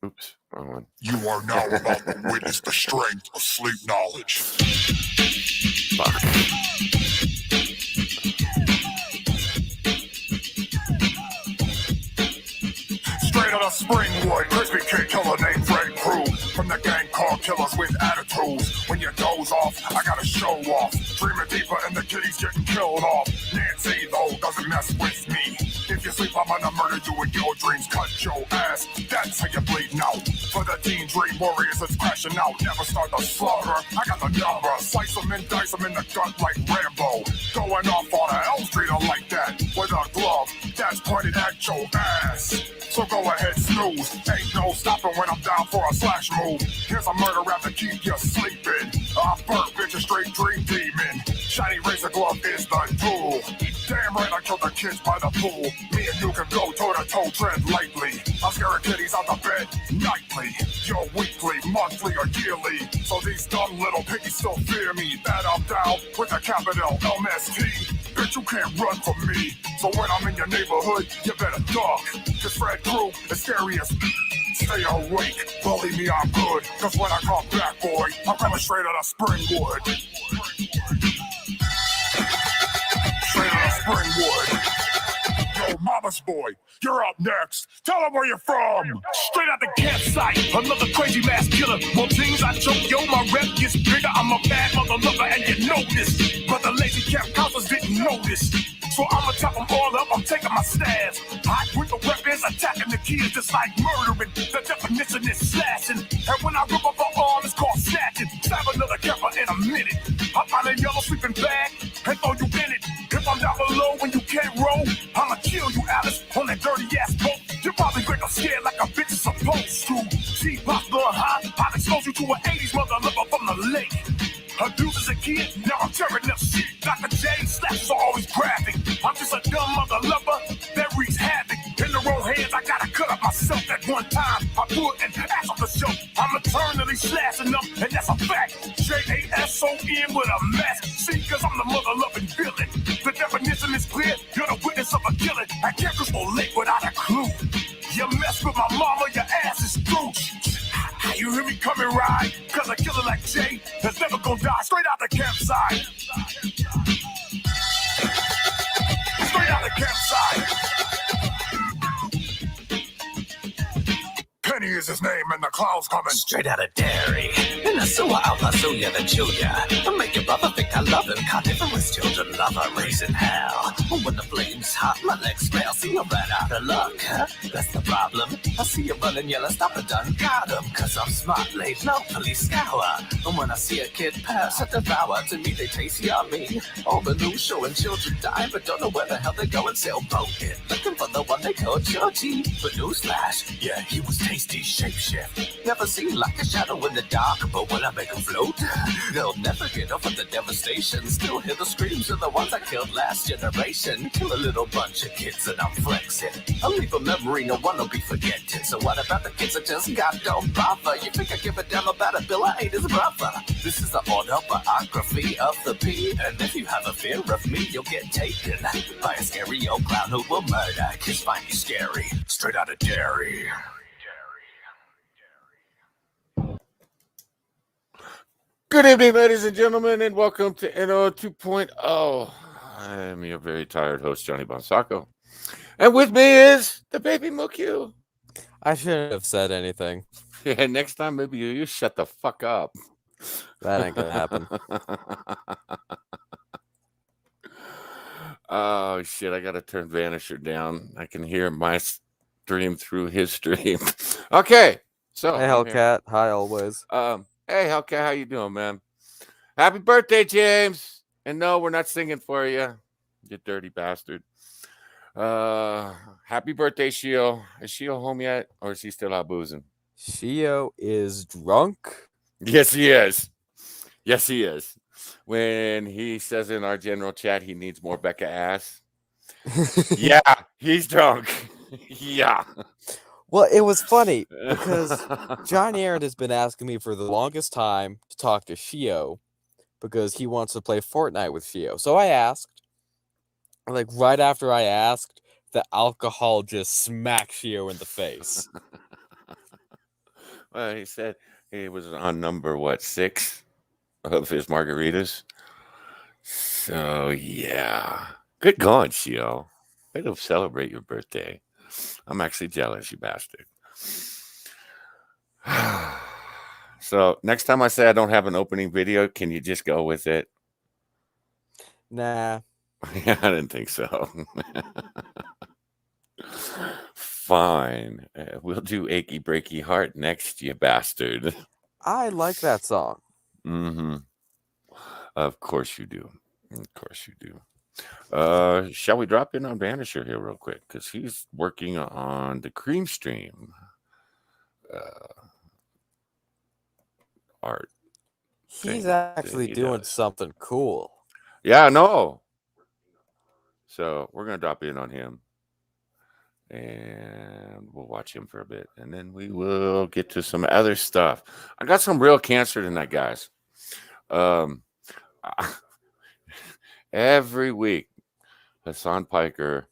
Oops, wrong one. You are now about to witness the strength of sleep knowledge. Fuck. Straight out of Springwood, crispy kid killer named Fred Crew. From the gang called Killers with Attitudes. When you doze off, I gotta show off. Dreaming deeper and the kitty's getting killed off. Nancy, though, doesn't mess with me. If you sleep, I'm gonna murder you in your dreams. Cut your ass, that's how you bleed now. For the teen dream warriors that's crashing out. Never start the slaughter, I got the number. Slice them and dice them in the gut like Rambo. Going off on a Elm Street like that. With a glove that's pointed at your ass. So go ahead, snooze. Ain't no stopping when I'm down for a slash move. Here's a murder rap to keep you sleeping. A burnt bitch, a straight dream demon. Shiny razor glove is the tool. Damn right I killed the kids by the pool. Me and you can go toe to toe, tread lightly. I scare kitties out the bed nightly. You're weekly, monthly, or yearly. So these dumb little piggies still fear me. That I'm down with a capital MST. Bitch, you can't run from me. So when I'm in your neighborhood, you better duck. Cause Fred Crew is scary as stay awake. Believe me, I'm good. Cause when I come back, boy, I'm coming straight out of Springwood. Straight out of Springwood. Yo, mama's boy, you're up next. Tell them where you're from. Straight out the campsite, another crazy mass killer. More things I choke, yo, my rep gets bigger. I'm a bad mother lover, and you know this. But the lazy camp counselors didn't notice. So I'ma chop them all up, I'm taking my stabs. Hot with the weapons, attacking the kids just like murdering. The definition is slashing. And when I rip up her arm, it's called snatching. Stab another camper in a minute. I find a yellow sleeping bag and throw you in it. If I'm down below when you can't roll, I'ma kill you, Alice, on that dirty ass boat. You're probably great or scared like a bitch is supposed to. See, possible high, I'll expose you to an 80s mother lover from the lake. Abused as a kid, now I'm tearing up shit. Dr. J slaps are always graphic. I'm just a dumb mother lover that wreaks havoc. In the wrong hands, I gotta cut up myself at one time. I put an ass on the show. I'm eternally slashing them, and that's a fact. Jason with a mask. See, cause I'm the mother loving villain. The definition is clear, you're the witness of a killing. I can't go late without a clue. You mess with my mama, your ass is through. You hear me coming right? Cause a killer like Jay is never gonna die. Straight out the campsite. Straight out the campsite. Penny is his name and the clown's coming. Straight out of dairy. In the sewer, I'll pursue you, then chew ya. I'll make your brother think I love him. Carnivorous children love her, raising hell. When the flame's hot, my legs smell. See, I'm right out of luck, huh? That's the problem. I see you running yellow, stop it, done got him. Cause I'm smart, laid low, police scour. And when I see a kid pass, I devour. To me, they taste yummy. All the news showing children die, but don't know where the hell they go and sailboating. Looking for the one they call Georgie. But newsflash, yeah, he was tasty, shapeshift. Never seen like a shadow in the dark, but when I make them float, they'll never get over the devastation. Still hear the screams of the ones I killed last generation. Kill a little bunch of kids and I'm flexing. I'll leave a memory no one will be forgetting. So what about the kids that just got don't bother? You think I give a damn about a bill? I ain't his brother. This is the autobiography of the P. And if you have a fear of me, you'll get taken by a scary old clown who will murder. Kids find you scary, straight out of dairy. Good evening, ladies and gentlemen, and welcome to NO 2.0. I'm your very tired host, Johnny Bonsacco. And with me is the baby Mokyu. I shouldn't have said anything. Yeah, next time maybe you shut the fuck up. That ain't gonna happen. Oh, shit, I gotta turn Vanisher down. I can hear my stream through his stream. Okay, so... Hey, Hellcat. Hi, always. Hey, Hellcat, how you doing, man? Happy birthday, James. And no, we're not singing for you, you dirty bastard. Happy birthday, Shio. Is Shio home yet, or is he still out boozing? Shio is drunk? Yes, he is. Yes, he is. When he says in our general chat he needs more Becca ass. Yeah, he's drunk. Yeah. Well, it was funny because John Aaron has been asking me for the longest time to talk to Shio because he wants to play Fortnite with Shio. So I asked, like right after I asked, the alcohol just smacked Shio in the face. Well, he said he was on number what 6 of his margaritas. So yeah, good going, Shio. Way to celebrate your birthday. I'm actually jealous, you bastard. So next time I say I don't have an opening video, can you just go with it? Nah. Yeah, I didn't think so. Fine. We'll do Achy Breaky Heart next, you bastard. I like that song. Mm-hmm. Of course you do. Of course you do. Shall we drop in on Vanisher here real quick? Because he's working on the Cream Stream art. He's thing that actually he doing does. something cool. Yeah, I know. So we're gonna drop in on him, and we'll watch him for a bit, and then we will get to some other stuff. I got some real cancer tonight, guys. Every week, Hasan Piker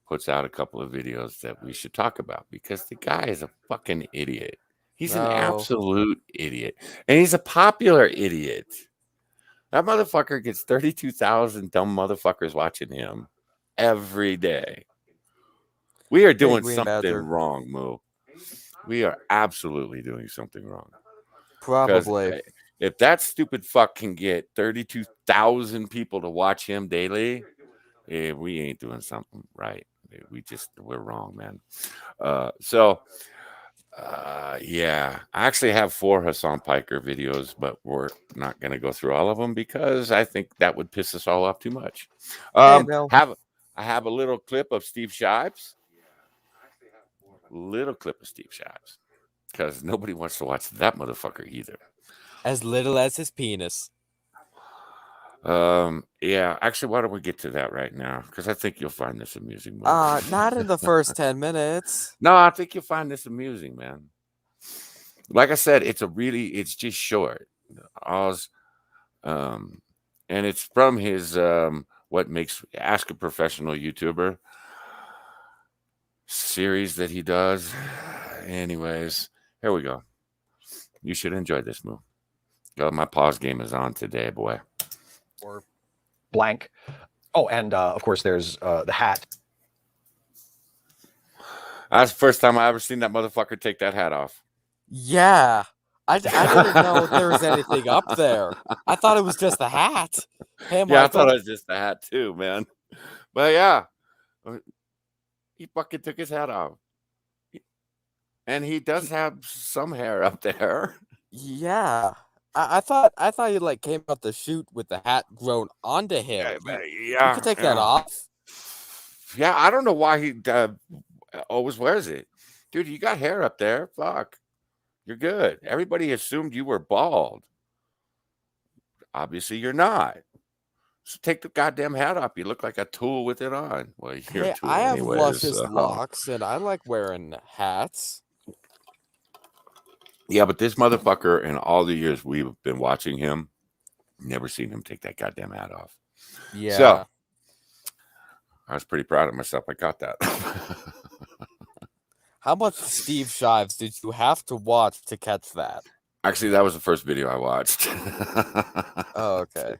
puts out a couple of videos that we should talk about because the guy is a fucking idiot. He's an No. absolute idiot, and he's a popular idiot. That motherfucker gets 32,000 dumb motherfuckers watching him every day. We are doing Green something Badger. wrong, Moo. We are absolutely doing something wrong. Because Probably. if that stupid fuck can get 32,000 people to watch him daily, we ain't doing something right. We're wrong, man. Yeah, I actually have 4 Hasan Piker videos, but we're not going to go through all of them because I think that would piss us all off too much. Hey, no. I have a little clip of Steve Shives. Little clip of Steve Shives. Because nobody wants to watch that motherfucker either. As little as his penis. Yeah, actually, why don't we get to that right now? Because I think you'll find this amusing. Not in the first 10 minutes. No, I think you'll find this amusing, man. Like I said, it's just short. And it's from his what makes Ask a Professional YouTuber series that he does. Anyways, here we go. You should enjoy this move. My pause game is on today, boy. Or blank. Oh, and of course, there's the hat. That's the first time I ever seen that motherfucker take that hat off. Yeah. I didn't know there was anything up there. I thought it was just the hat. Hey, Yeah, I Michael. thought it was just the hat too, man. But yeah, he fucking took his hat off. And he does have some hair up there. Yeah. I thought he like came out the chute with the hat grown onto him. You could take that off. Yeah, I don't know why he always wears it. Dude, you got hair up there. Fuck. You're good. Everybody assumed you were bald. Obviously, you're not. So take the goddamn hat off. You look like a tool with it on. Well, you're a tool I have anyways, luscious so. locks, and I like wearing hats. Yeah, but this motherfucker, in all the years we've been watching him, never seen him take that goddamn hat off. Yeah. So, I was pretty proud of myself. I got that. How much Steve Shives did you have to watch to catch that? Actually, that was the first video I watched. Oh, okay.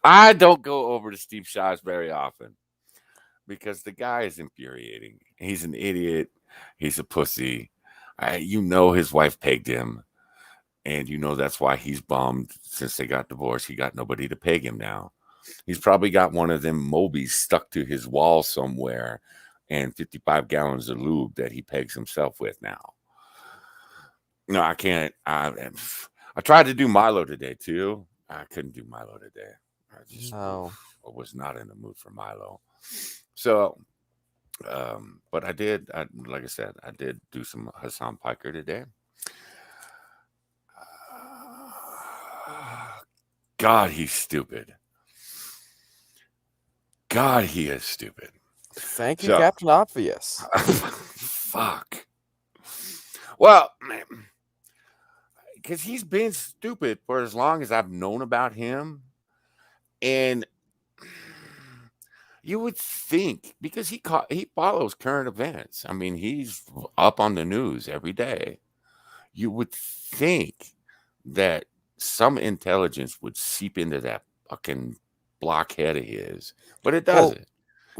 I don't go over to Steve Shives very often because the guy is infuriating. He's an idiot. He's a pussy. His wife pegged him, and that's why he's bummed since they got divorced. He got nobody to peg him now. He's probably got one of them Mobies stuck to his wall somewhere and 55 gallons of lube that he pegs himself with now. No, I can't. I tried to do Milo today, too. I couldn't do Milo today. I was not in the mood for Milo. So, but I did, like I said, I did do some Hasan Piker today. God, he's stupid. God, he is stupid. Thank you, Captain Obvious. Fuck. Well, because he's been stupid for as long as I've known about him. And you would think, because he follows current events. I mean, he's up on the news every day. you would think that some intelligence would seep into that fucking blockhead of his, but it Well, doesn't.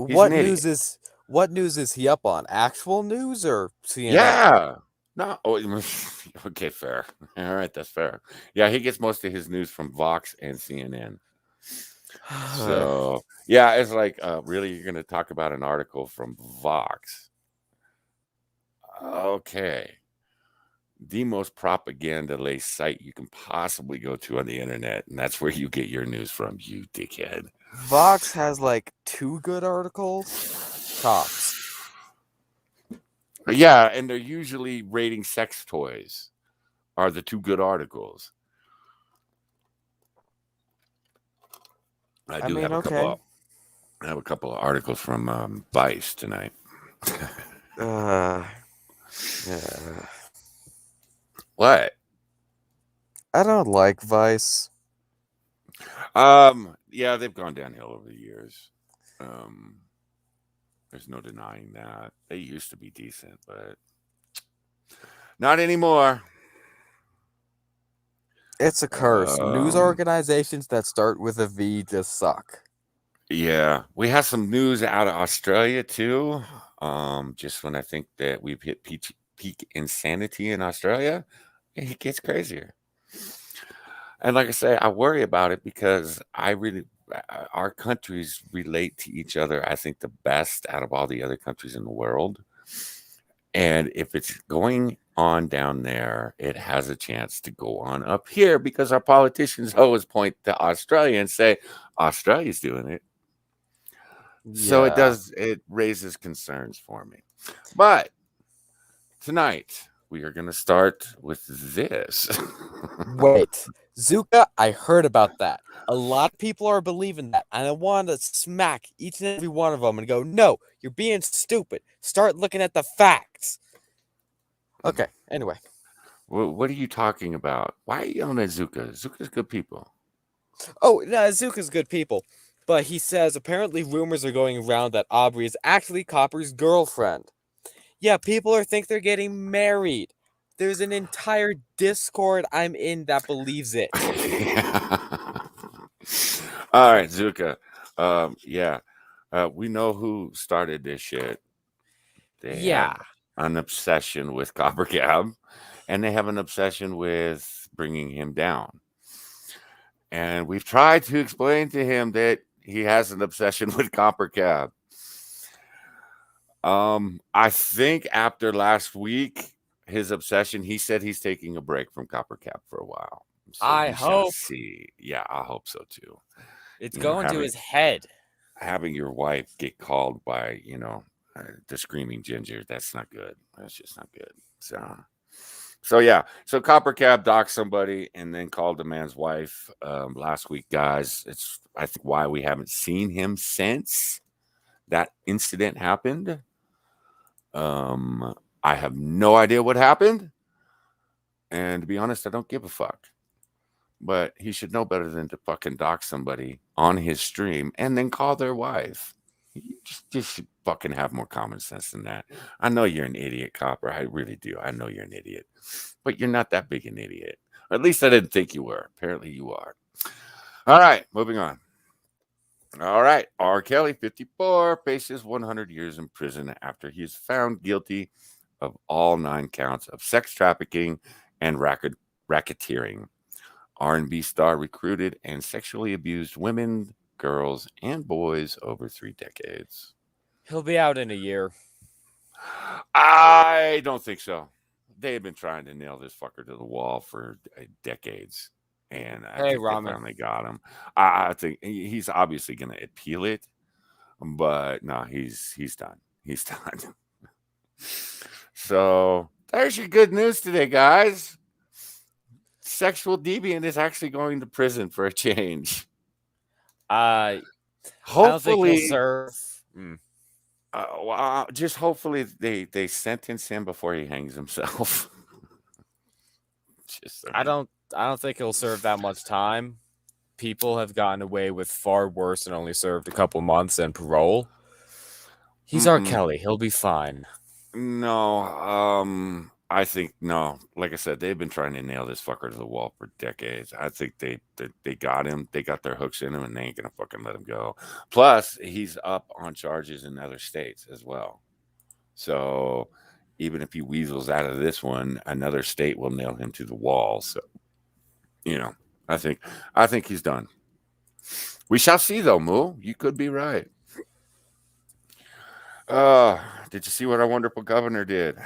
He's an idiot. What news is he up on? Actual news or CNN? Yeah. No. Oh, okay, fair. All right, that's fair. Yeah, he gets most of his news from Vox and CNN. So, yeah, it's like, really, you're going to talk about an article from Vox? Okay. The most propaganda-laced site you can possibly go to on the internet, and that's where you get your news from, you dickhead. Vox has like 2 good articles. Tops. Yeah, and they're usually rating sex toys are the 2 good articles. I mean, have a okay. couple. I have a couple of articles from Vice tonight. Yeah. What? I don't like Vice. Yeah, they've gone downhill over the years. There's no denying that. They used to be decent, but not anymore. It's a curse. News organizations that start with a V just suck. Yeah, we have some news out of Australia too. Just when I think that we've hit peak insanity in Australia, it gets crazier. And like I say, I worry about it because our countries relate to each other, I think, the best out of all the other countries in the world. And if it's going on down there, it has a chance to go on up here because our politicians always point to Australia and say, Australia's doing it. So it raises concerns for me. But tonight, we are going to start with this. Wait, Zuka, I heard about that. A lot of people are believing that, and I want to smack each and every one of them and go, no, you're being stupid. Start looking at the facts. Okay, anyway. What are you talking about? Why are you yelling at Zuka? Zuka's good people. Oh, no, Zuka's good people. But he says apparently rumors are going around that Aubrey is actually Copper's girlfriend. Yeah, people think they're getting married. There's an entire Discord I'm in that believes it. All right, Zuka. Yeah. We know who started this shit. They have an obsession with Copper Cab, and they have an obsession with bringing him down. And we've tried to explain to him that he has an obsession with Copper Cab. I think after last week, his obsession, he said he's taking a break from Copper Cab for a while. So I hope. See. Yeah, I hope so too. It's going to his head. Having your wife get called by, the screaming ginger, that's not good. That's just not good. So yeah. So Copper Cab docked somebody and then called the man's wife last week, guys. It's, I think, why we haven't seen him since that incident happened. I have no idea what happened. And to be honest, I don't give a fuck. But he should know better than to fucking dock somebody on his stream and then call their wife. You just should fucking have more common sense than that. I know you're an idiot, Copper. I really do. I know you're an idiot. But you're not that big an idiot. Or at least I didn't think you were. Apparently you are. All right, moving on. All right. R. Kelly, 54, faces 100 years in prison after he is found guilty of all 9 counts of sex trafficking and racketeering. R&B star recruited and sexually abused women, girls, and boys over 3 decades. He'll be out in a year. I don't think so. They've been trying to nail this fucker to the wall for decades. And I think they finally got him. I think he's obviously going to appeal it. But no, he's done. He's done. So there's your good news today, guys. Sexual deviant is actually going to prison for a change. Hopefully, I don't think he'll serve. Just hopefully they sentence him before he hangs himself. I don't think he'll serve that much time. People have gotten away with far worse and only served a couple months and parole. He's R. Kelly. He'll be fine. No, I think no. Like I said, they've been trying to nail this fucker to the wall for decades. I think they got him. They got their hooks in him, and they ain't gonna fucking let him go. Plus, he's up on charges in other states as well. So even if he weasels out of this one, another state will nail him to the wall. So I think he's done. We shall see, though, Moo. You could be right. Did you see what our wonderful governor did?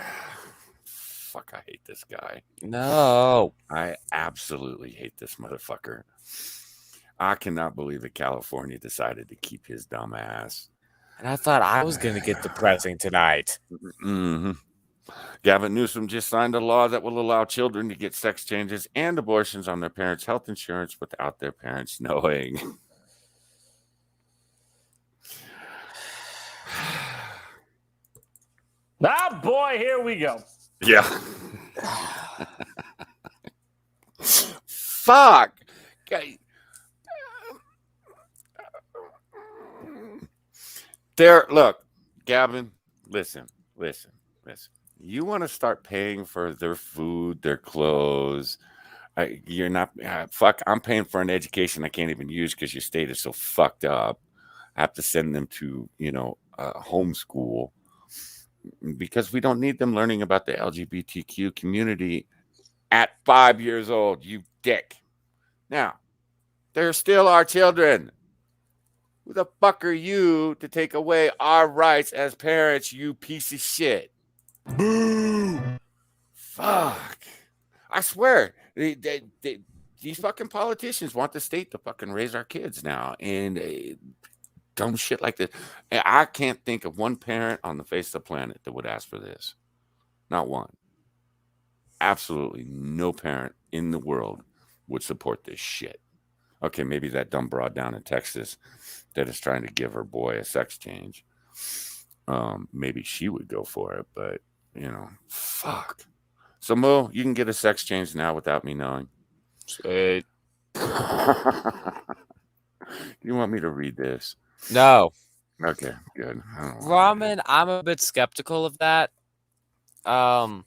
Fuck, I hate this guy. No. I absolutely hate this motherfucker. I cannot believe that California decided to keep his dumb ass. And I thought I was going to get depressing tonight. Mm-hmm. Gavin Newsom just signed a law that will allow children to get sex changes and abortions on their parents' health insurance without their parents knowing. Ah, boy, here we go. Yeah. Fuck. Okay. Look, Gavin, listen. You want to start paying for their food, their clothes. You're not, fuck, I'm paying for an education I can't even use because your state is so fucked up. I have to send them to, homeschool because we don't need them learning about the LGBTQ community at 5 years old, you dick. Now, they're still our children. Who the fuck are you to take away our rights as parents, you piece of shit? Boo! Fuck. I swear, these fucking politicians want the state to fucking raise our kids now. And dumb shit like this. I can't think of one parent on the face of the planet that would ask for this. Not one. Absolutely no parent in the world would support this shit. Okay, maybe that dumb broad down in Texas that is trying to give her boy a sex change. Maybe she would go for it, but fuck. So Mo, you can get a sex change now without me knowing. Sweet. You want me to read this? No. Okay, good. Ramen, I'm a bit skeptical of that. I've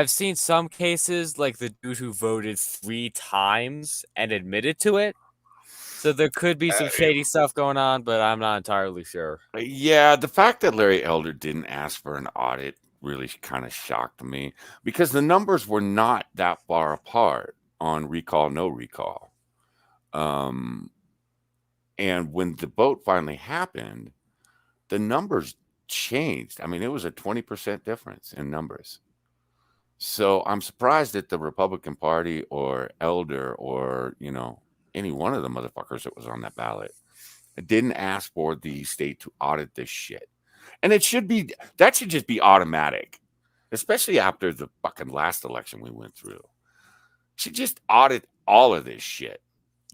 seen some cases like the dude who voted 3 times and admitted to it. So there could be some shady stuff going on, but I'm not entirely sure. Yeah, the fact that Larry Elder didn't ask for an audit really kind of shocked me because the numbers were not that far apart on recall, no recall. And when the vote finally happened, the numbers changed. I mean, it was a 20% difference in numbers. So I'm surprised that the Republican Party or Elder or, any one of the motherfuckers that was on that ballot didn't ask for the state to audit this shit. And that should just be automatic, especially after the fucking last election we went through. Should just audit all of this shit.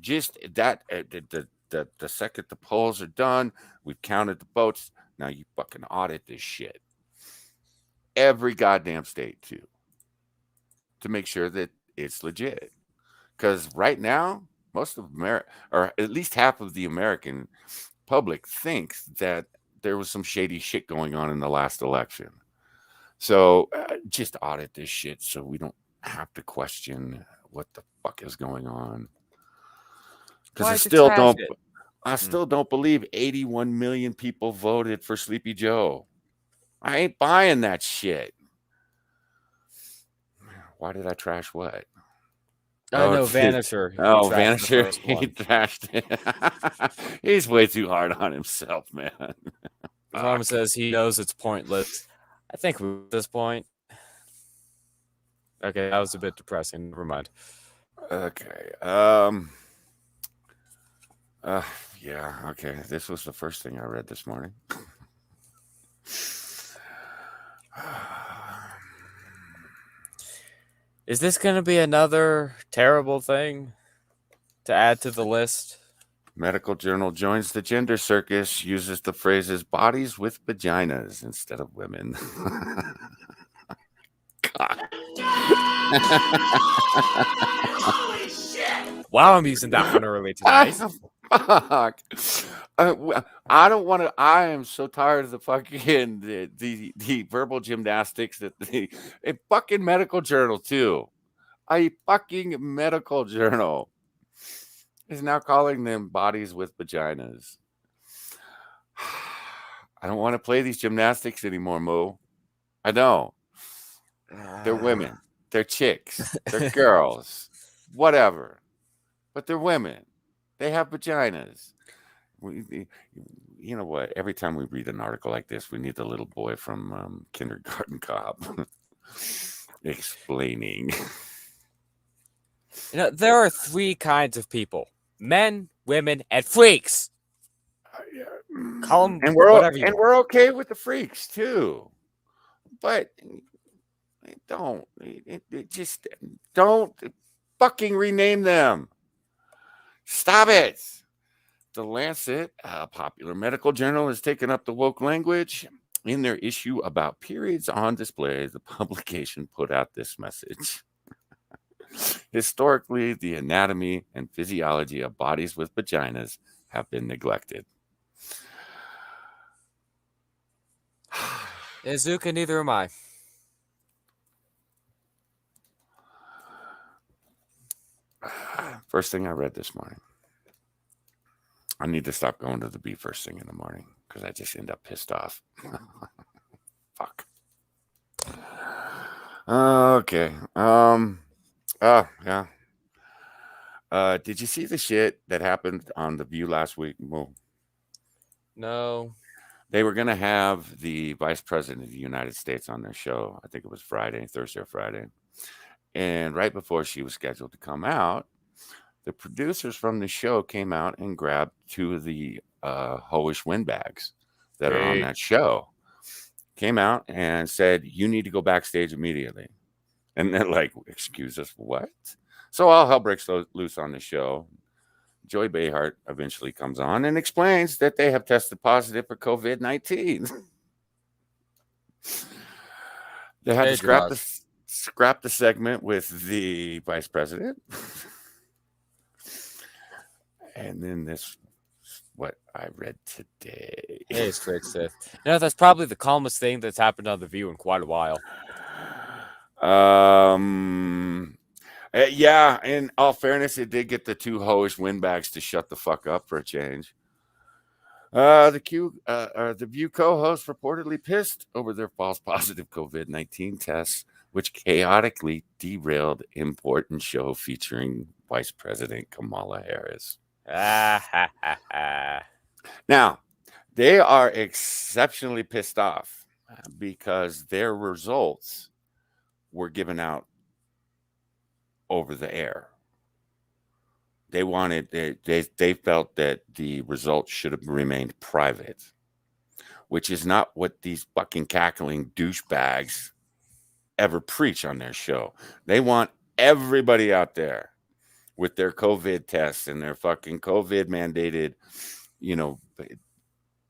Just that, the second the polls are done, we've counted the votes. Now you fucking audit this shit. Every goddamn state too, to make sure that it's legit. Because right now, most of America, or at least half of the American public, thinks that there was some shady shit going on in the last election. So just audit this shit so we don't have to question what the fuck is going on. Because I still don't believe 81 million people voted for Sleepy Joe. I ain't buying that shit. Why did I trash what? No, Vanisher. Vanisher. He trashed it. He's way too hard on himself, man. Mom says he knows it's pointless. I think we're at this point. Okay, that was a bit depressing. Never mind. Okay. Yeah, okay. This was the first thing I read this morning. Is this going to be another terrible thing to add to the list? Medical Journal joins the gender circus, uses the phrases bodies with vaginas instead of women. God. Wow, I'm using that one early tonight. Fuck. I don't want to. I am so tired of the fucking the verbal gymnastics that a fucking medical journal too. A fucking medical journal is now calling them bodies with vaginas. I don't want to play these gymnastics anymore, Mo. I don't. They're women. They're chicks. They're girls. Whatever. But they're women. They have vaginas. You know what? Every time we read an article like this, we need the little boy from Kindergarten Cop explaining. There are 3 kinds of people: men, women, and freaks. Call them and whatever you want. we're okay with the freaks too, but just don't fucking rename them. Stop it. The Lancet, a popular medical journal, has taken up the woke language. In their issue about periods on display, the publication put out this message. Historically, the anatomy and physiology of bodies with vaginas have been neglected. Izuka, neither am I. First thing I read this morning. I need to stop going to the B first thing in the morning because I just end up pissed off. Fuck. Okay. Yeah. Did you see the shit that happened on The View last week? Well, No. they were going to have the vice president of the United States on their show. I think it was Thursday or Friday. And right before she was scheduled to come out, the producers from the show came out and grabbed 2 of the hoish windbags that are on that show. Came out and said, "You need to go backstage immediately." And they're like, "Excuse us, what?" So all hell breaks loose on the show. Joy Behar eventually comes on and explains that they have tested positive for COVID-19. They had to scrap the segment with the vice president. And then this is what I read today. Hey, straight Sith. That's probably the calmest thing that's happened on The View in quite a while. Yeah, in all fairness, it did get the 2 hoish windbags to shut the fuck up for a change. The View co-host reportedly pissed over their false positive COVID-19 tests, which chaotically derailed important show featuring Vice President Kamala Harris. Now, they are exceptionally pissed off because their results were given out over the air. They felt that the results should have remained private, which is not what these fucking cackling douchebags ever preach on their show. They want everybody out there with their COVID tests and their fucking COVID mandated,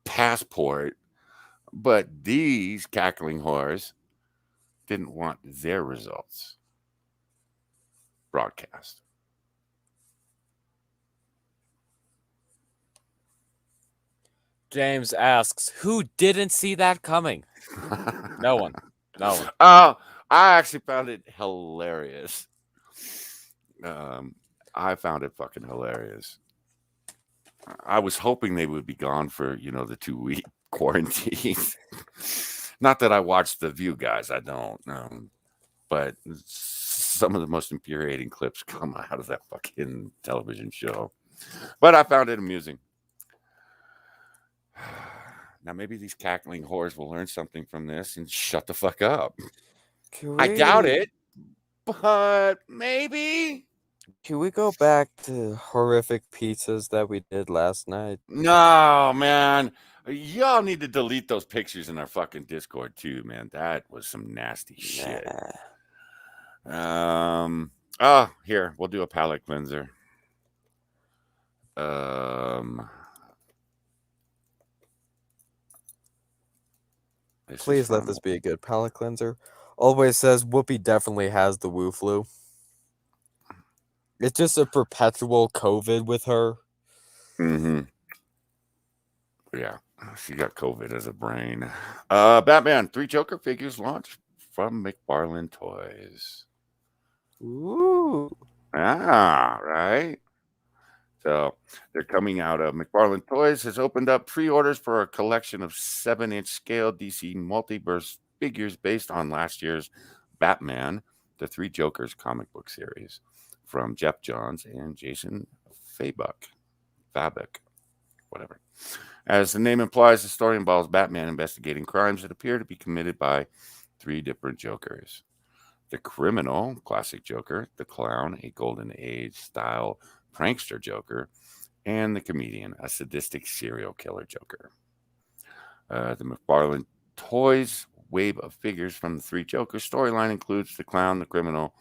passport. But these cackling whores didn't want their results broadcast. James asks, who didn't see that coming? No one. Oh, I actually found it hilarious. I found it fucking hilarious. I was hoping they would be gone for, the 2-week quarantine. Not that I watch The View, guys. I don't. But some of the most infuriating clips come out of that fucking television show. But I found it amusing. Now, maybe these cackling whores will learn something from this and shut the fuck up. I doubt it, but maybe. Can we go back to horrific pizzas that we did last night? No, man. Y'all need to delete those pictures in our fucking Discord, too, man. That was some nasty shit. Here, we'll do a palate cleanser. Please let this be a good palate cleanser. Always says Whoopi definitely has the Woo flu. It's just a perpetual COVID with her. Mm-hmm. Yeah. She got COVID as a brain. Batman 3 Joker figures launched from Mcfarland Toys. Ooh. Right. So they're coming out of Mcfarland Toys has opened up pre-orders for a collection of 7-inch scale DC multiverse figures based on last year's Batman, the 3 Jokers comic book series from Jeff Johns and Jason Fabek, whatever. As the name implies, the story involves Batman investigating crimes that appear to be committed by 3 different Jokers. The criminal, classic Joker, the clown, a golden age style prankster Joker, and the comedian, a sadistic serial killer Joker. The McFarlane Toys wave of figures from the 3 Jokers storyline includes the clown, the criminal,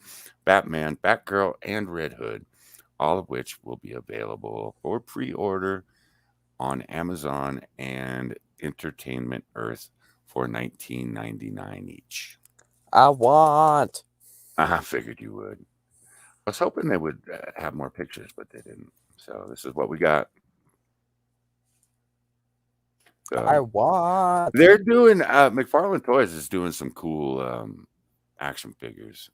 Batman, Batgirl, and Red Hood, all of which will be available for pre-order on Amazon and Entertainment Earth for $19.99 each. I want. I figured you would. I was hoping they would have more pictures, but they didn't. So this is what we got. I want. They're doing McFarlane Toys is doing some cool action figures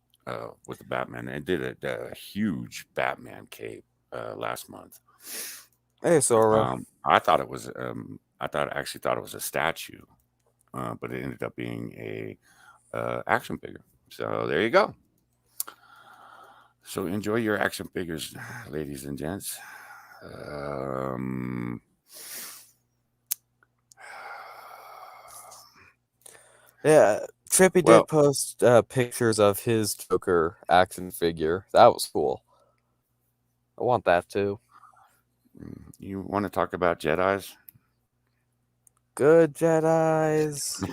with the Batman. They did a huge Batman cape last month. Hey, Sora. I thought it was I actually thought it was a statue, but it ended up being a action figure. So there you go. So enjoy your action figures, ladies and gents. Yeah, Trippy did post pictures of his Joker action figure. That was cool. I want that too. You want to talk about Jedis? Good Jedis.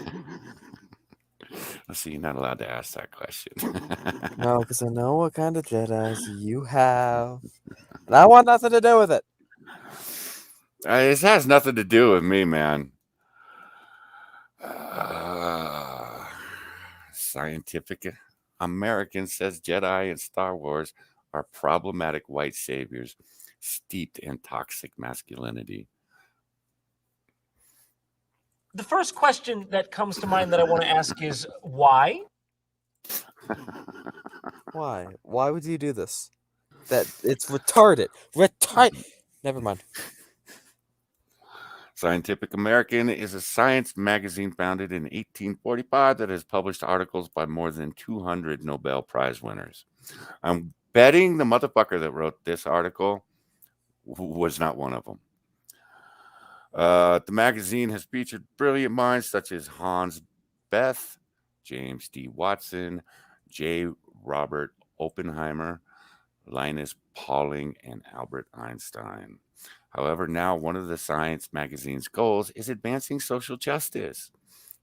Let's see, you're not allowed to ask that question. No, because I know what kind of Jedis you have. And I want nothing to do with it. This has nothing to do with me, man. Scientific American says Jedi and Star Wars are problematic white saviors steeped in toxic masculinity. The first question that comes to mind that I want to ask is why? Why? Why would you do this? That it's retarded. Never mind. Scientific American is a science magazine founded in 1845 that has published articles by more than 200 Nobel Prize winners. I'm betting the motherfucker that wrote this article was not one of them. The magazine has featured brilliant minds such as Hans Bethe, James D. Watson, J. Robert Oppenheimer, Linus Pauling, and Albert Einstein. However, now one of the science magazine's goals is advancing social justice,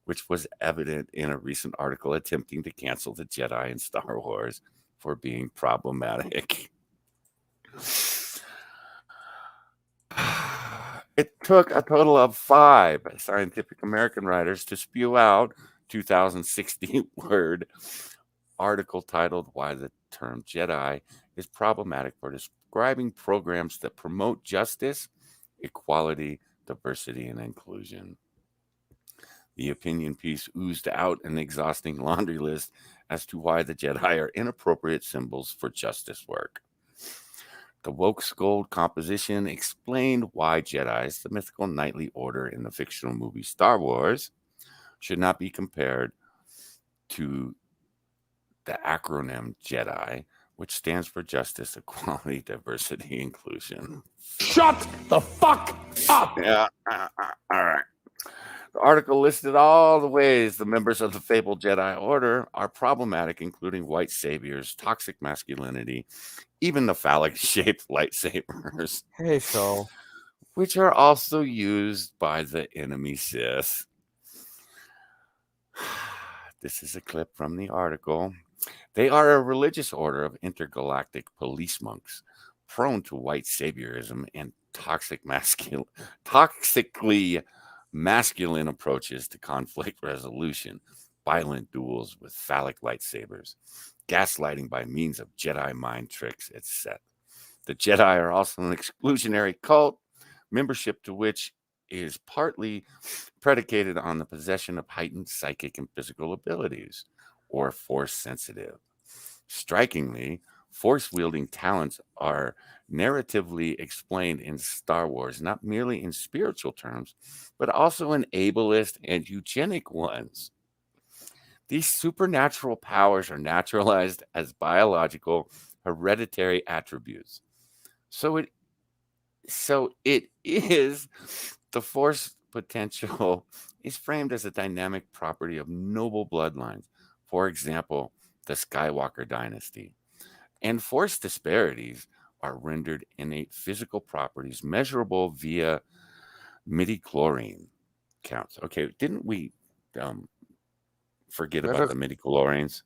which was evident in a recent article attempting to cancel the Jedi in Star Wars for being problematic. It took a total of 5 Scientific American writers to spew out 2,060-word article titled Why the Term Jedi is Problematic for Describing Programs that Promote Justice, Equality, Diversity, and Inclusion. The opinion piece oozed out an exhausting laundry list as to why the Jedi are inappropriate symbols for justice work. The woke scold composition explained why Jedis, the mythical knightly order in the fictional movie Star Wars, should not be compared to the acronym Jedi, which stands for Justice, Equality, Diversity, Inclusion. Shut the fuck up! Yeah, all right. The article listed all the ways the members of the fabled Jedi Order are problematic, including white saviors, toxic masculinity, even the phallic-shaped lightsabers. Hey, Shaw. Which are also used by the enemy Sith. This is a clip from the article. They are a religious order of intergalactic police monks, prone to white saviorism and toxically masculine approaches to conflict resolution, violent duels with phallic lightsabers, gaslighting by means of Jedi mind tricks, etc. The Jedi are also an exclusionary cult, membership to which is partly predicated on the possession of heightened psychic and physical abilities, or force sensitive. Strikingly, force wielding talents are narratively explained in Star Wars, not merely in spiritual terms, but also in ableist and eugenic ones. These supernatural powers are naturalized as biological hereditary attributes. So it is the force potential is framed as a dynamic property of noble bloodlines. For example, the Skywalker dynasty. And force disparities are rendered innate physical properties measurable via midichlorian counts. Okay, didn't we forget about the midichlorians?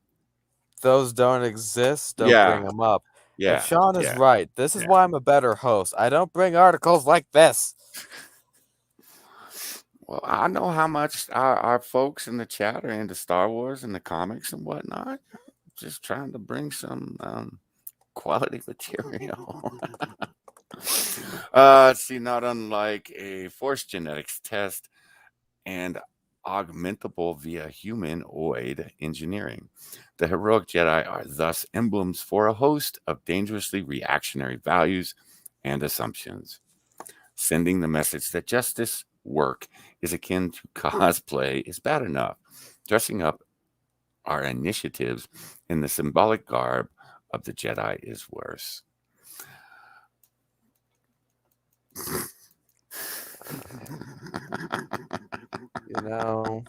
Those don't exist. Don't Yeah, bring them up. yeah, And Sean is yeah. right. This is yeah. why I'm a better host. I don't bring articles like this. Well, I know how much our folks in the chat are into Star Wars and the comics and whatnot. Just trying to bring some quality material. See, not unlike a force genetics test and augmentable via humanoid engineering. The heroic Jedi are thus emblems for a host of dangerously reactionary values and assumptions, sending the message that justice work is akin to cosplay is bad enough. Dressing up our initiatives in the symbolic garb of the Jedi is worse. You know,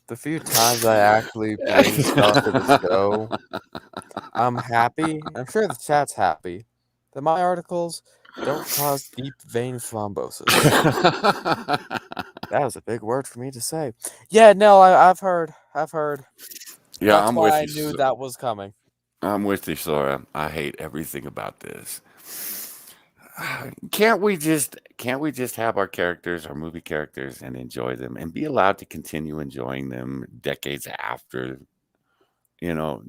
the few times I actually bring stuff to the show, I'm happy. I'm sure the chat's happy that my articles don't cause deep vein thrombosis. That was a big word for me to say. Yeah, no, I've heard. Yeah, That's I'm why with I you. knew that was coming. I'm with you, Sora. I hate everything about this. Can't we just have our characters, our movie characters, and enjoy them and be allowed to continue enjoying them decades after? You know,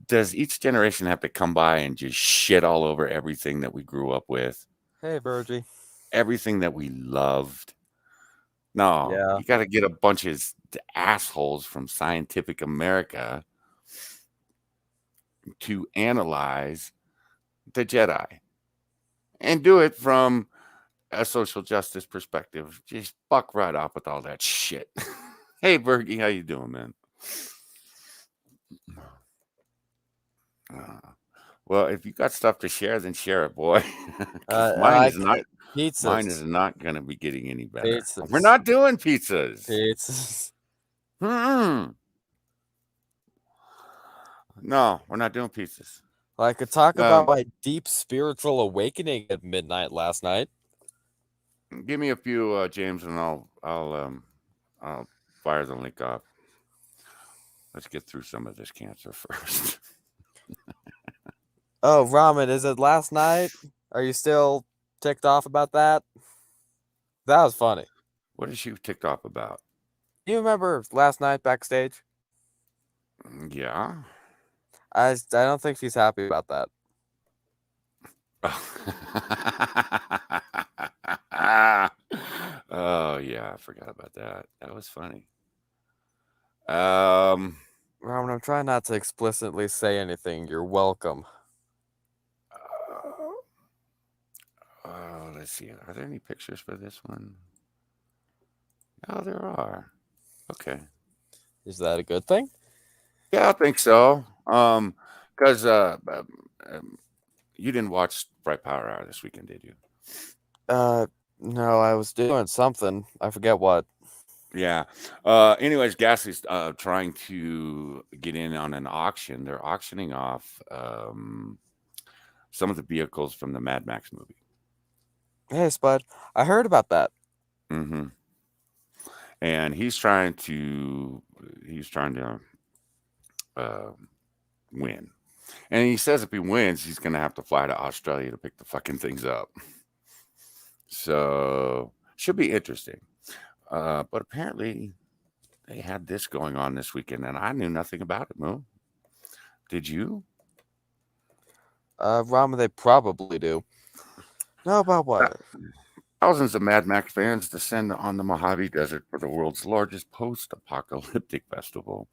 does each generation have to come by and just shit all over everything that we grew up with? Hey, Virgie. Everything that we loved? No, Yeah. you got to get a bunch of assholes from Scientific America to analyze the Jedi and do it from a social justice perspective. Just fuck right off with all that shit. Hey, Bergie, how you doing, man? Well, if you got stuff to share, then share it, boy. 'Cause mine is not going to be getting any better. Pizzas. We're not doing pizzas. Pizzas. No, we're not doing pizzas. I could talk about my deep spiritual awakening at midnight last night. Give me a few, James, and I'll fire the link off. Let's get through some of this cancer first. Oh, Ramen, is it last night? Are you still ticked off about that? That was funny. What is she ticked off about? You remember last night backstage? Yeah. I don't think she's happy about that. Oh yeah, I forgot about that. That was funny. Ramen, I'm trying not to explicitly say anything. You're welcome. Let's see. Are there any pictures for this one? Oh, there are. Okay. Is that a good thing? Yeah, I think so. Because you didn't watch Bright Power Hour this weekend, did you? No, I was doing something. I forget what. Yeah. Anyways, Gasly's trying to get in on an auction. They're auctioning off some of the vehicles from the Mad Max movie. Hey, Spud, I heard about that. Mm-hmm. And he's trying to win. And he says if he wins, he's going to have to fly to Australia to pick the fucking things up. So should be interesting. But apparently they had this going on this weekend, and I knew nothing about it, Moo. Did you? Ramen, they probably do. Know about what? Thousands of Mad Max fans descend on the Mojave Desert for the world's largest post-apocalyptic festival.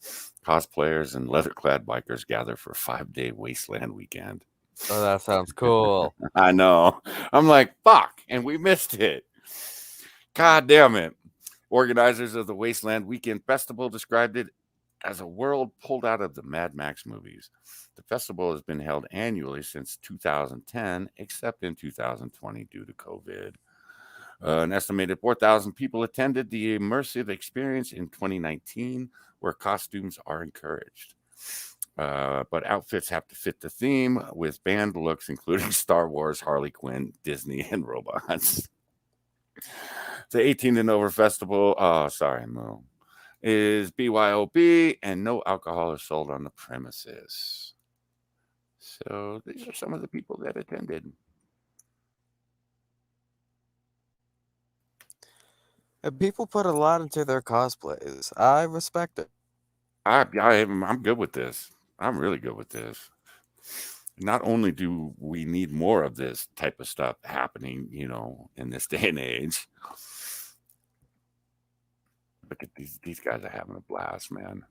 Cosplayers and leather-clad bikers gather for a 5-day wasteland weekend. Oh, that sounds cool. I know. I'm like, fuck, and we missed it. God damn it. Organizers of the Wasteland Weekend Festival described it as a world pulled out of the Mad Max movies. The festival has been held annually since 2010, except in 2020 due to COVID. An estimated 4,000 people attended the immersive experience in 2019, where costumes are encouraged. But outfits have to fit the theme with banned looks, including Star Wars, Harley Quinn, Disney, and robots. The 18 and over festival, Mo, is BYOB, and no alcohol is sold on the premises. So these are some of the people that attended. And people put a lot into their cosplays. I respect it. I'm good with this. I'm really good with this. Not only do we need more of this type of stuff happening, in this day and age. Look at these guys are having a blast, man.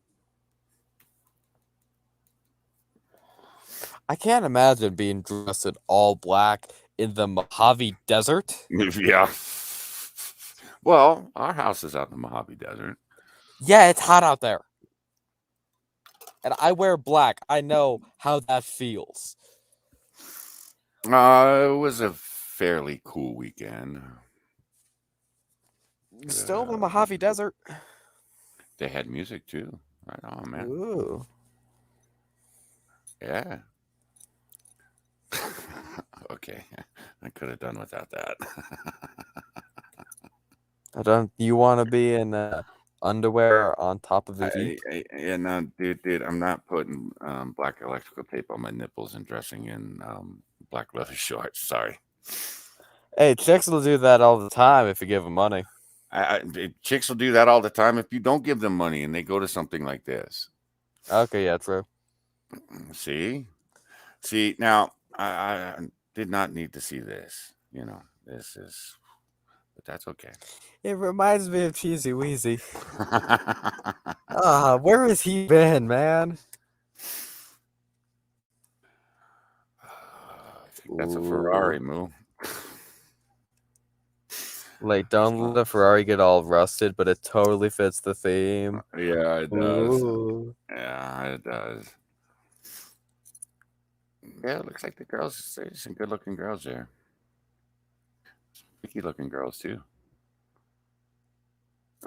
I can't imagine being dressed in all black in the Mojave Desert. Yeah. Well, our house is out in the Mojave Desert. Yeah, it's hot out there. And I wear black. I know how that feels. It was a fairly cool weekend. Still the Mojave Desert. They had music too. Right on, man. Ooh. Yeah. Okay. I could have done without that. You want to be in underwear on top of the Jeep? Yeah, no, dude, I'm not putting black electrical tape on my nipples and dressing in black leather shorts. Sorry. Hey, chicks will do that all the time if you give them money. Chicks will do that all the time if you don't give them money and they go to something like this. Okay, yeah, true. See, now I did not need to see this. This is, but that's okay. It reminds me of Cheesy Weezy. Where has he been, man? I think that's a Ferrari move. Like, don't let the Ferrari get all rusted, but it totally fits the theme. Yeah, it does. Ooh. Yeah, it does. Yeah, it looks like the girls, there's some good-looking girls there. Picky-looking girls, too.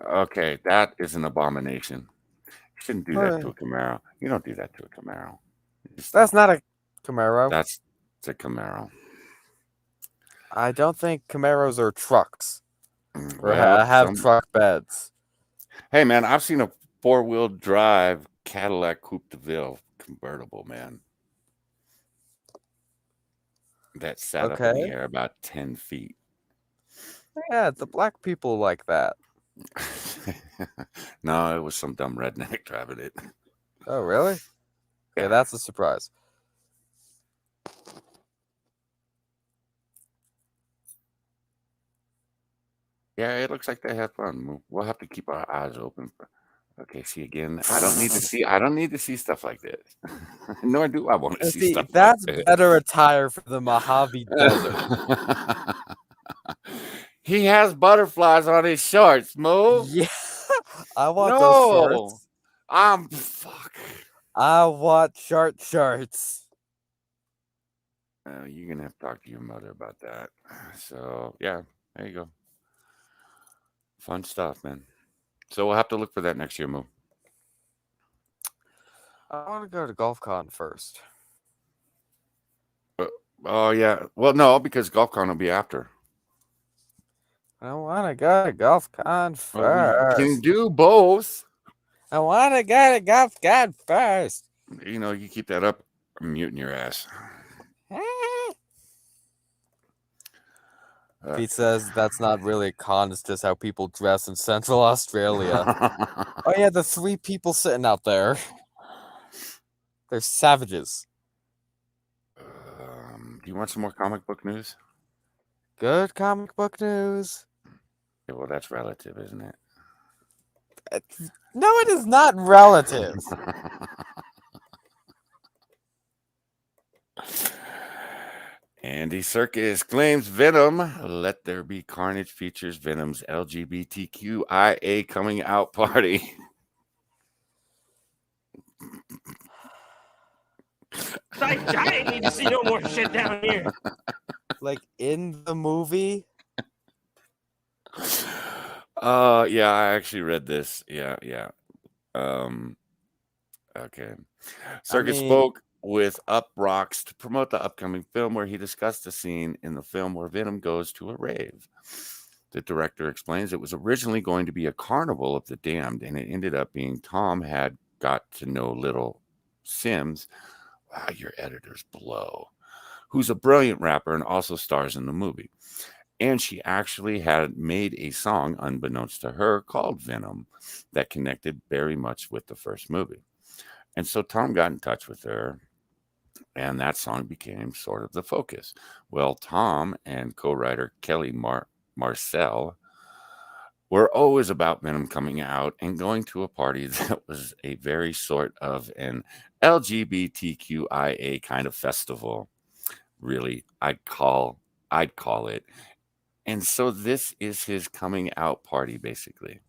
Okay, that is an abomination. You shouldn't do that to a Camaro. You don't do that to a Camaro. That's not a Camaro. That's a Camaro. I don't think Camaros are trucks. Or Well, have truck beds. Hey, man, I've seen a 4-wheel drive Cadillac Coupe de Ville convertible, man. That sat up in the air about 10 feet. Yeah, the black people like that. No, it was some dumb redneck driving it. Oh, really? Yeah, that's a surprise. Yeah, it looks like they had fun. We'll have to keep our eyes open. Okay, see again. I don't need to see stuff like this. Nor do I want to see stuff that's like this. better attire for the Mojave Desert. He has butterflies on his shorts, Mo. Yeah, I want those shorts. Fuck. I want shorts. You're gonna have to talk to your mother about that. So yeah, there you go. Fun stuff, man. So we'll have to look for that next year, Mo. I want to go to GolfCon first. Oh yeah. Well, no, because GolfCon will be after. I want to go to GolfCon first. Well, we can do both. I want to go to GolfCon first. You keep that up, I'm muting your ass. Pete says that's not really a con, it's just how people dress in Central Australia. Oh yeah, the 3 people sitting out there. They're savages. Do you want some more comic book news? Good comic book news. Yeah, well, that's relative, isn't it? No, it is not relative. Andy Serkis claims Venom Let There Be Carnage features Venom's LGBTQIA coming out party. I need to see no more shit down here. Like in the movie. Yeah, I actually read this. Yeah. Okay. Serkis spoke with Up Rocks to promote the upcoming film, where he discussed a scene in the film where Venom goes to a rave. The director explains it was originally going to be a carnival of the damned, and it ended up being Tom had got to know little Sims. Wow, your editors blow. Who's a brilliant rapper and also stars in the movie. And she actually had made a song, unbeknownst to her, called Venom that connected very much with the first movie. And so Tom got in touch with her, and that song became sort of the focus. Well, Tom and co-writer Kelly Marcel were always about Venom coming out and going to a party that was a very sort of an LGBTQIA kind of festival. Really, I'd call it. And so this is his coming out party, basically.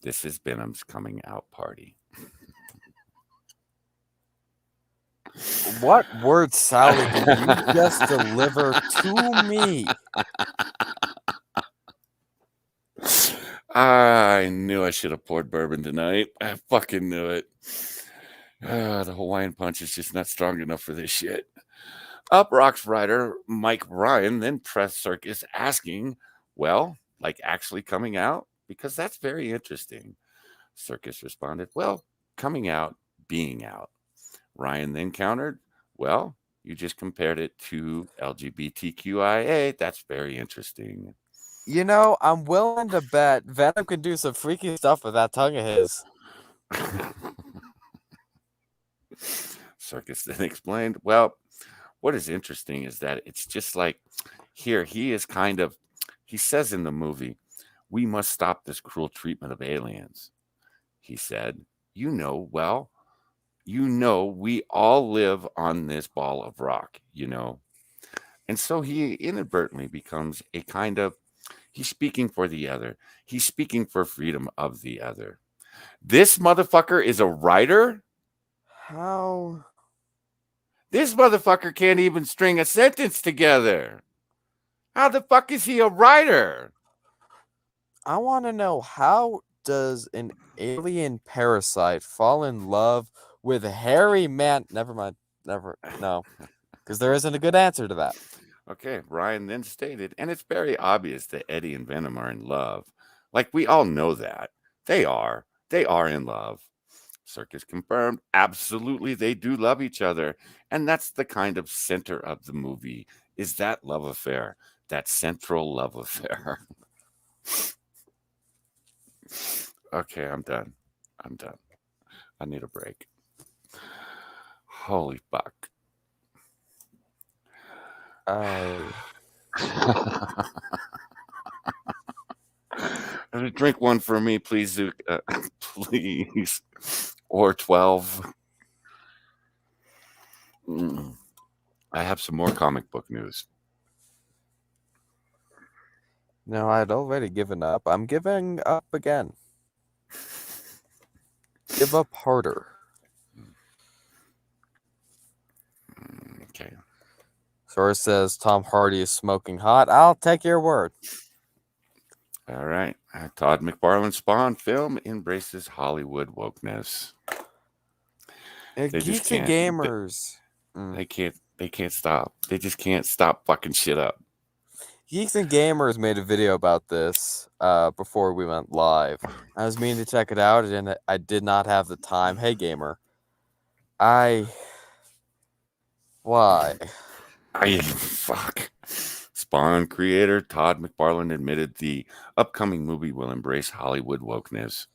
This is Venom's coming out party. What word salad did you just deliver to me? I knew I should have poured bourbon tonight. I fucking knew it. The Hawaiian punch is just not strong enough for this shit. Up Rocks writer Mike Bryan then pressed Serkis asking, well, like actually coming out? Because that's very interesting. Serkis responded, well, coming out, being out. Ryan then countered, well, you just compared it to LGBTQIA. That's very interesting. You know, I'm willing to bet Venom can do some freaky stuff with that tongue of his. Serkis then explained, well, what is interesting is that it's just like here, he says in the movie, we must stop this cruel treatment of aliens. He said, we all live on this ball of rock, And so he inadvertently becomes a kind of, he's speaking for the other. He's speaking for freedom of the other. This motherfucker is a writer? How? This motherfucker can't even string a sentence together. How the fuck is he a writer? I want to know, how does an alien parasite fall in love with hairy man? Never mind. No. Because there isn't a good answer to that. Okay, Ryan then stated, and it's very obvious that Eddie and Venom are in love. Like, we all know that. They are in love. Serkis confirmed, absolutely, they do love each other. And that's the kind of center of the movie, is that love affair, that central love affair. Okay, I'm done. I need a break. Holy fuck. Drink one for me, please, Zook. Please. Or 12. I have some more comic book news. No, I'd already given up. I'm giving up again. Give up harder. Okay. Source says Tom Hardy is smoking hot. I'll take your word. All right. Todd McFarlane's Spawn film embraces Hollywood wokeness. Geeks and gamers. They can't stop. They just can't stop fucking shit up. Geeks and Gamers made a video about this before we went live. I was meaning to check it out, and I did not have the time. Hey, gamer. Why? Fuck. Spawn creator Todd McFarlane admitted the upcoming movie will embrace Hollywood wokeness.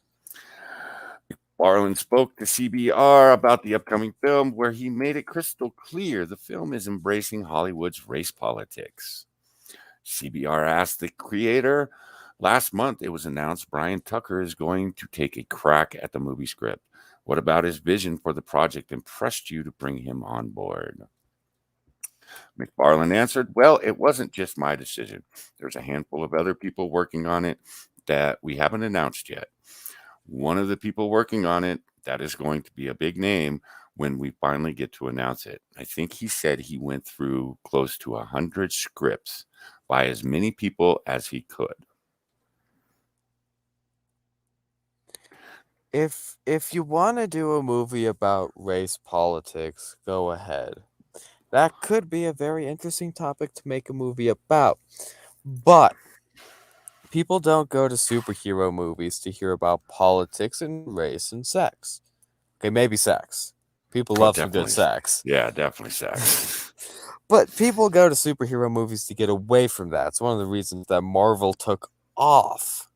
McFarlane spoke to CBR about the upcoming film, where he made it crystal clear the film is embracing Hollywood's race politics. CBR asked the creator. Last month, it was announced Brian Tucker is going to take a crack at the movie script. What about his vision for the project impressed you to bring him on board? Mcfarland answered, well, it wasn't just my decision. There's a handful of other people working on it that we haven't announced yet. One of the people working on it, that is going to be a big name when we finally get to announce it. I think he said he went through close to 100 scripts by as many people as he could. If you want to do a movie about race politics, go ahead. That could be a very interesting topic to make a movie about. But people don't go to superhero movies to hear about politics and race and sex. Okay, maybe sex. People love some good sex. Yeah, definitely sex. But people go to superhero movies to get away from that. It's one of the reasons that Marvel took off.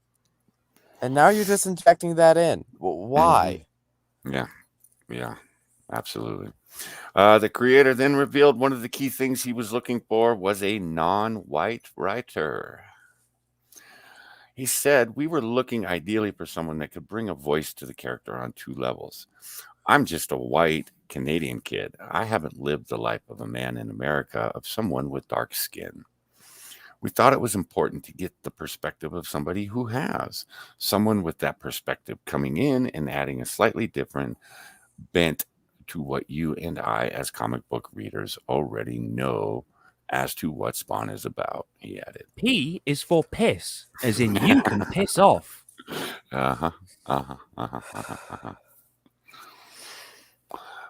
And now you're just injecting that in. Why? Yeah, absolutely. The creator then revealed one of the key things he was looking for was a non-white writer. He said, we were looking ideally for someone that could bring a voice to the character on two levels. I'm just a white Canadian kid. I haven't lived the life of a man in America, of someone with dark skin. We thought it was important to get the perspective of somebody who has, someone with that perspective coming in and adding a slightly different bent to what you and I, as comic book readers, already know as to what Spawn is about, he added. P is for piss, as in you can piss off.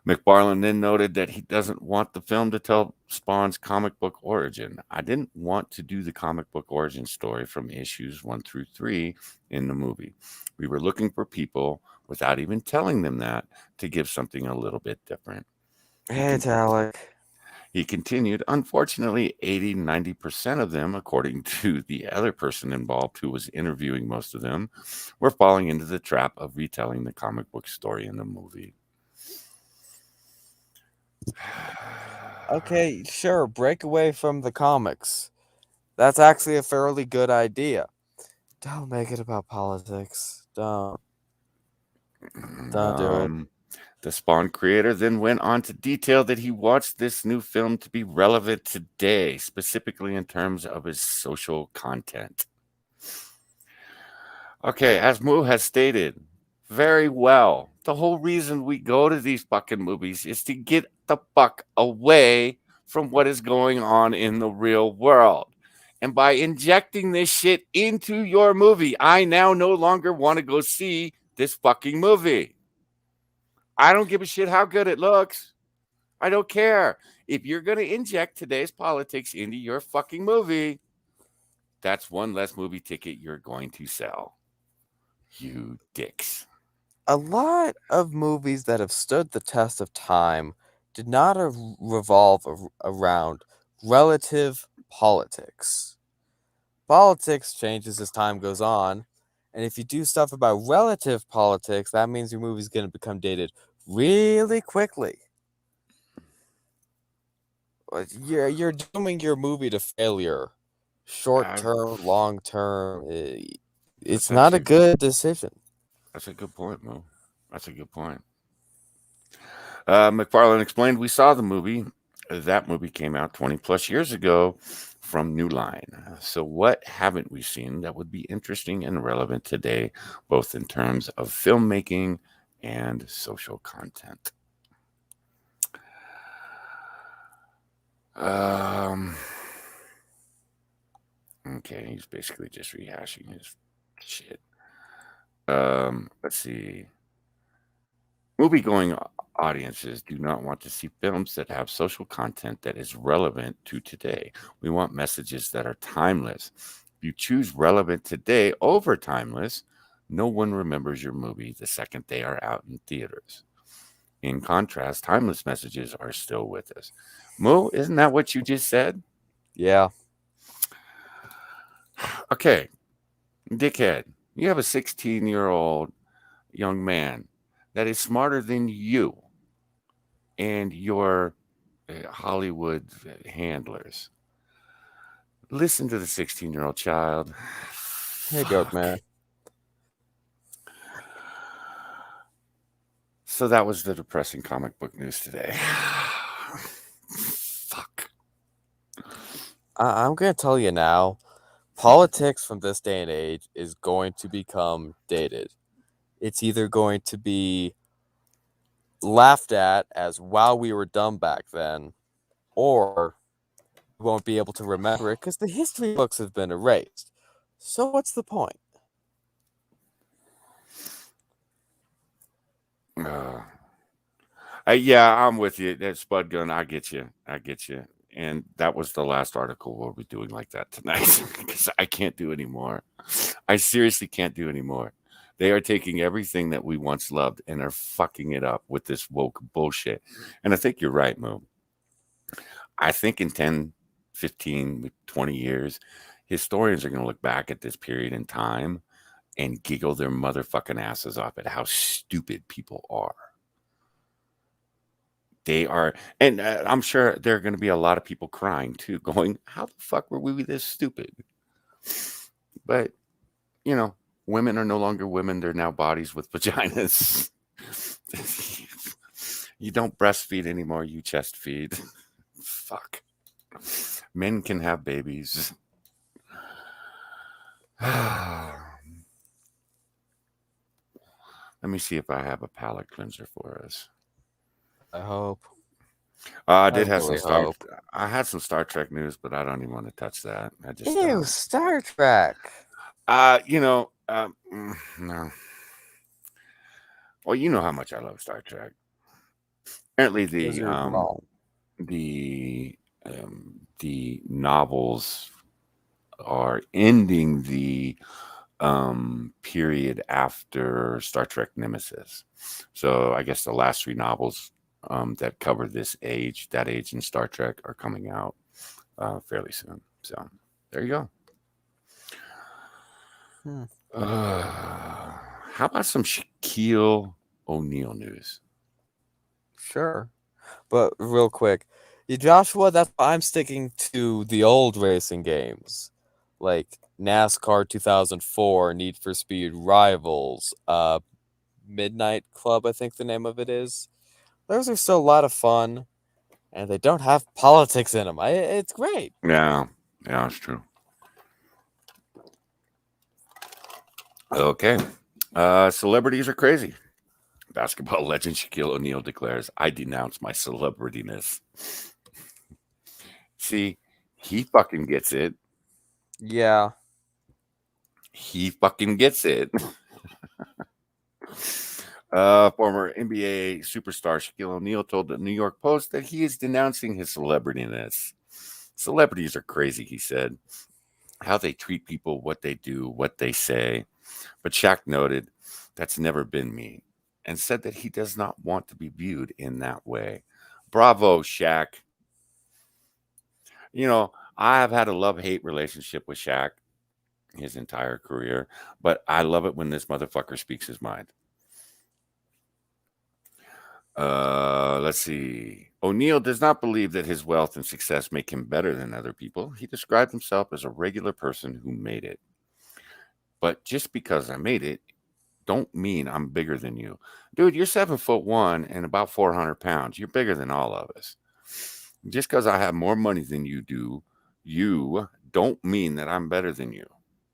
Mcfarland then noted that he doesn't want the film to tell Spawn's comic book origin. I didn't want to do the comic book origin story from issues 1 through 3 in the movie. We were looking for people, without even telling them that, to give something a little bit different. Hey, Alec. He continued, unfortunately, 80-90% of them, according to the other person involved who was interviewing most of them, were falling into the trap of retelling the comic book story in the movie. Okay, sure, break away from the comics. That's actually a fairly good idea. Don't make it about politics. Don't do it. The Spawn creator then went on to detail that he wants this new film to be relevant today, specifically in terms of his social content. Okay, as Moo has stated very well, the whole reason we go to these fucking movies is to get the fuck away from what is going on in the real world. And by injecting this shit into your movie, I now no longer want to go see this fucking movie. I don't give a shit how good it looks. I don't care. If you're going to inject today's politics into your fucking movie, that's one less movie ticket you're going to sell. You dicks. A lot of movies that have stood the test of time did not revolve around relative politics. Politics changes as time goes on, and if you do stuff about relative politics, that means your movie's going to become dated really quickly. You're dooming your movie to failure. Short term, long term. It's not a good decision. That's a good point, Mo. That's a good point. Mcfarland explained, we saw the movie. That movie came out 20 plus years ago from New Line. So what haven't we seen that would be interesting and relevant today, both in terms of filmmaking and social content? Okay, he's basically just rehashing his shit. Let's see. Movie-going audiences do not want to see films that have social content that is relevant to today. We want messages that are timeless. If you choose relevant today over timeless, no one remembers your movie the second they are out in theaters. In contrast, timeless messages are still with us. Mo, isn't that what you just said? Yeah. Okay, dickhead, you have a 16-year-old young man that is smarter than you and your Hollywood handlers. Listen to the 16-year-old child. Hey, Goat Fuck. Man. So that was the depressing comic book news today. Fuck. I'm gonna tell you now, politics from this day and age is going to become dated. It's either going to be laughed at as wow, we were dumb back then, or you won't be able to remember it because the history books have been erased. So what's the point? Yeah, I'm with you. That Spud Gun, I get you. I get you. And that was the last article we'll be doing like that tonight because I can't do anymore. I seriously can't do anymore. They are taking everything that we once loved and are fucking it up with this woke bullshit. And I think you're right, Mo. I think in 10, 15, 20 years, historians are going to look back at this period in time and giggle their motherfucking asses off at how stupid people are. They are, and I'm sure there are going to be a lot of people crying too, going, how the fuck were we this stupid? But, you know, women are no longer women. They're now bodies with vaginas. You don't breastfeed anymore. You chest feed. Fuck. Men can have babies. Let me see if I have a palate cleanser for us. I hope. I did have really some Star. hope. I had some Star Trek news, but I don't even want to touch that. I just Ew, don't. Star Trek. No. Well, you know how much I love Star Trek. Apparently, Because you're wrong. the the novels are ending the period after Star Trek Nemesis. So I guess the last three novels that cover that age in Star Trek are coming out fairly soon. So there you go. How about some Shaquille O'Neal news? Sure. But real quick, Joshua, that's why I'm sticking to the old racing games. Like NASCAR 2004, Need for Speed Rivals, Midnight Club, I think the name of it is. Those are still a lot of fun, and they don't have politics in them. It's great. Yeah, that's true. Okay. Celebrities are crazy. Basketball legend Shaquille O'Neal declares, I denounce my celebrityness. See, he fucking gets it. Yeah. He fucking gets it. Former NBA superstar Shaquille O'Neal told the New York Post that he is denouncing his celebrityness. Celebrities are crazy, he said. How they treat people, what they do, what they say. But Shaq noted, that's never been me, and said that he does not want to be viewed in that way. Bravo, Shaq. You know, I have had a love-hate relationship with Shaq his entire career, but I love it when this motherfucker speaks his mind. Let's see. O'Neal does not believe that his wealth and success make him better than other people. He described himself as a regular person who made it. But just because I made it, don't mean I'm bigger than you. Dude, you're 7'1" and about 400 pounds. You're bigger than all of us. Just because I have more money than you do, you don't mean that I'm better than you.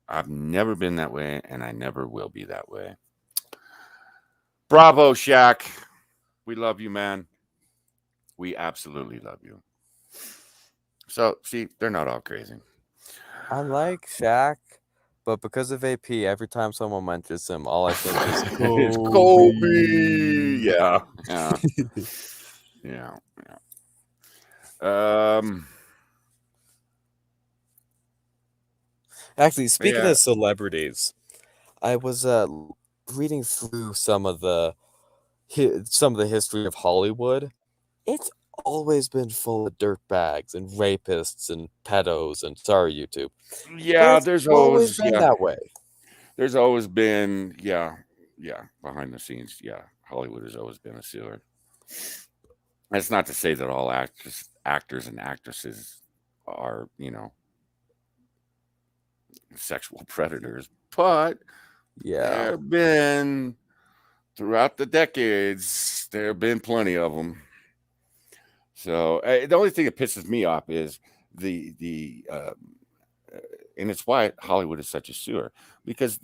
I've never been that way, and I never will be that way. Bravo, Shaq. We love you, man. We absolutely love you. So, see, they're not all crazy. I like Shaq, but because of AP, every time someone mentions him, all I think is Kobe. It's Kobe. Yeah. Yeah. Yeah. Actually, speaking Yeah. of celebrities, I was reading through some of the history of Hollywood. It's always been full of dirtbags and rapists and pedos and sorry YouTube. Yeah, But it's always been that way. There's always been, yeah, behind the scenes, Hollywood has always been a sewer. That's not to say that all actors and actresses are, sexual predators, but Yeah. there have been, throughout the decades, there have been plenty of them. So the only thing that pisses me off is and it's why Hollywood is such a sewer, because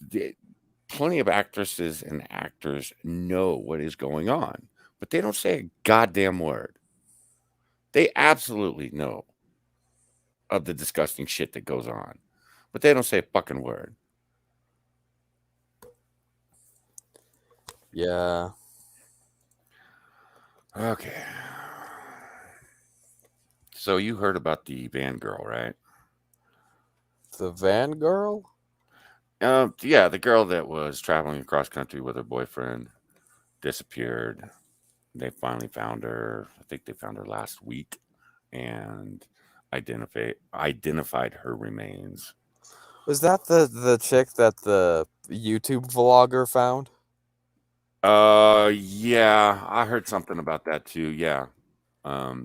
plenty of actresses and actors know what is going on, but they don't say a goddamn word. They absolutely know of the disgusting shit that goes on, but they don't say a fucking word. Yeah. Okay. So you heard about the van girl, right? The van girl? Yeah, the girl that was traveling across country with her boyfriend disappeared. They finally found her. I think they found her last week, and identified her remains. Was that the chick that the YouTube vlogger found? Yeah, I heard something about that too. Yeah.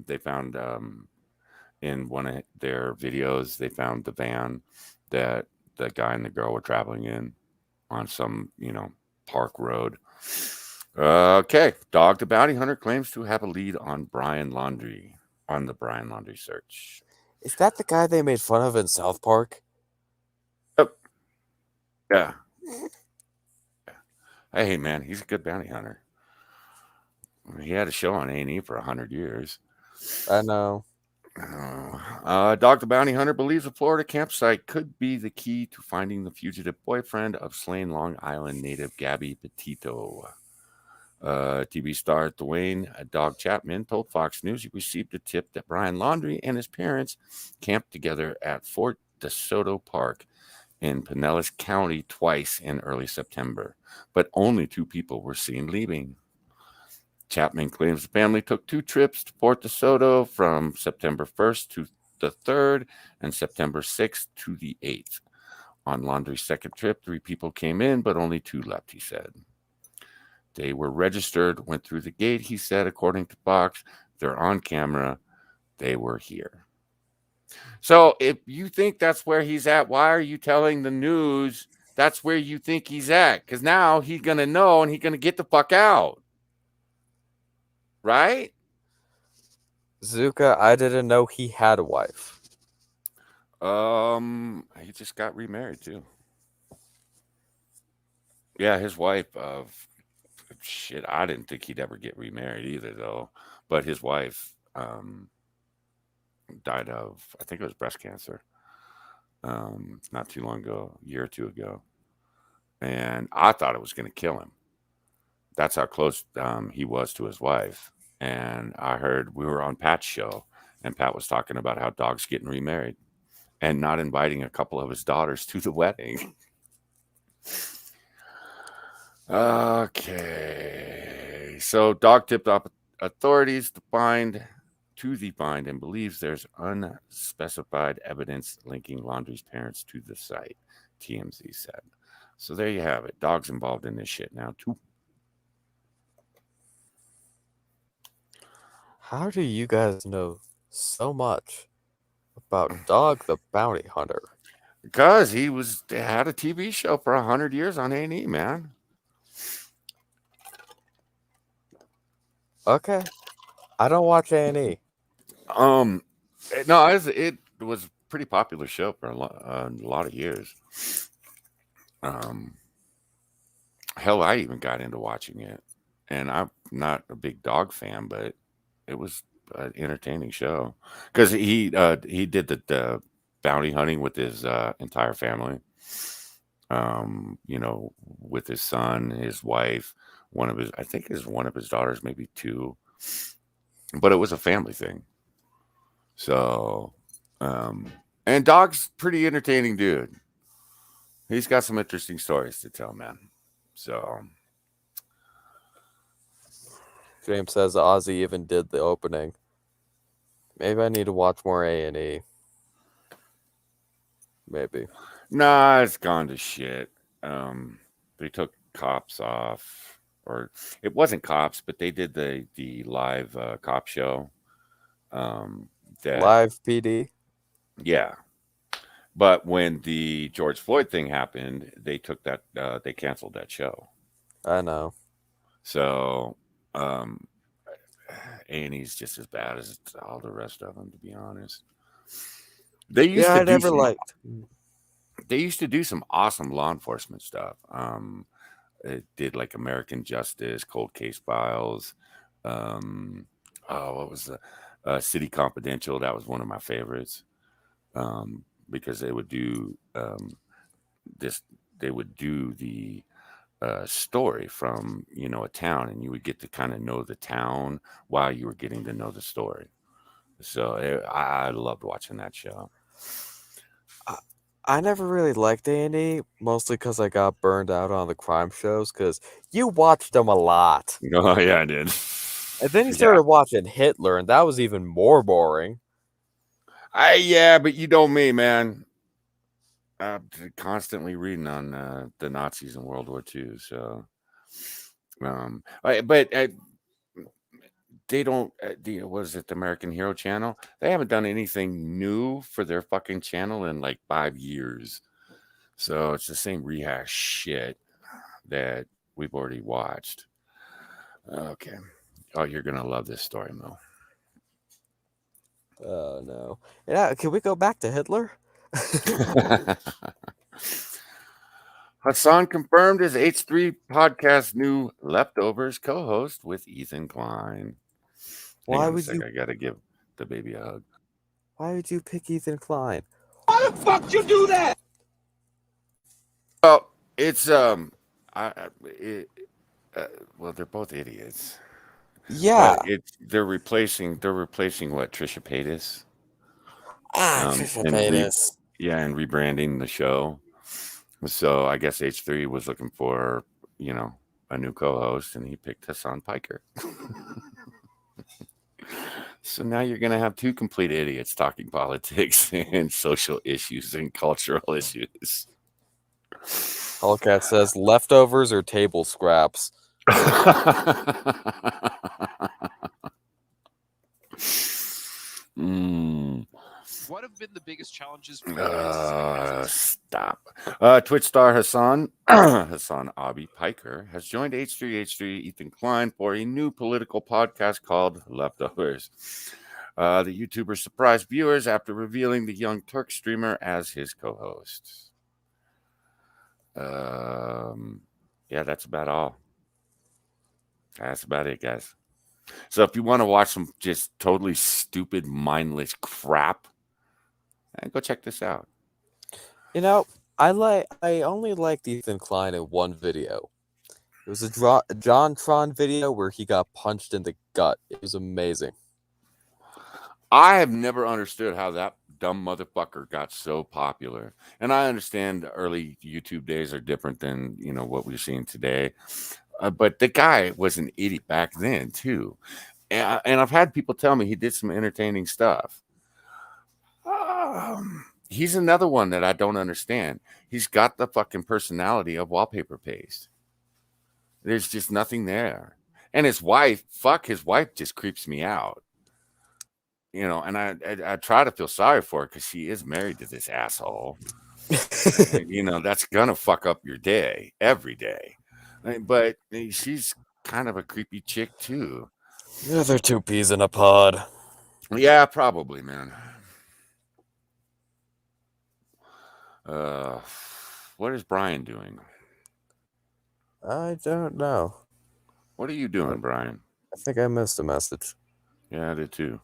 They found in one of their videos, they found the van that the guy and the girl were traveling in on some, park road. Okay. Dog the Bounty Hunter claims to have a lead on Brian Laundrie on the Brian Laundrie search. Is that the guy they made fun of in South Park? Oh, yeah. Hey, man, he's a good bounty hunter. He had a show on A&E for 100 years. I know. Dog the Bounty Hunter believes a Florida campsite could be the key to finding the fugitive boyfriend of slain Long Island native Gabby Petito. TV star Dwayne Dog Chapman told Fox News he received a tip that Brian Laundrie and his parents camped together at Fort DeSoto Park in Pinellas County twice in early September, but only 2 people were seen leaving. Chapman claims the family took 2 trips to Fort DeSoto from September 1st to the 3rd and September 6th to the 8th. On Laundrie's second trip, 3 people came in, but only 2 left, he said. They were registered, went through the gate, he said, according to Fox. They're on camera. They were here. So if you think that's where he's at, why are you telling the news that's where you think he's at? Because now he's going to know and he's going to get the fuck out. Right? Zuka, I didn't know he had a wife. He just got remarried too. Yeah, his wife, shit, I didn't think he'd ever get remarried either, though. But his wife died of, I think it was breast cancer, not too long ago, a year or 2 ago. And I thought it was going to kill him. That's how close he was to his wife. And I heard we were on Pat's show, and Pat was talking about how Dog's getting remarried and not inviting a couple of his daughters to the wedding. Okay. So Dog tipped off authorities to the find and believes there's unspecified evidence linking Laundrie's parents to the site, TMZ said. So there you have it. Dog's involved in this shit now too. How do you guys know so much about Dog the Bounty Hunter? Because he had a TV show for 100 years on A&E, man. Okay. I don't watch A&E. No, it was a pretty popular show for a lot of years. Hell, I even got into watching it, and I'm not a big Dog fan, but it was an entertaining show because he did the bounty hunting with his entire family. With his son, his wife, one of his daughters, maybe 2, but it was a family thing. So, and Dog's pretty entertaining dude. He's got some interesting stories to tell, man. So, James says Ozzy even did the opening. Maybe I need to watch more A&E. Maybe. Nah, it's gone to shit. They took Cops off, or it wasn't Cops, but they did the live cop show. Live PD? Yeah. But when the George Floyd thing happened, they took that they canceled that show. I know. So A&E's just as bad as all the rest of them, to be honest. They used Yeah, to I do never some. liked. They used to do some awesome law enforcement stuff. It did like American Justice, Cold Case Files. Um, what was the City Confidential? That was one of my favorites because they would do this. They would do the story from a town, and you would get to kind of know the town while you were getting to know the story. So I loved watching that show. I never really liked A&E, mostly because I got burned out on the crime shows, because you watched them a lot. Oh yeah, I did. And then you Yeah. started watching Hitler, and that was even more boring. Yeah, but you know me, man. I'm constantly reading on the Nazis in World War II. So, but they don't. What is it? The American Hero Channel? They haven't done anything new for their fucking channel in like 5 years. So it's the same rehash shit that we've already watched. Okay. Oh, you're gonna love this story, Mo. Oh, no. Yeah, can we go back to Hitler? Hasan confirmed his H3 podcast new Leftovers co-host with Ethan Klein. Hang Why on a would sec, you? I gotta give the baby a hug. Why would you pick Ethan Klein? Why the fuck you do that? Well, it's well, they're both idiots. Yeah. But they're replacing what, Trisha Paytas? Trisha And Paytas. and rebranding the show. So I guess H3 was looking for, a new co-host, and he picked Hasan Piker. So now you're gonna have two complete idiots talking politics and social issues and cultural issues. Hellcat says leftovers or table scraps. What have been the biggest challenges for you guys? Stop. Twitch star Hasan Abi Piker has joined H3H3 Ethan Klein for a new political podcast called Leftovers. The YouTuber surprised viewers after revealing the Young Turk streamer as his co-host. Yeah, that's about all. That's about it, guys. So if you want to watch some just totally stupid, mindless crap, go check this out. I only liked Ethan Klein in one video. It was a John Tron video where he got punched in the gut. It was amazing. I have never understood how that dumb motherfucker got so popular. And I understand the early YouTube days are different than, what we're seeing today. But the guy was an idiot back then, too. And I've had people tell me he did some entertaining stuff. He's another one that I don't understand. He's got the fucking personality of Wallpaper Paste. There's just nothing there. And his wife just creeps me out. And I try to feel sorry for her because she is married to this asshole. That's gonna fuck up your day every day. But she's kind of a creepy chick too. Yeah, they're two peas in a pod. Yeah, probably, man. What is Brian doing? I don't know. What are you doing, Brian? I think I missed a message. Yeah, I did too.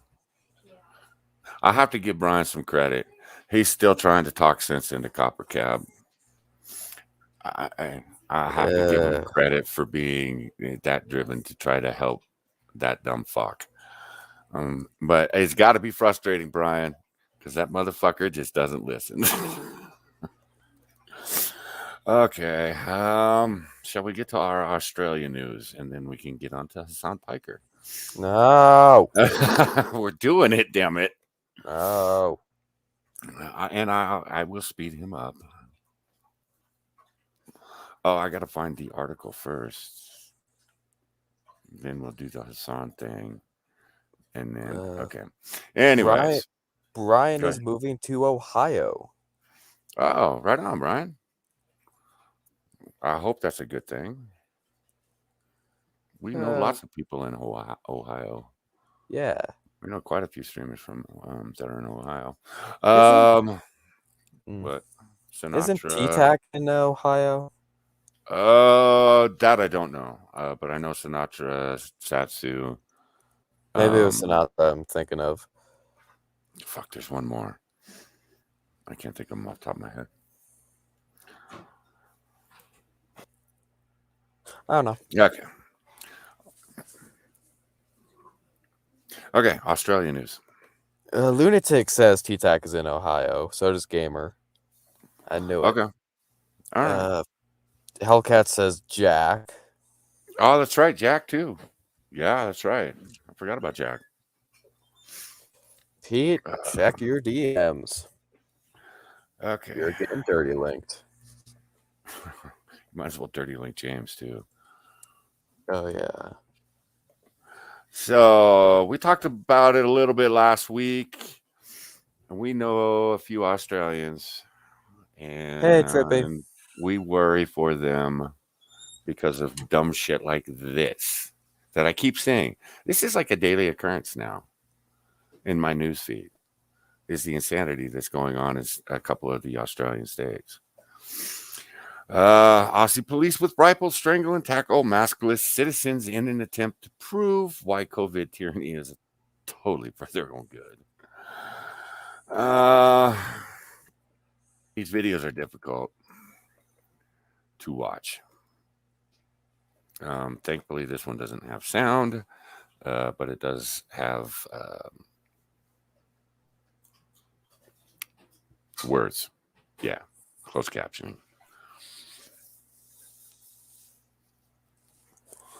I have to give Brian some credit. He's still trying to talk sense into Copper Cab. I have to give him credit for being that driven to try to help that dumb fuck. But it's got to be frustrating, Brian, because that motherfucker just doesn't listen. Okay. Shall we get to our Australia news, and then we can get on to Hasan Piker? No. We're doing it, damn it. No. I will speed him up. Oh, I got to find the article first. Then we'll do the Hasan thing. And then, okay. Anyways. Brian is moving to Ohio. Oh, right on, Brian. I hope that's a good thing. We know lots of people in Ohio. Yeah. We know quite a few streamers from that are in Ohio. What? Isn't Sinatra. T-Tac in Ohio? That I don't know. But I know Sinatra, Satsu. Maybe it was Sinatra I'm thinking of. Fuck, there's one more. I can't think of them off the top of my head. I don't know. Okay. Okay, Australia news. Lunatic says T-Tac is in Ohio. So does Gamer. I knew it. Okay. All right. Hellcat says Jack. Oh, that's right. Jack, too. Yeah, that's right. I forgot about Jack. Pete, check your DMs. Okay. You're getting dirty linked. Might as well dirty link James, too. Oh, yeah. So we talked about it a little bit last week. And we know a few Australians. And Hey, Trippy. we worry for them because of dumb shit like this that I keep saying. This is like a daily occurrence now in my news feed. Is the insanity that's going on in a couple of the Australian states. Aussie police with rifles strangle and tackle maskless citizens in an attempt to prove why COVID tyranny is totally for their own good. These videos are difficult to watch. Thankfully, this one doesn't have sound, but it does have words. Yeah, closed captioning.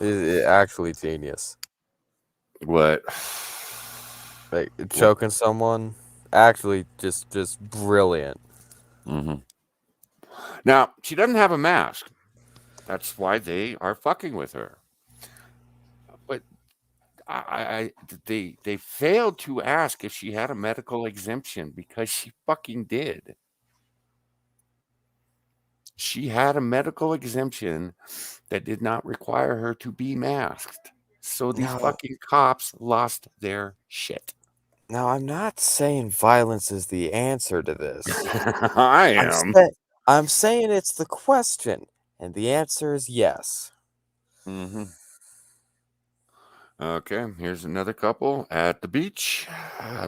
It's actually genius. What? Like choking someone, actually just brilliant. Mm-hmm. Now, she doesn't have a mask. That's why they are fucking with her. But they failed to ask if she had a medical exemption because she fucking did. She had a medical exemption that did not require her to be masked. So these fucking cops lost their shit. Now, I'm not saying violence is the answer to this. I am. I'm saying it's the question, and the answer is yes. Mm-hmm. Okay, here's another couple at the beach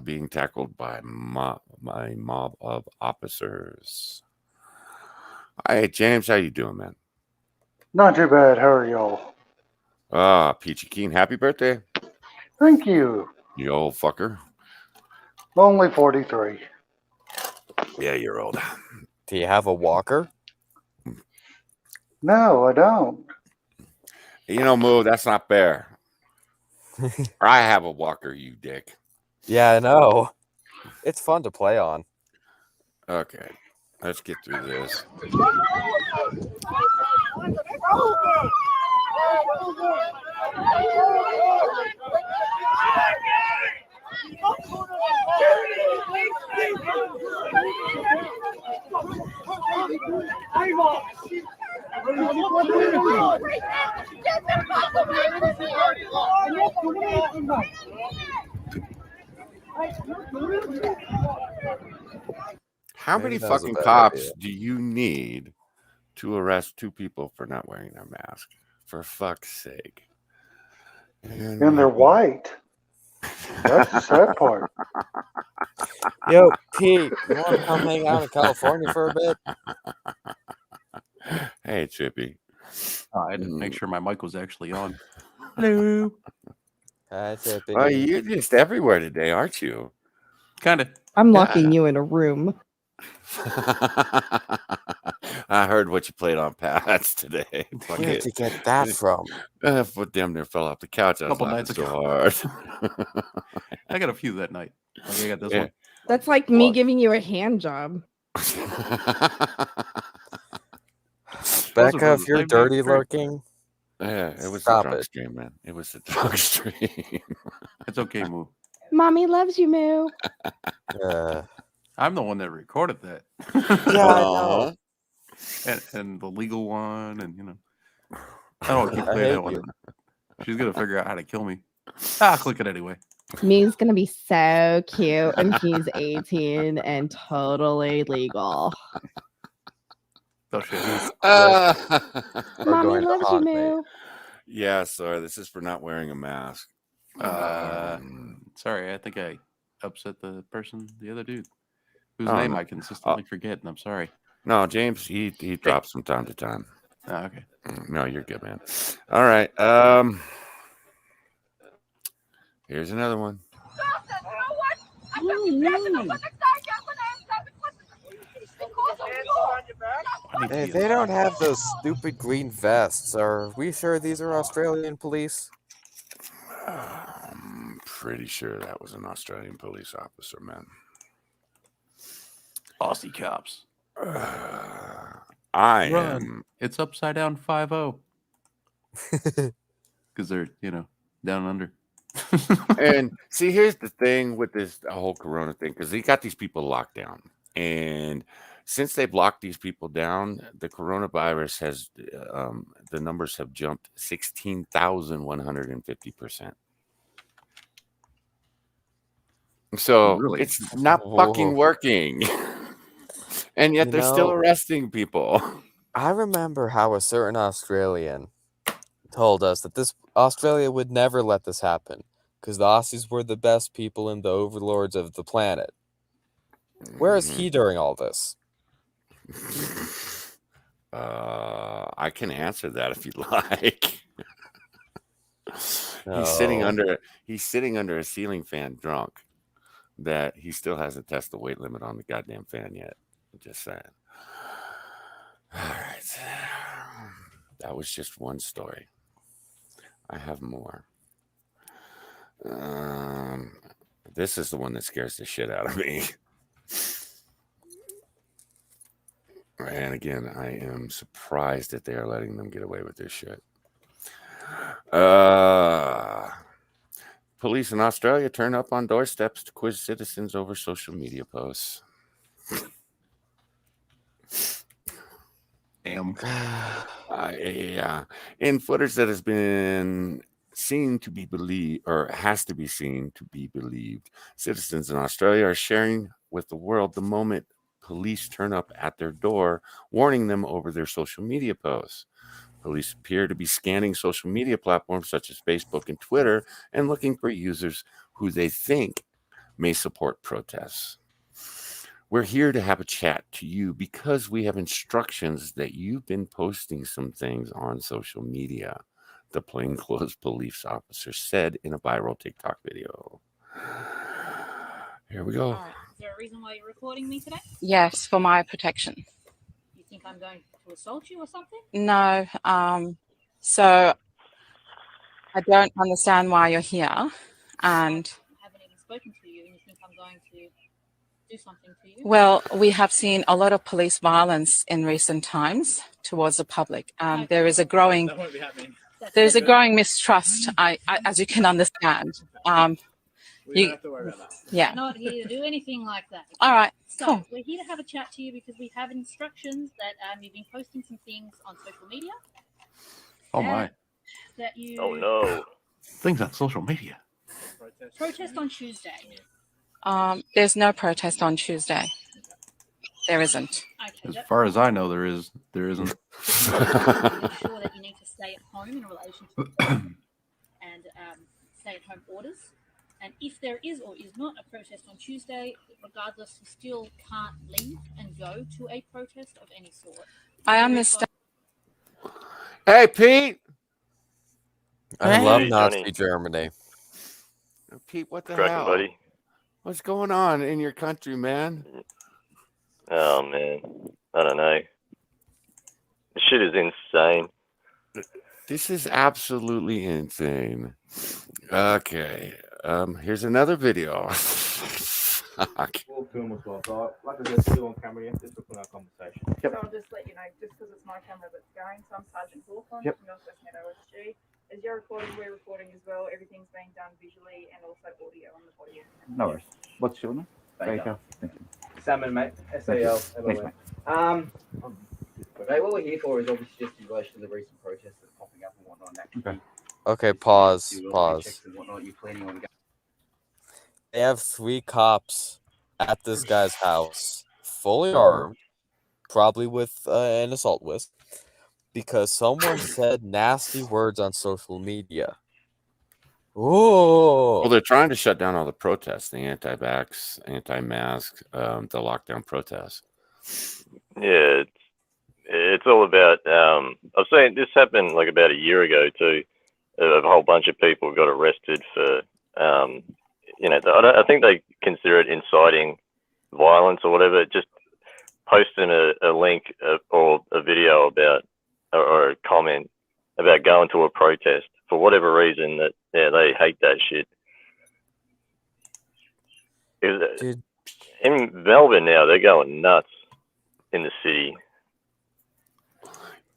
being tackled by my mob of officers. Hey, James, how you doing, man? Not too bad. How are y'all? Peachy Keen, happy birthday. Thank you. You old fucker. Only 43. Yeah, you're old. Do you have a walker? No, I don't. You know, Moo, that's not fair. I have a walker, you dick. Yeah, I know. It's fun to play on. Okay, let's get through this. How many fucking cops do you need to arrest two people for not wearing their mask? For fuck's sake. And they're white. That's the sad part. Yo, Pete, you want to come hang out in California for a bit? Hey, Chippy. I had to make sure my mic was actually on. Hello. Hi, Chippy. Oh, you're just everywhere today, aren't you? Kind of. I'm locking you in a room. I heard what you played on Pats today. Where'd you get that from? Foot damn near fell off the couch. I was Couple laughing nights so ago. hard. I got a few that night. Okay, I got this one. That's like me giving you a hand job. Becca, if you're dirty looking, yeah, it was stop a drunk it. stream, man. It was a drunk stream. It's okay, Moo. Mommy loves you, Moo. I'm the one that recorded that. Yeah, I know. And the legal one, and I don't want to keep I playing hate that one. you. She's gonna figure out how to kill me. I'll click it anyway. Me's gonna be so cute when he's 18 and totally legal. Oh shit. Are Mommy going to loves you, haunt me. Moo. Yeah, sorry. This is for not wearing a mask. Sorry, I think I upset the other dude, whose Oh, name no. I consistently forget, and I'm sorry. No, James, he drops from time to time. Oh, okay. No, you're good, man. All right. Here's another one. Hey, they don't have those stupid green vests. Are we sure these are Australian police? I'm pretty sure that was an Australian police officer, man. Aussie cops. I Run. am. It's upside down 5-0. Because they're, down under. And see, here's the thing with this whole Corona thing, because they got these people locked down, and since they've locked these people down, the coronavirus has the numbers have jumped 16,150%. So Really? it's not fucking working, and yet they're still know- arresting people. I remember how a certain Australian told us that Australia would never let this happen because the Aussies were the best people and the overlords of the planet. Where is he during all this? I can answer that if you'd like. No. He's sitting under a ceiling fan drunk that he still hasn't tested the weight limit on the goddamn fan yet. I'm just saying. All right. That was just one story. I have more. This is the one that scares the shit out of me. And again, I am surprised that they are letting them get away with this shit. Police in Australia turn up on doorsteps to quiz citizens over social media posts. Damn. Yeah. In footage that has been seen to be believed, or has to be seen to be believed, citizens in Australia are sharing with the world the moment police turn up at their door, warning them over their social media posts. Police appear to be scanning social media platforms such as Facebook and Twitter and looking for users who they think may support protests. We're here to have a chat to you because we have instructions that you've been posting some things on social media, the plainclothes police officer said in a viral TikTok video. Here we go. All right. Is there a reason why you're recording me today? Yes, for my protection. You think I'm going to assault you or something? No, so I don't understand why you're here, and I haven't even spoken to you, and you think I'm going to do something to you? well, we have seen a lot of police violence in recent times towards the public. There is a growing, mistrust. As you can understand. We don't have to worry about that. Yeah. I'm not here to do anything like that. All right. So Cool. we're here to have a chat to you because we have instructions that you've been posting some things on social media. Oh my. That you. Oh no. Things on social media. Protest on Tuesday. There's no protest on Tuesday. There isn't. As far as I know, there isn't. Make sure that you need to stay at home in relation to and stay-at-home orders. And if there is or is not a protest on Tuesday, regardless, you still can't leave and go to a protest of any sort. I understand. Hey, Pete. I love Hey, Nazi Johnny. Germany. Pete, what the Cracking, hell? buddy. What's going on in your country, man? Oh man, I don't know. This shit is insane. This is absolutely insane. Okay. Here's another video. Fuck. Like I said, still on camera, yeah, just looking at our conversation. So I'll just let you know, just because it's my camera that's going, so I'm Sergeant Hawthorne Yep. from Northwest Met OSG. As you're recording, we're recording as well. Everything's being done visually and also audio on the body. No worries. What's your name? Baker. Thank you. Salmon, mate. SAL. Mate, what we're here for is obviously just in relation to the recent protests that are popping up and whatnot. Okay, pause. Checks and whatnot you're planning on. They have 3 cops at this guy's house, fully armed, probably with an assault wisp, because someone said nasty words on social media. Oh, Well, they're trying to shut down all the protests, the anti-vax, anti-mask, the lockdown protests. Yeah, it's all about. I've seen this happen like about a year ago too. A whole bunch of people got arrested for, I think they consider it inciting violence or whatever. Just posting a link or a video about or a comment about going to a protest for whatever reason that they hate that shit. Dude. In Melbourne now, they're going nuts in the city.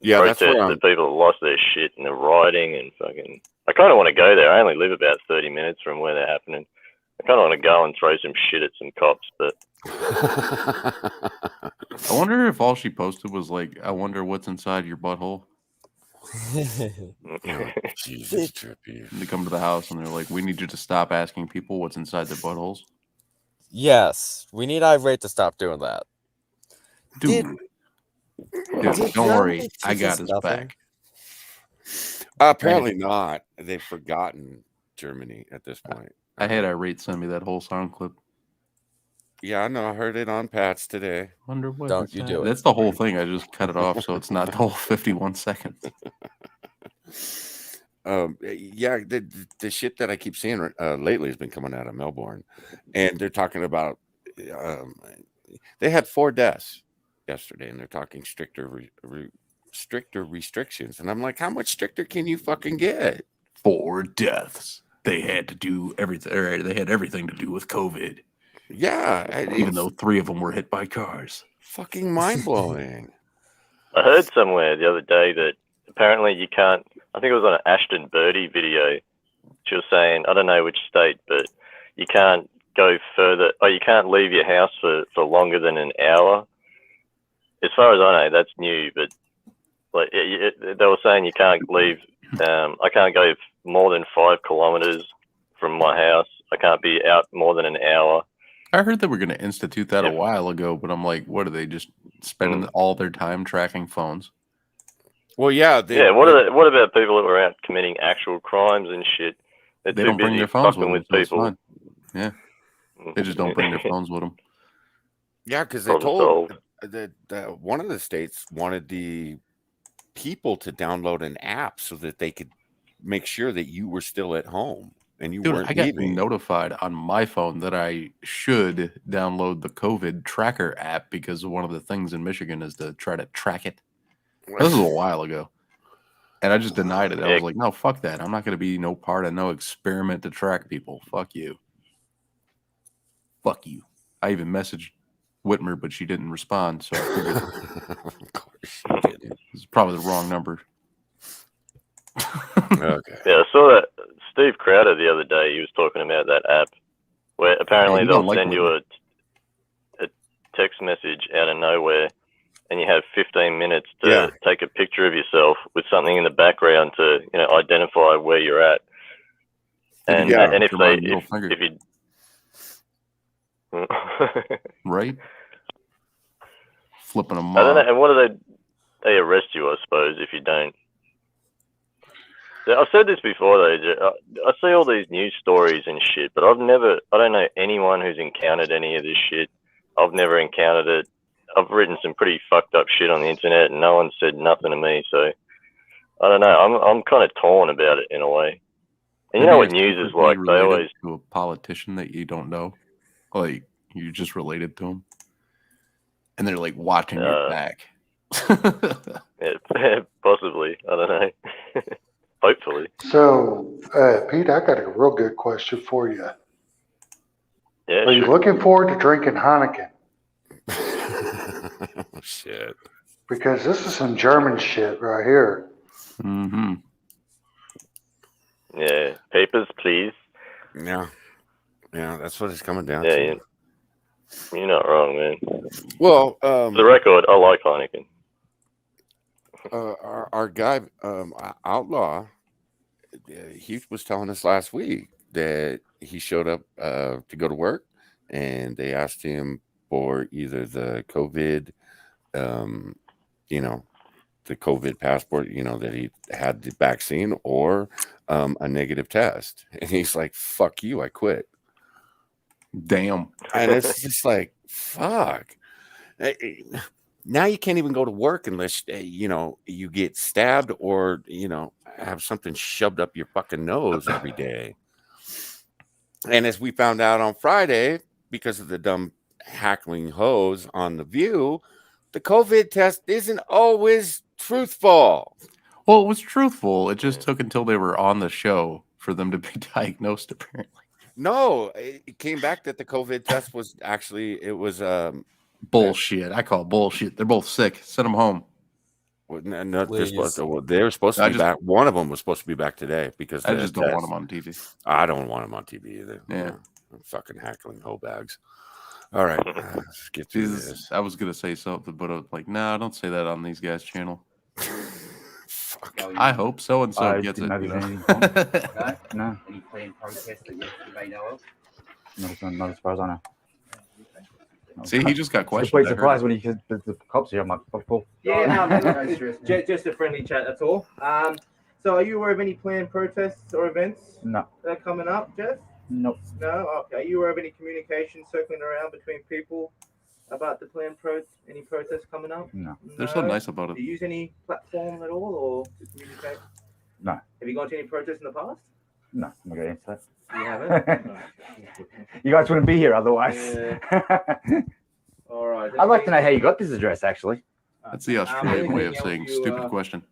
Yeah, that's protests where that people have lost their shit and they're rioting and fucking. I kind of want to go there. I only live about 30 minutes from where they're happening. I kind of want to go and throw some shit at some cops, but. I wonder if all she posted was like, "I wonder what's inside your butthole." Oh, Jesus, trippy. They come to the house and they're like, "We need you to stop asking people what's inside their buttholes." Yes, we need Irate to stop doing that. Dude, don't worry, I got his back. Apparently not. They've forgotten Germany at this point. I had Irate send me that whole sound clip. Yeah, I know. I heard it on Pat's today. Wonder what. Don't you do it. That's the whole thing. I just cut it off so it's not the whole 51 seconds. Yeah, the shit that I keep seeing lately has been coming out of Melbourne, and they're talking about they had 4 deaths yesterday, and they're talking stricter restrictions, and I'm like, how much stricter can you fucking get? 4 deaths. They had to do everything. Or they had everything to do with COVID. Yeah, even though 3 of them were hit by cars. Fucking mind blowing. I heard somewhere the other day that apparently you can't. I think it was on an Ashton Birdie video. She was saying, I don't know which state, but you can't go further. Or you can't leave your house for longer than an hour. As far as I know, that's new. But like they were saying, you can't leave. I can't go more than 5 kilometers from my house. I can't be out more than an hour. I heard they were going to institute that a while ago, but I'm like, what are they just spending all their time tracking phones? Well, yeah. What about people that were out committing actual crimes and shit? They're they too don't bring busy their phones fucking with with them. So people. it's fine. Yeah, they just don't bring their phones with them. Yeah, because they told that one of the states wanted the people to download an app so that they could make sure that you were still at home. And you weren't I got leaving. notified on my phone that I should download the COVID tracker app because one of the things in Michigan is to try to track it. This was a while ago. And I just denied it. I was like, no, fuck that. I'm not going to be no part of no experiment to track people. Fuck you. Fuck you. I even messaged Whitmer, but she didn't respond. So I figured of course she didn't. It's probably the wrong number. Okay. Yeah, I saw that Steve Crowder the other day. He was talking about that app where apparently they'll send you a text message out of nowhere, and you have 15 minutes to take a picture of yourself with something in the background to identify where you're at. And and if you right, flipping them I don't know. off. And what do they arrest you? I suppose if you don't. I've said this before though. I see all these news stories and shit, but I don't know anyone who's encountered any of this shit. I've never encountered it. I've written some pretty fucked up shit on the internet, and no one said nothing to me. So I don't know. I'm kind of torn about it in a way. And you know what news is like? They always to a politician that you don't know, like you just related to them, and they're like watching your back. Yeah, possibly. I don't know. Hopefully. So, Pete, I got a real good question for you. Yeah, Are you looking forward to drinking Heineken? Oh, shit. Because this is some German shit right here. Mm-hmm. Yeah, papers, please. Yeah, that's what it's coming down to. You're not wrong, man. Well, For the record, I like Heineken. our guy Outlaw, he was telling us last week that he showed up to go to work, and they asked him for either the COVID, the COVID passport, that he had the vaccine, or a negative test. And he's like, "Fuck you, I quit." Damn. And it's just like, fuck. Now you can't even go to work unless you get stabbed or have something shoved up your fucking nose every day. And as we found out on Friday, because of the dumb hackling hose on The View, the COVID test isn't always truthful. Well, it was truthful. It just took until they were on the show for them to be diagnosed, apparently. No, it came back that the COVID test was actually, it was bullshit. I call it bullshit. They're both sick. Send them home. No, they were supposed to be back. One of them was supposed to be back today because I just don't want them on TV. I don't want them on TV either. Yeah. Fucking hackling hoe bags. All right, let's get through this. I was gonna say something, but I was like, no, don't say that on these guys' channel. I hope so and so gets it. No. Any planned protests that you may know of? Not as far as I know. See, he just got questioned. Quite surprised when he said the cops here. I'm like, fuck, Paul. Yeah, no, just a friendly chat, that's all. So are you aware of any planned protests or events No. that are coming up, Jeff? Nope. No? Okay. Are you aware of any communication circling around between people about the planned any protests coming up? No. They're so nice about it. Do you use any platform at all or to communicate? No. Have you gone to any protests in the past? No, I'm not going to answer that. You haven't? No. You guys wouldn't be here otherwise. Yeah. All right. I'd like to know how you got this address, actually. That's the Australian way of saying stupid question.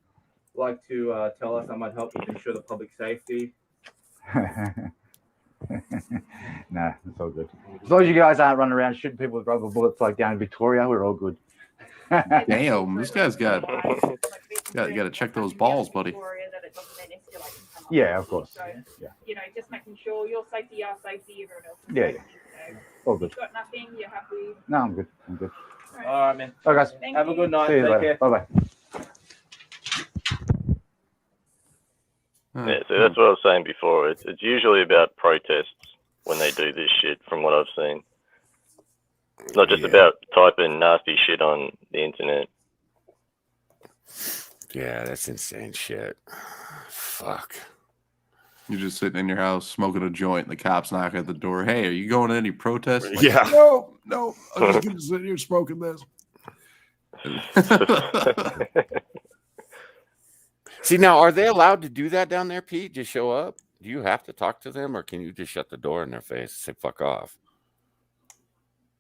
Like to tell us that might help to ensure the public safety? No, it's all good. As long as you guys aren't running around shooting people with rubber bullets like down in Victoria, we're all good. Damn, this guy's got to check those balls, buddy. Yeah, of course. So, Yeah. Just making sure your safety, our safety, everyone else. Yeah. So, all good. you've got nothing, you're happy. No, I'm good. All right, man. All right, guys. Have a good night. See you Take later. care. Bye-bye. Yeah, so that's what I was saying before. It's usually about protests when they do this shit, from what I've seen. It's not just about typing nasty shit on the internet. Yeah, that's insane shit. Fuck. You're just sitting in your house smoking a joint, and the cops knock at the door. Hey, are you going to any protests? Like, Yeah. No. I'm just going to sit here smoking this. See, now, are they allowed to do that down there, Pete? Just show up? Do you have to talk to them, or can you just shut the door in their face and say, fuck off?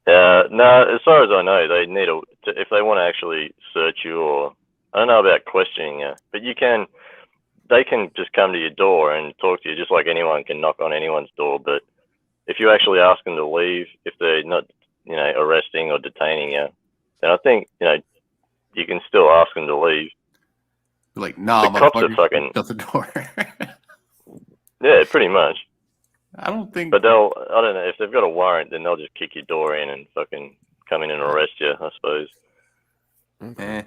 No, as far as I know, they need if they want to actually search you, or I don't know about questioning you, but they can just come to your door and talk to you just like anyone can knock on anyone's door. But if you actually ask them to leave, if they're not, arresting or detaining you, then I think, you can still ask them to leave. Like, nah, the cops are fucking shut the door. Yeah, pretty much. I don't think. But I don't know, if they've got a warrant, then they'll just kick your door in and fucking come in and arrest you, I suppose. Okay.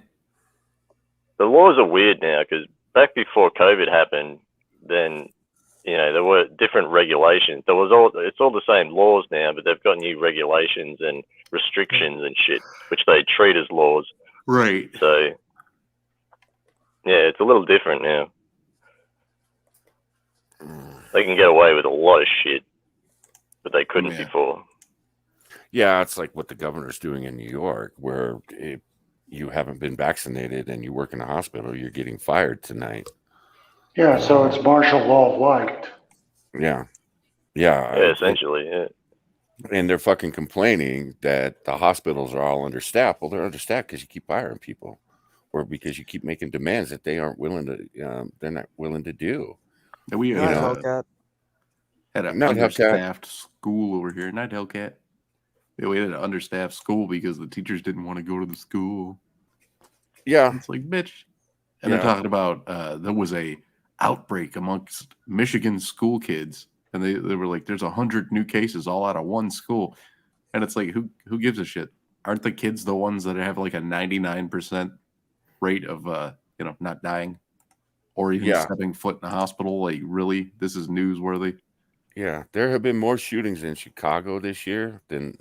The laws are weird now, because back before COVID happened, then, there were different regulations. It's all the same laws now, but they've got new regulations and restrictions and shit, which they treat as laws. Right. So, yeah, it's a little different now. They can get away with a lot of shit, but they couldn't before. Yeah, it's like what the governor's doing in New York, where if you haven't been vaccinated and you work in a hospital, you're getting fired tonight. Yeah, so it's martial law light. Yeah. Yeah, essentially, yeah. And they're fucking complaining that the hospitals are all understaffed. Well, they're understaffed because you keep firing people, or because you keep making demands that they aren't willing to. They're not willing to do. And we had an understaffed school over here. Not Hellcat. Yeah, we had an understaffed school because the teachers didn't want to go to the school. Yeah, it's like, bitch. And they're talking about there was a outbreak amongst Michigan school kids, and they were like, "There's 100 new cases all out of one school." And it's like, who gives a shit? Aren't the kids the ones that have like a 99% rate of not dying or even stepping foot in a hospital? Like, really, this is newsworthy. Yeah, there have been more shootings in Chicago this year than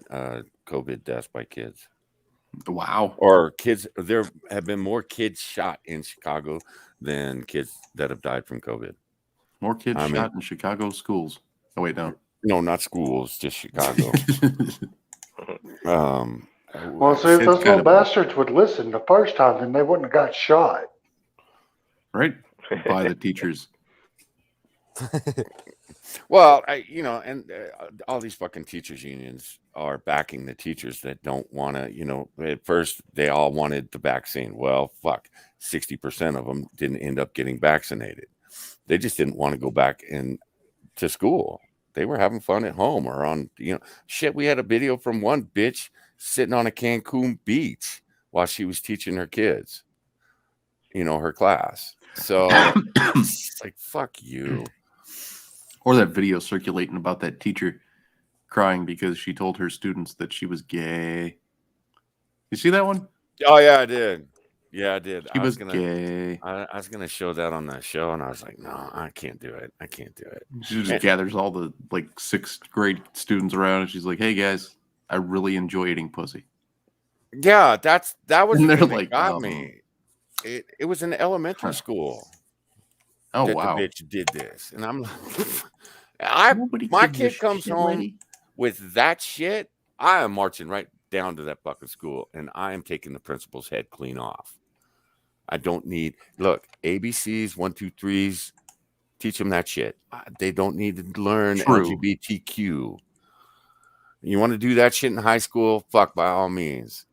COVID deaths by kids. Wow. Or kids. There have been more kids shot in Chicago than kids that have died from COVID. More kids shot in Chicago schools. Oh wait, no, not schools, just Chicago. Well, see, if those little bastards would listen the first time, then they wouldn't have got shot. Right? By the teachers. Well, all these fucking teachers unions are backing the teachers that don't want to, at first they all wanted the vaccine. Well, fuck, 60% of them didn't end up getting vaccinated. They just didn't want to go back to school. They were having fun at home or on, shit. We had a video from one bitch sitting on a Cancun beach while she was teaching her kids, her class. So it's like, fuck you. Or that video circulating about that teacher crying because she told her students that she was gay. You see that one? Oh, yeah, I did. Yeah, I did. She was gay. I was going to show that on that show, and I was like, no, I can't do it. I can't do it. She just gathers all the, 6th grade students around, and she's like, hey, guys, I really enjoy eating pussy. Yeah, that was and the they're thing like, that got me. It was in elementary school. Oh, that wow. The bitch did this. And I'm like, my kid comes home with that shit. I am marching right down to that fucking school, and I am taking the principal's head clean off. I don't need, look, ABCs, 1, 2, 3s, teach them that shit. They don't need to learn LGBTQ. You want to do that shit in high school? Fuck, by all means.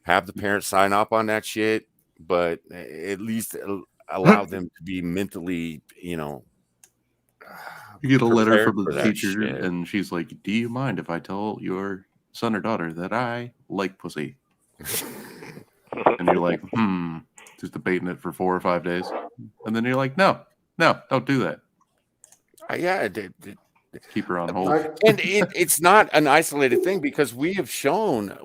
Have the parents sign up on that shit, but at least allow them to be mentally, You get a letter from the teacher, shit. And she's like, do you mind if I tell your son or daughter that I like pussy? And you're like, just debating it for 4 or 5 days. And then you're like, no, don't do that. Yeah, keep her on hold. And it's not an isolated thing, because we've shown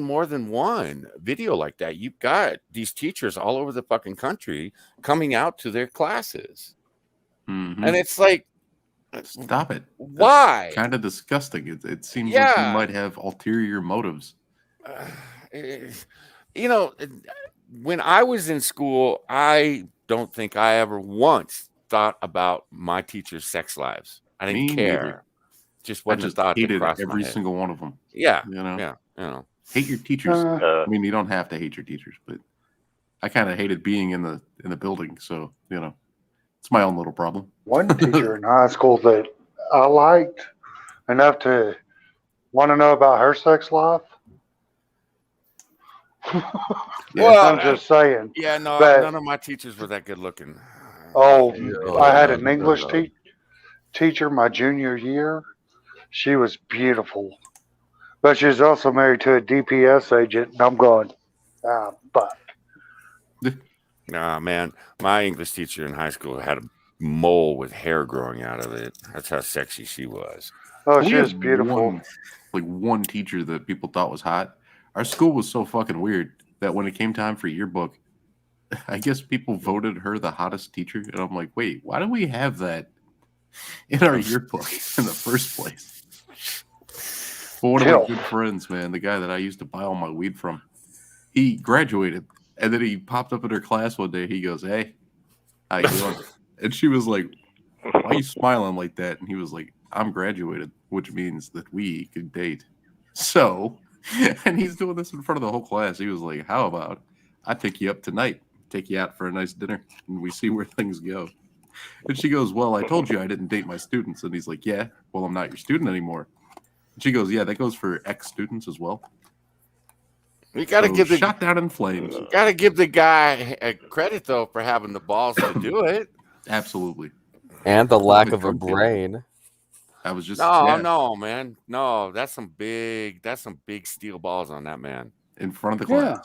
more than one video like that. You've got these teachers all over the fucking country coming out to their classes. Mm-hmm. And it's like, stop it. Why? Kind of disgusting. It seems like you might have ulterior motives. When I was in school, I don't think I ever once thought about my teachers' sex lives. I didn't care. Neither. Just wasn't a thought hated that crossed every my head. single one of them. Yeah. Yeah. Hate your teachers. I mean, you don't have to hate your teachers, but I kind of hated being in the building. So, it's my own little problem. One teacher in high school that I liked enough to want to know about her sex life. I'm just saying. Yeah, no, none of my teachers were that good looking. I had an English teacher my junior year. She was beautiful, but she was also married to a DPS agent, and I'm going, fuck. Nah, man, my English teacher in high school had a mole with hair growing out of it. That's how sexy she was. Oh, she was beautiful. One teacher that people thought was hot. Our school was so fucking weird that when it came time for yearbook, I guess people voted her the hottest teacher. And I'm like, wait, why do we have that in our yearbook in the first place? Well, one of my good friends, man, the guy that I used to buy all my weed from, he graduated. And then he popped up in her class one day. He goes, hey, how you doing? And she was like, why are you smiling like that? And he was like, I'm graduated, which means that we could date. So, and he's doing this in front of the whole class. He was like, how about I pick you up tonight, take you out for a nice dinner, and we see where things go. And she goes, well, I told you I didn't date my students. And he's like, yeah, well, I'm not your student anymore. And she goes, yeah, that goes for ex-students as well. You got to give the shot down in flames. Got to give the guy credit though for having the balls to do it. Absolutely. And the lack of a brain. I was just no, man. No, that's some big steel balls on that man. In front of the class.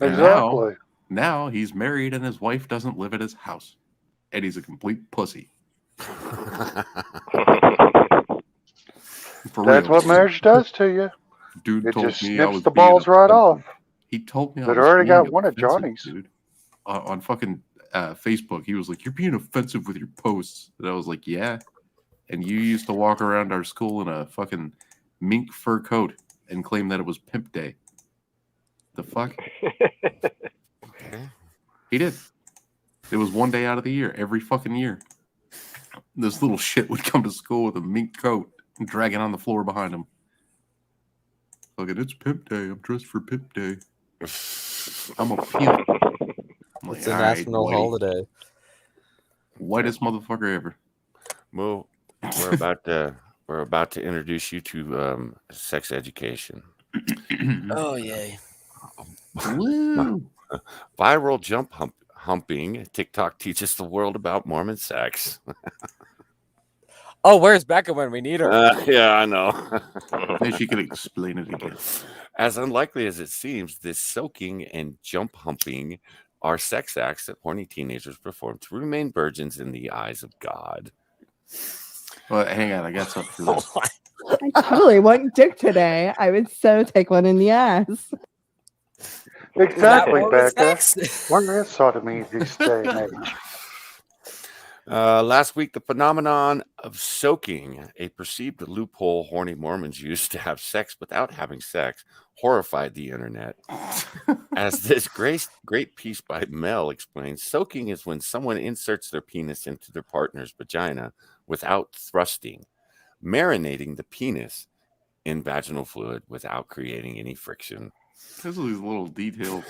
Yeah. Exactly. Now he's married and his wife doesn't live at his house. And he's a complete pussy. That's what marriage does to you. Dude It told just me I snips was the being balls right offensive. off. He told me I But I was already being got one of offensive, Johnny's. dude. On fucking Facebook, he was like, "You're being offensive with your posts," and I was like, "Yeah." And you used to walk around our school in a fucking mink fur coat and claim that it was Pimp Day. The fuck? He did. It was one day out of the year, every fucking year. This little shit would come to school with a mink coat and drag it on the floor behind him. Fucking, it's Pimp Day. I'm dressed for Pimp Day. I'm a pimp. I'm It's a "All right, national whitey." holiday. Whitest motherfucker ever. Well, we're about to introduce you to sex education. Oh yay! Woo! Viral jump humping. TikTok teaches the world about Mormon sex. Oh, where's Becca when we need her? Yeah, I know. Maybe she could explain it again. As unlikely as it seems, this soaking and jump humping are sex acts that horny teenagers perform to remain virgins in the eyes of God. Well, hang on, I got something for this. I totally want dick today. I would so take one in the ass. Exactly, Mormon Becca. sex? Where is sodomy this day and age? Last week, the phenomenon of soaking, a perceived loophole horny Mormons used to have sex without having sex, horrified the internet. As this great piece by Mel explains, soaking is when someone inserts their penis into their partner's vagina without thrusting, marinating the penis in vaginal fluid without creating any friction. Those are these little details.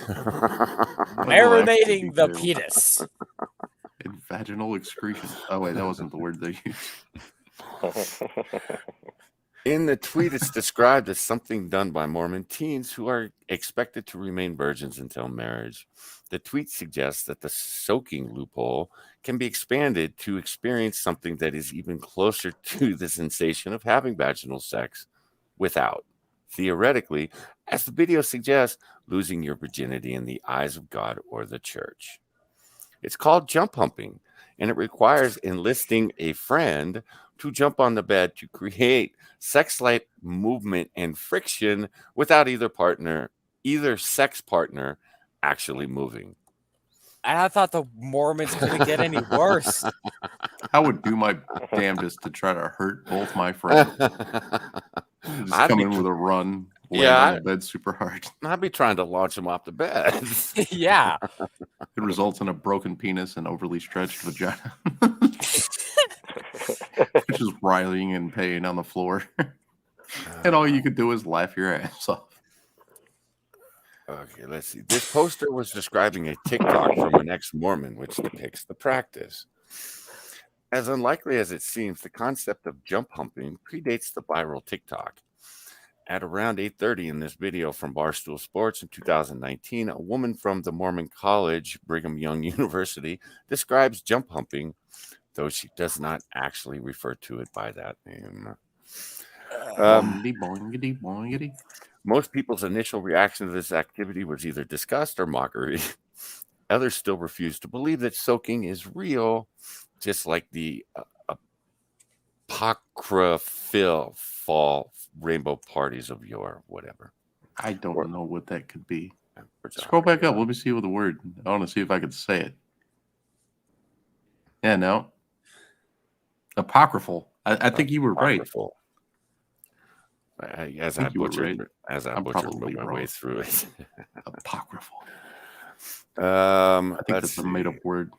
Marinating the penis. In vaginal excretion. Oh, wait, that wasn't the word they used. In the tweet, it's described as something done by Mormon teens who are expected to remain virgins until marriage. The tweet suggests that the soaking loophole can be expanded to experience something that is even closer to the sensation of having vaginal sex without, theoretically, as the video suggests, losing your virginity in the eyes of God or the church. It's called jump humping, and it requires enlisting a friend to jump on the bed to create sex-like movement and friction without either sex partner actually moving. And I thought the Mormons couldn't get any worse. I would do my damnedest to try to hurt both my friends. Just come in with a run, land on the bed super hard. I'd be trying to launch them off the bed. Yeah. It results in a broken penis and overly stretched vagina. Just writhing in pain on the floor. And all you could do is laugh your ass off. Okay, let's see. This poster was describing a TikTok from an ex-Mormon, which depicts the practice. As unlikely as it seems, the concept of jump humping predates the viral TikTok. At around 8:30 in this video from Barstool Sports in 2019, a woman from the Mormon College, Brigham Young University, describes jump humping, though she does not actually refer to it by that name. Most people's initial reaction to this activity was either disgust or mockery. Others still refuse to believe that soaking is real, just like the apocryphal fall rainbow parties of yore, whatever. I don't know what that could be. Scroll back up. Let me see what the word. I want to see if I could say it. Yeah, no. Apocryphal. I think you were right. As I butchered my way through it. Apocryphal. I think that's a made-up word.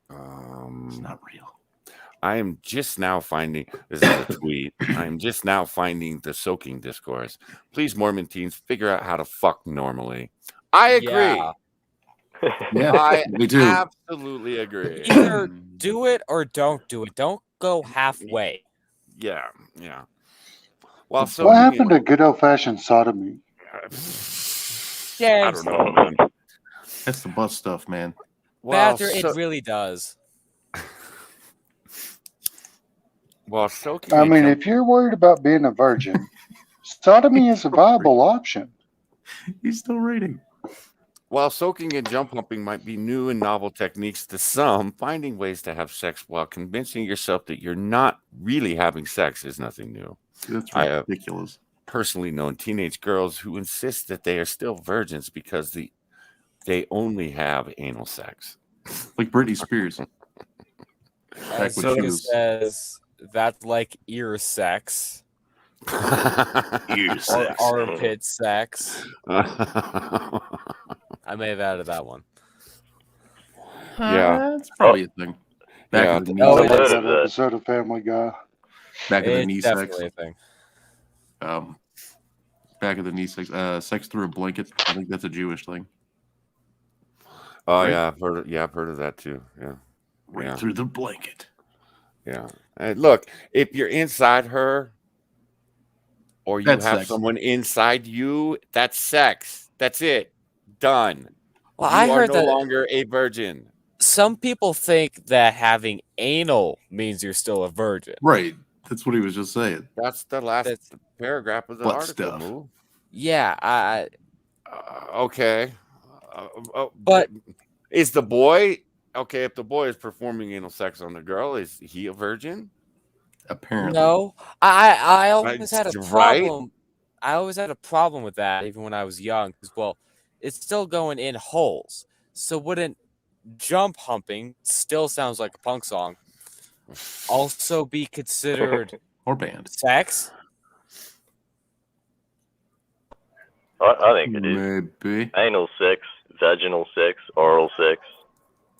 It's not real. I am just now finding this is a tweet. I am just now finding the soaking discourse. Please, Mormon teens, figure out how to fuck normally. I agree. Yeah, I me too. absolutely agree. Either do it or don't do it. Don't go halfway. Yeah. Well, so What happened to good old fashioned sodomy? Yeah, I don't know, man. That's the butt stuff, man. Badger, it really does. Well, soaking. I mean, if you're worried about being a virgin, sodomy is a viable option. He's still reading. While soaking and jump humping might be new and novel techniques to some, finding ways to have sex while convincing yourself that you're not really having sex is nothing new. That's ridiculous. personally known teenage girls who insist that they are still virgins because they only have anal sex. Like Britney Spears. And Soka says that's like ear sex. Ear sex. Or armpit sex. I may have added that one. Yeah. It's probably a thing. Back of the knee I've sex. heard that episode of Family Guy. Back of the It's knee sex. definitely a thing. Back of the knee sex. Sex through a blanket. I think that's a Jewish thing. Oh Right? yeah, I've heard of that too. Yeah. Right through the blanket. Yeah. And look, if you're inside her or you That's have sex. someone inside you, that's sex. That's it. Done. Well, you I are heard no that longer a virgin. some people think that having anal means you're still a virgin. Right. That's what he was just saying. That's the last paragraph of the Butt article. stuff. Move. Yeah, Okay. But is the boy okay? If the boy is performing anal sex on the girl, is he a virgin? Apparently. no, I always had a Right? problem. I always had a problem with that, even when I was young. Because well, it's still going in holes. So wouldn't jump humping still sounds like a punk song? Also be considered or banned sex? I think it is. Maybe. Anal sex, vaginal sex, oral sex.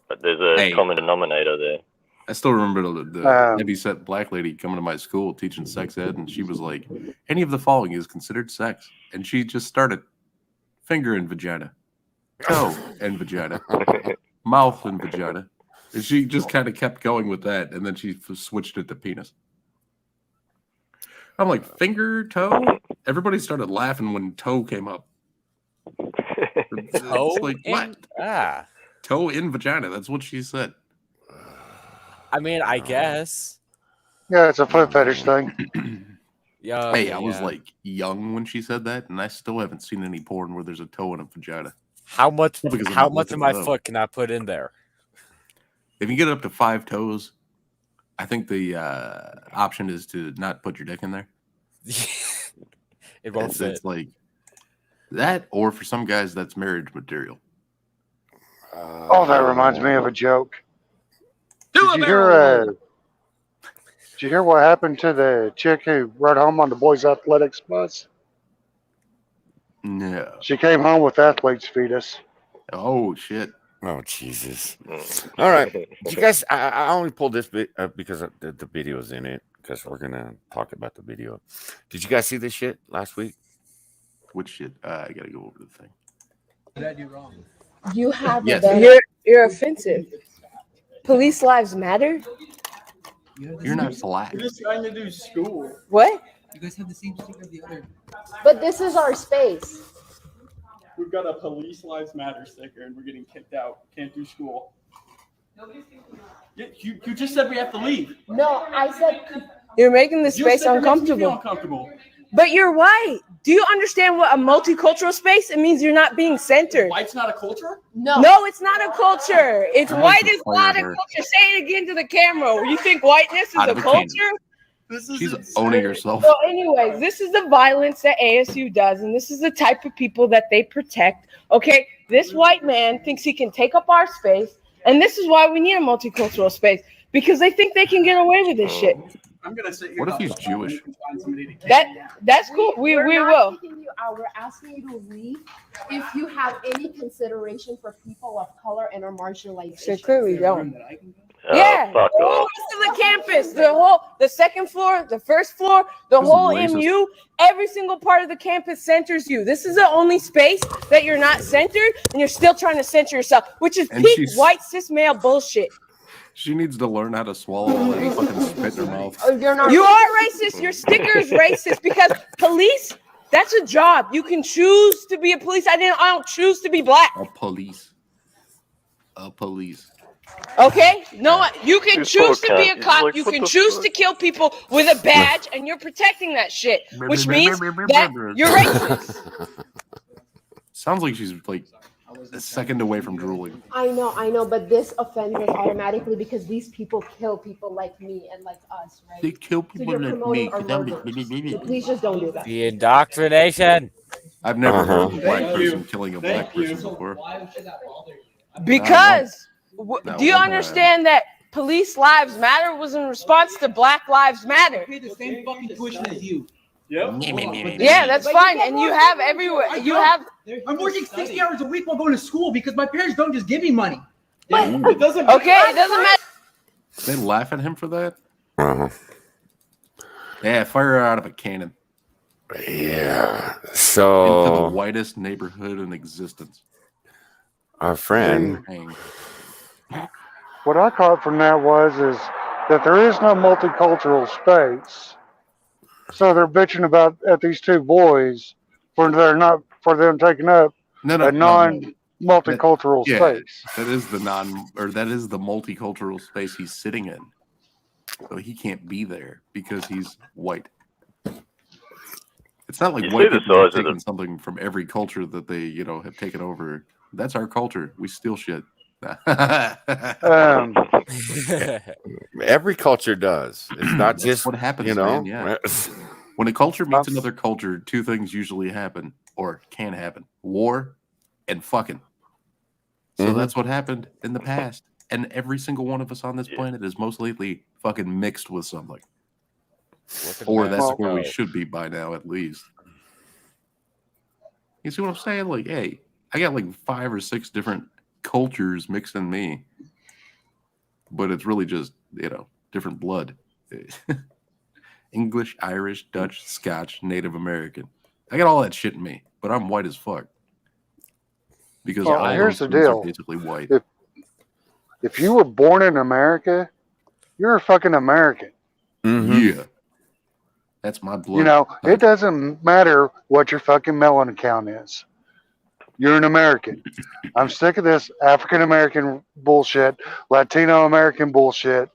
But there's a Hey. common denominator there. I still remember the heavyset black lady coming to my school teaching sex ed, and she was like, any of the following is considered sex. And she just started finger and vagina, toe and vagina, mouth and vagina. And she just kind of kept going with that, and then she switched it to penis. I'm like, finger, toe? Everybody started laughing when toe came up. It's Toe like, what? Toe in vagina. That's what she said. I mean, I guess. Yeah, it's a foot fetish thing. Yeah. Hey, I was yeah. like young when she said that, and I still haven't seen any porn where there's a toe in a vagina. How much? Because I'm How not much of looking my it up. foot can I put in there? If you get up to 5 toes, I think the option is to not put your dick in there. It won't It's fit. like that, or for some guys, that's marriage material. Oh, that reminds me of a joke. Did you hear what happened to the chick who rode home on the boys' athletics bus? No. She came home with athlete's fetus. Oh shit. Oh Jesus! All right, Did you guys. I only pulled this bit because the video's in it. Because we're gonna talk about the video. Did you guys see this shit last week? Which shit? I gotta go over the thing. What did I do wrong? You have Yes. you're offensive. Police lives matter. You're not black. We're just trying to do school. What? You guys have the same sticker of the other. But this is our space. We've got a Police Lives Matter sticker, and we're getting kicked out. Can't do school. You just said we have to leave. No, I said you're making the You space said it makes me feel uncomfortable. uncomfortable. But you're white. Do you understand what a multicultural space? It means you're not being centered. White's not a culture? No, it's not a culture. It's I white like is to not a fire her. culture. Say it again to the camera. You think whiteness is Out a of the can. culture? She's owning herself. So, anyways, this is the violence that ASU does, and this is the type of people that they protect. Okay, this white man thinks he can take up our space, and this is why we need a multicultural space, because they think they can get away with this shit. I'm gonna sit here. What if he's Jewish? That's cool. We will. Kicking you out. We're asking you to leave if you have any consideration for people of color and our marginalization. So clearly don't. Oh, Yeah, fuck the whole off. rest of the campus, the second floor, the first floor, the This is whole racist. MU, every single part of the campus centers you. This is the only space that you're not centered, and you're still trying to center yourself, which is And peak she's- white cis male bullshit. She needs to learn how to swallow and fucking spit in her mouth. You are racist. Your sticker is racist because police. That's a job. You can choose to be a police. I don't choose to be black. A police. A police. Okay? No, you can This choose poor to be cunt. a He's cop. like, You what can the choose fuck? to kill people with a badge, and you're protecting that shit, which means that you're racist. Sounds like she's like a second away from drooling. I know, but this offends us automatically because these people kill people like me and like us, right? They kill So people you're like promoting me. our murder. So please just don't do that. The indoctrination. I've never heard of a Thank black you. person killing a black Thank you. person before. Because Not do you one time. understand that Police Lives Matter was in response to Black Lives Matter? Pay the same fucking tuition as you. Yep. Yeah, that's fine. And you have everywhere. You have. I'm working 60 hours a week while going to school because my parents don't just give me money. It doesn't. Okay, it doesn't matter. They laugh at him for that? Uh-huh. Yeah, fire her out of a cannon. Yeah. Into the So whitest neighborhood in existence. our friend, What I caught from that is that there is no multicultural space. So they're bitching about at these two boys for them taking up a non-multicultural space. That is the that is the multicultural space he's sitting in. So he can't be there because he's white. It's not like You white see the people have size of taken something from every culture that they, have taken over. That's our culture. We steal shit. every culture does. It's not just what happens, man. Yeah. When a culture meets another culture, two things usually happen or can happen: war and fucking. So that's what happened in the past. And every single one of us on this planet is most lately fucking mixed with something. Or that's where we should be by now, at least. You see what I'm saying? Like, hey, I got like 5 or 6 different cultures mixed in me. But it's really just, different blood. English, Irish, Dutch, Scotch, Native American. I got all that shit in me, but I'm white as fuck. Because all here's those the things are deal. basically white. If you were born in America, you're a fucking American. Yeah. That's my blood. It doesn't matter what your fucking melon account is. You're an American. I'm sick of this African American bullshit, Latino American bullshit.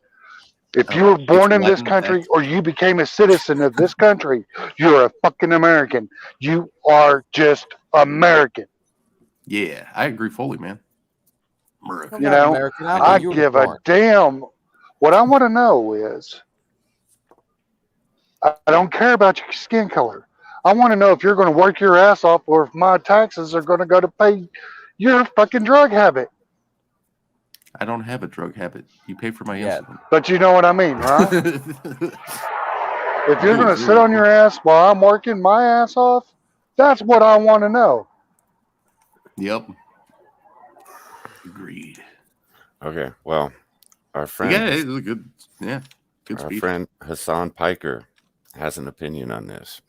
If you were born in this country or you became a citizen of this country, you're a fucking American. You are just American. Yeah, I agree fully, man. America. I give a damn. What I want to know is, I don't care about your skin color. I want to know if you're going to work your ass off or if my taxes are going to go to pay your fucking drug habit. I don't have a drug habit. You pay for my insulin. But you know what I mean, right? If you're going to sit on your ass while I'm working my ass off, that's what I want to know. Yep. Agreed. Okay, well, our friend, Yeah, it was a good our speech. friend Hasan Piker has an opinion on this.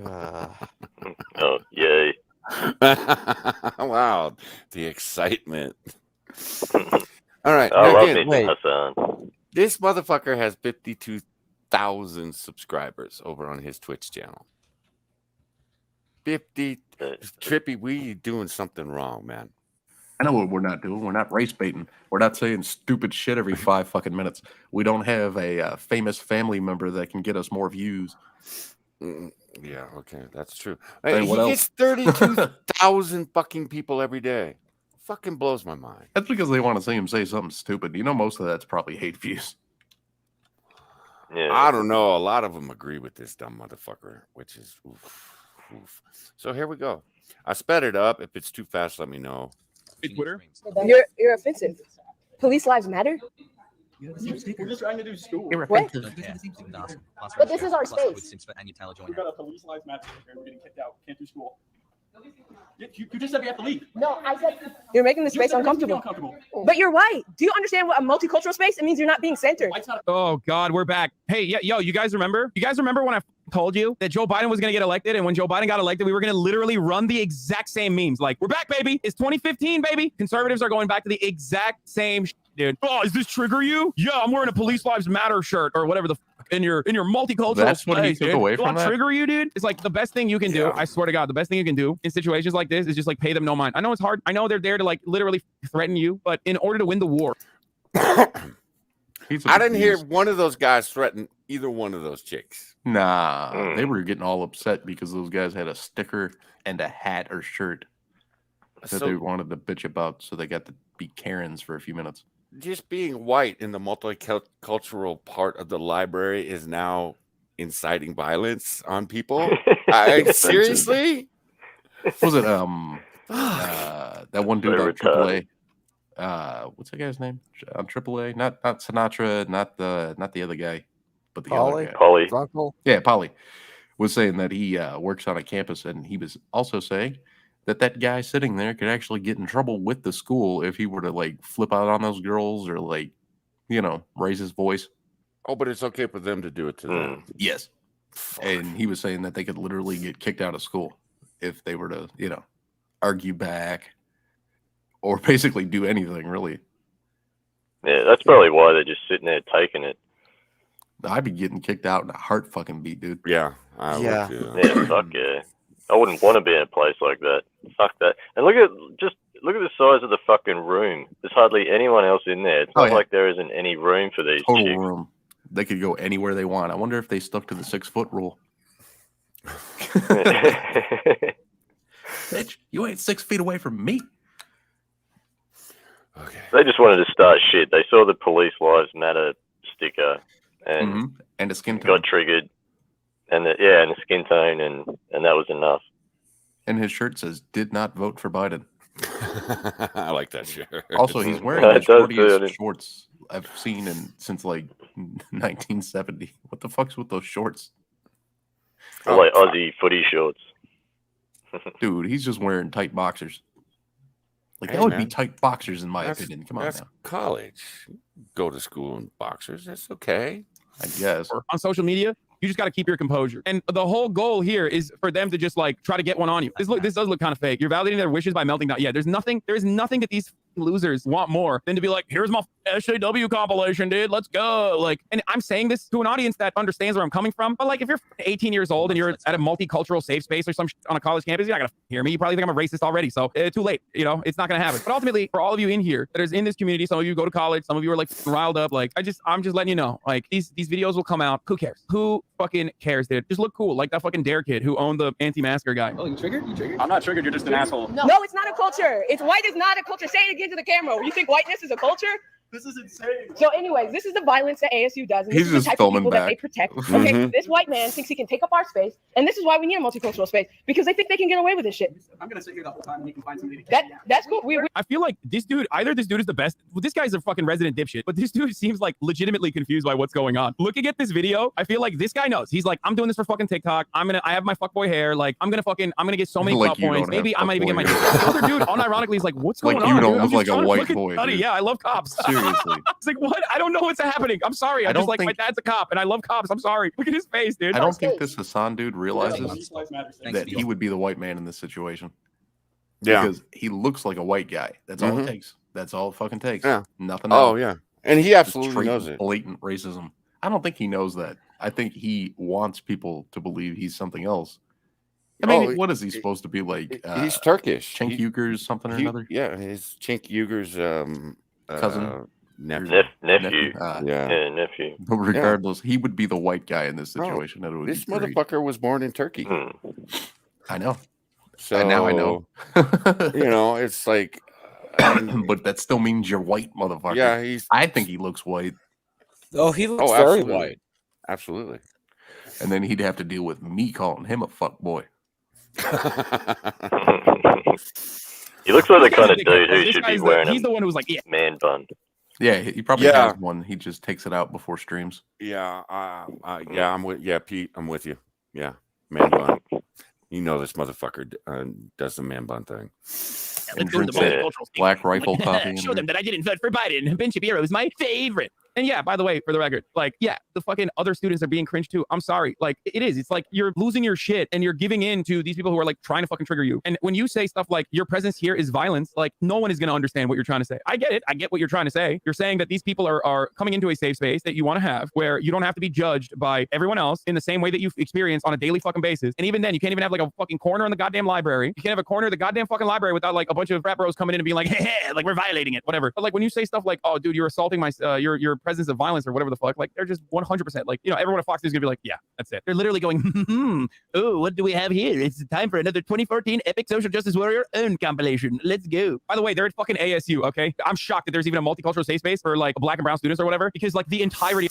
Oh, yay. Wow, the excitement. All right, I now love again, me some Hasan. this motherfucker has 52,000 subscribers over on his Twitch channel. 50. Trippy, we doing something wrong, man. I know what we're not doing. We're not race baiting. We're not saying stupid shit every 5 fucking minutes. We don't have a famous family member that can get us more views. Yeah, okay, that's true. Hey, He what else? gets 32,000 fucking people every day. Fucking blows my mind. That's because they want to see him say something stupid. Most of that's probably hate views. Yeah. I don't know. A lot of them agree with this dumb motherfucker, which is oof. So here we go. I sped it up. If it's too fast, let me know. Hey, Twitter. You're offensive. Police Lives Matter. We're just trying to do school. What? But this is our space. We got a police lives matter here. We're getting kicked out. Can't do school. You just said we have to leave. No, I said you're making the space uncomfortable. But you're white. Do you understand what a multicultural space? It means you're not being centered. Oh God, we're back. Hey, yo, you guys remember? You guys remember when I told you that Joe Biden was gonna get elected, and when Joe Biden got elected, we were gonna literally run the exact same memes. Like, we're back, baby. It's 2015, baby. Conservatives are going back to the exact same dude. Oh, does this trigger you? Yeah, I'm wearing a Police Lives Matter shirt or whatever the in your multicultural That's what he space, took dude. away Will from that that? trigger you, dude? It's like the best thing you can do. I swear to God, the best thing you can do in situations like this is just like pay them no mind. I know it's hard. I know they're there to like literally threaten you, but in order to win the war. I didn't hear one of those guys threaten either one of those chicks. Nah, they were getting all upset because those guys had a sticker and a hat or shirt. that they wanted to bitch about, so they got to be Karens for a few minutes. Just being white in the multicultural part of the library is now inciting violence on people. Seriously? Was it that one dude on AAA? What's that guy's name on AAA? Not Sinatra, not the other guy, but the other guy. Polly. Yeah, Polly was saying that he works on a campus, and he was also saying that guy sitting there could actually get in trouble with the school if he were to like flip out on those girls or like, raise his voice. Oh, but it's okay for them to do it to them. Yes. And he was saying that they could literally get kicked out of school if they were to, argue back or basically do anything, really. Yeah, that's probably why they're just sitting there taking it. I'd be getting kicked out in a heart fucking beat, dude. Yeah. Yeah, fuck yeah. I wouldn't want to be in a place like that. Fuck that. And look at the size of the fucking room. There's hardly anyone else in there. It's not like there isn't any room for these Total chicks. room. They could go anywhere they want. I wonder if they stuck to the 6-foot rule. Bitch, you ain't 6 feet away from me. Okay. They just wanted to start shit. They saw the Police Lives Matter sticker and a skin tone. got triggered. And and the skin tone, and that was enough. And his shirt says, "Did not vote for Biden." I like that shirt. Also, he's wearing the shortiest shorts I've seen since like 1970. What the fuck's with those shorts? Like Aussie footy shorts. Dude, he's just wearing tight boxers. Like, Hey, that would man. be tight boxers in my opinion. Come on That's now. college. Go to school in boxers. That's okay. I guess. Or on social media, you just got to keep your composure. And the whole goal here is for them to just like try to get one on you. This does look kind of fake. You're validating their wishes by melting down. Yeah, there is nothing that these losers want more than to be like, here's my SAW compilation, dude. Let's go. Like, and I'm saying this to an audience that understands where I'm coming from. But like, if you're 18 years old and you're at a multicultural safe space or some shit on a college campus, you're not gonna hear me. You probably think I'm a racist already. So too late. It's not gonna happen. But ultimately, for all of you in here that is in this community, some of you go to college, some of you are like riled up. Like, I'm just letting you know. Like, these videos will come out. Who cares? Who fucking cares, dude? Just look cool, like that fucking Dare kid who owned the anti-masker guy. Oh, you triggered? You triggered? I'm not triggered. You're just an asshole. No, it's not a culture. It's white is not a culture. Say it again to the camera. You think whiteness is a culture? This is insane. So, anyways, this is the violence that ASU does, and this He's is the just type of filming people that back. they protect. Okay, Mhm. this white man thinks he can take up our space, and this is why we need a multicultural space, because they think they can get away with this shit. I'm gonna sit here the whole time and you can find somebody to That's cool. I feel like either this dude is the best. Well, this guy's a fucking resident dipshit, but this dude seems like legitimately confused by what's going on. Looking at this video, I feel like this guy knows. He's like, I'm doing this for fucking TikTok. I have my fuckboy hair. Like, I'm gonna get so many Like clout you points. don't have Maybe I might even get my. fuckboy The other dude, unironically, is like, what's Like going you on? don't dude? look I'm just like a trying to white fucking boy, study. dude. Yeah, I love cops. Seriously. It's like, what? I don't know what's happening. I'm sorry. I'm I don't just like, my think- dad's a cop and I love cops. I'm sorry. Look at his face, dude. I don't think this Hasan dude realizes Thanks, that he would be the white man in this situation. Yeah. Because he looks like a white guy. That's all Mhm. it takes. That's all it fucking takes. Yeah. Nothing Oh, else. yeah. And he Just absolutely straight knows it. Blatant racism. I don't think he knows that. I think he wants people to believe he's something else. I mean, Oh, what is he supposed to be like? He's Turkish. Cenk Uyghur's something or another? Yeah, his Cenk Uyghur's Cousin? nephew. Nephew. Yeah. Nephew. But regardless, he would be the white guy in this situation. and it would This be great. motherfucker was born in Turkey. I know. So And now I know. It's like, but that still means you're white, motherfucker. Yeah, I think he looks white. Oh, he looks very absolutely. white. Absolutely. And then he'd have to deal with me calling him a fuck boy. He looks like the kind of This dude who guy's should be the- wearing he's the one who was like, yeah. man bun. Yeah, he probably Yeah. has one. He just takes it out before streams. Yeah, I'm with. Yeah, Pete, I'm with you. Yeah, man bun. You know this motherfucker does the man bun thing. And Let's go to drinks the that multicultural Black Rifle coffee. Show them that I didn't vote for Biden. Ben Shapiro is my favorite. And yeah, by the way, for the record, like, yeah, the fucking other students are being cringe too. I'm sorry. Like, it is. It's like you're losing your shit and you're giving in to these people who are like trying to fucking trigger you. And when you say stuff like your presence here is violence, like no one is going to understand what you're trying to say. I get it. I get what you're trying to say. You're saying that these people are coming into a safe space that you want to have where you don't have to be judged by everyone else in the same way that you experience on a daily fucking basis. And even then, you can't even have like a fucking corner in the goddamn library. You can't have a corner of the goddamn fucking library without like a bunch of frat bros coming in and being like, hey, like we're violating it, whatever. But like when you say stuff like, oh, dude, you're assaulting my, you're presence of violence or whatever the fuck, like they're just 100% like, you know, everyone at Fox News is gonna be like, yeah, that's it. They're literally going, oh, what do we have here? It's time for another 2014 epic social justice warrior own compilation. Let's go. By the way, they're at fucking ASU, okay? I'm shocked that there's even a multicultural safe space for like black and brown students or whatever, because like the entirety.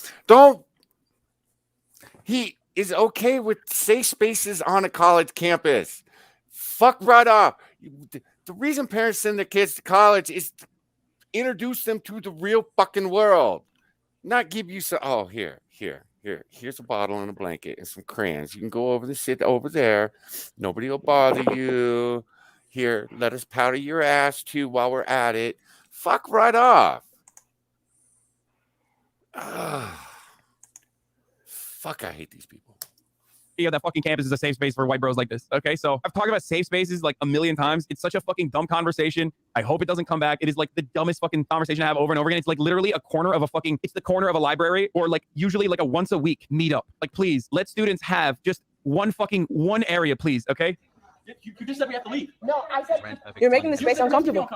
He is okay with safe spaces on a college campus. Fuck right off. The reason parents send their kids to college is to introduce them to the real fucking world. Not give you some, oh, here's a bottle and a blanket and some crayons. You can go over and sit over there. Nobody will bother you. Here, let us powder your ass too while we're at it. Fuck right off. Fuck, I hate these people. That fucking campus is a safe space for white bros like this. Okay, so I've talked about safe spaces like a million times. It's such a fucking dumb conversation. I hope it doesn't come back. It is like the dumbest fucking conversation I have over and over again. It's like literally a corner of a fucking, it's the corner of a library or like usually like a once a week meetup. Like, please let students have just one area, please. Okay. You just said we have to leave. No, I said you're making the space uncomfortable.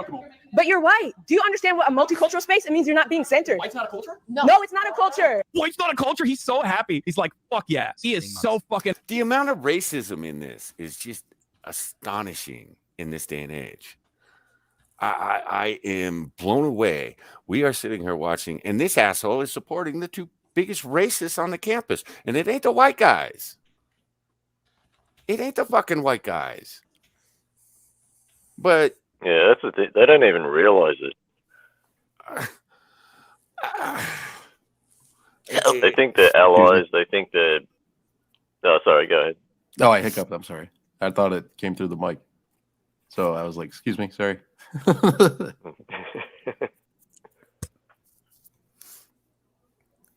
But you're white. Do you understand what a multicultural space? It means you're not being centered. White's not a culture? No, it's not a culture. White's not a culture. He's so happy. He's like, fuck yeah. He is so fucking. The amount of racism in this is just astonishing in this day and age. I am blown away. We are sitting here watching, and this asshole is supporting the two biggest racists on the campus, and it ain't the white guys. It ain't the fucking white guys. But yeah, that's the thing. They don't even realize it. They think they're allies. They think they're. Oh, sorry. Go ahead. Oh, I hiccuped. I'm sorry. I thought it came through the mic, so I was like, "Excuse me, sorry."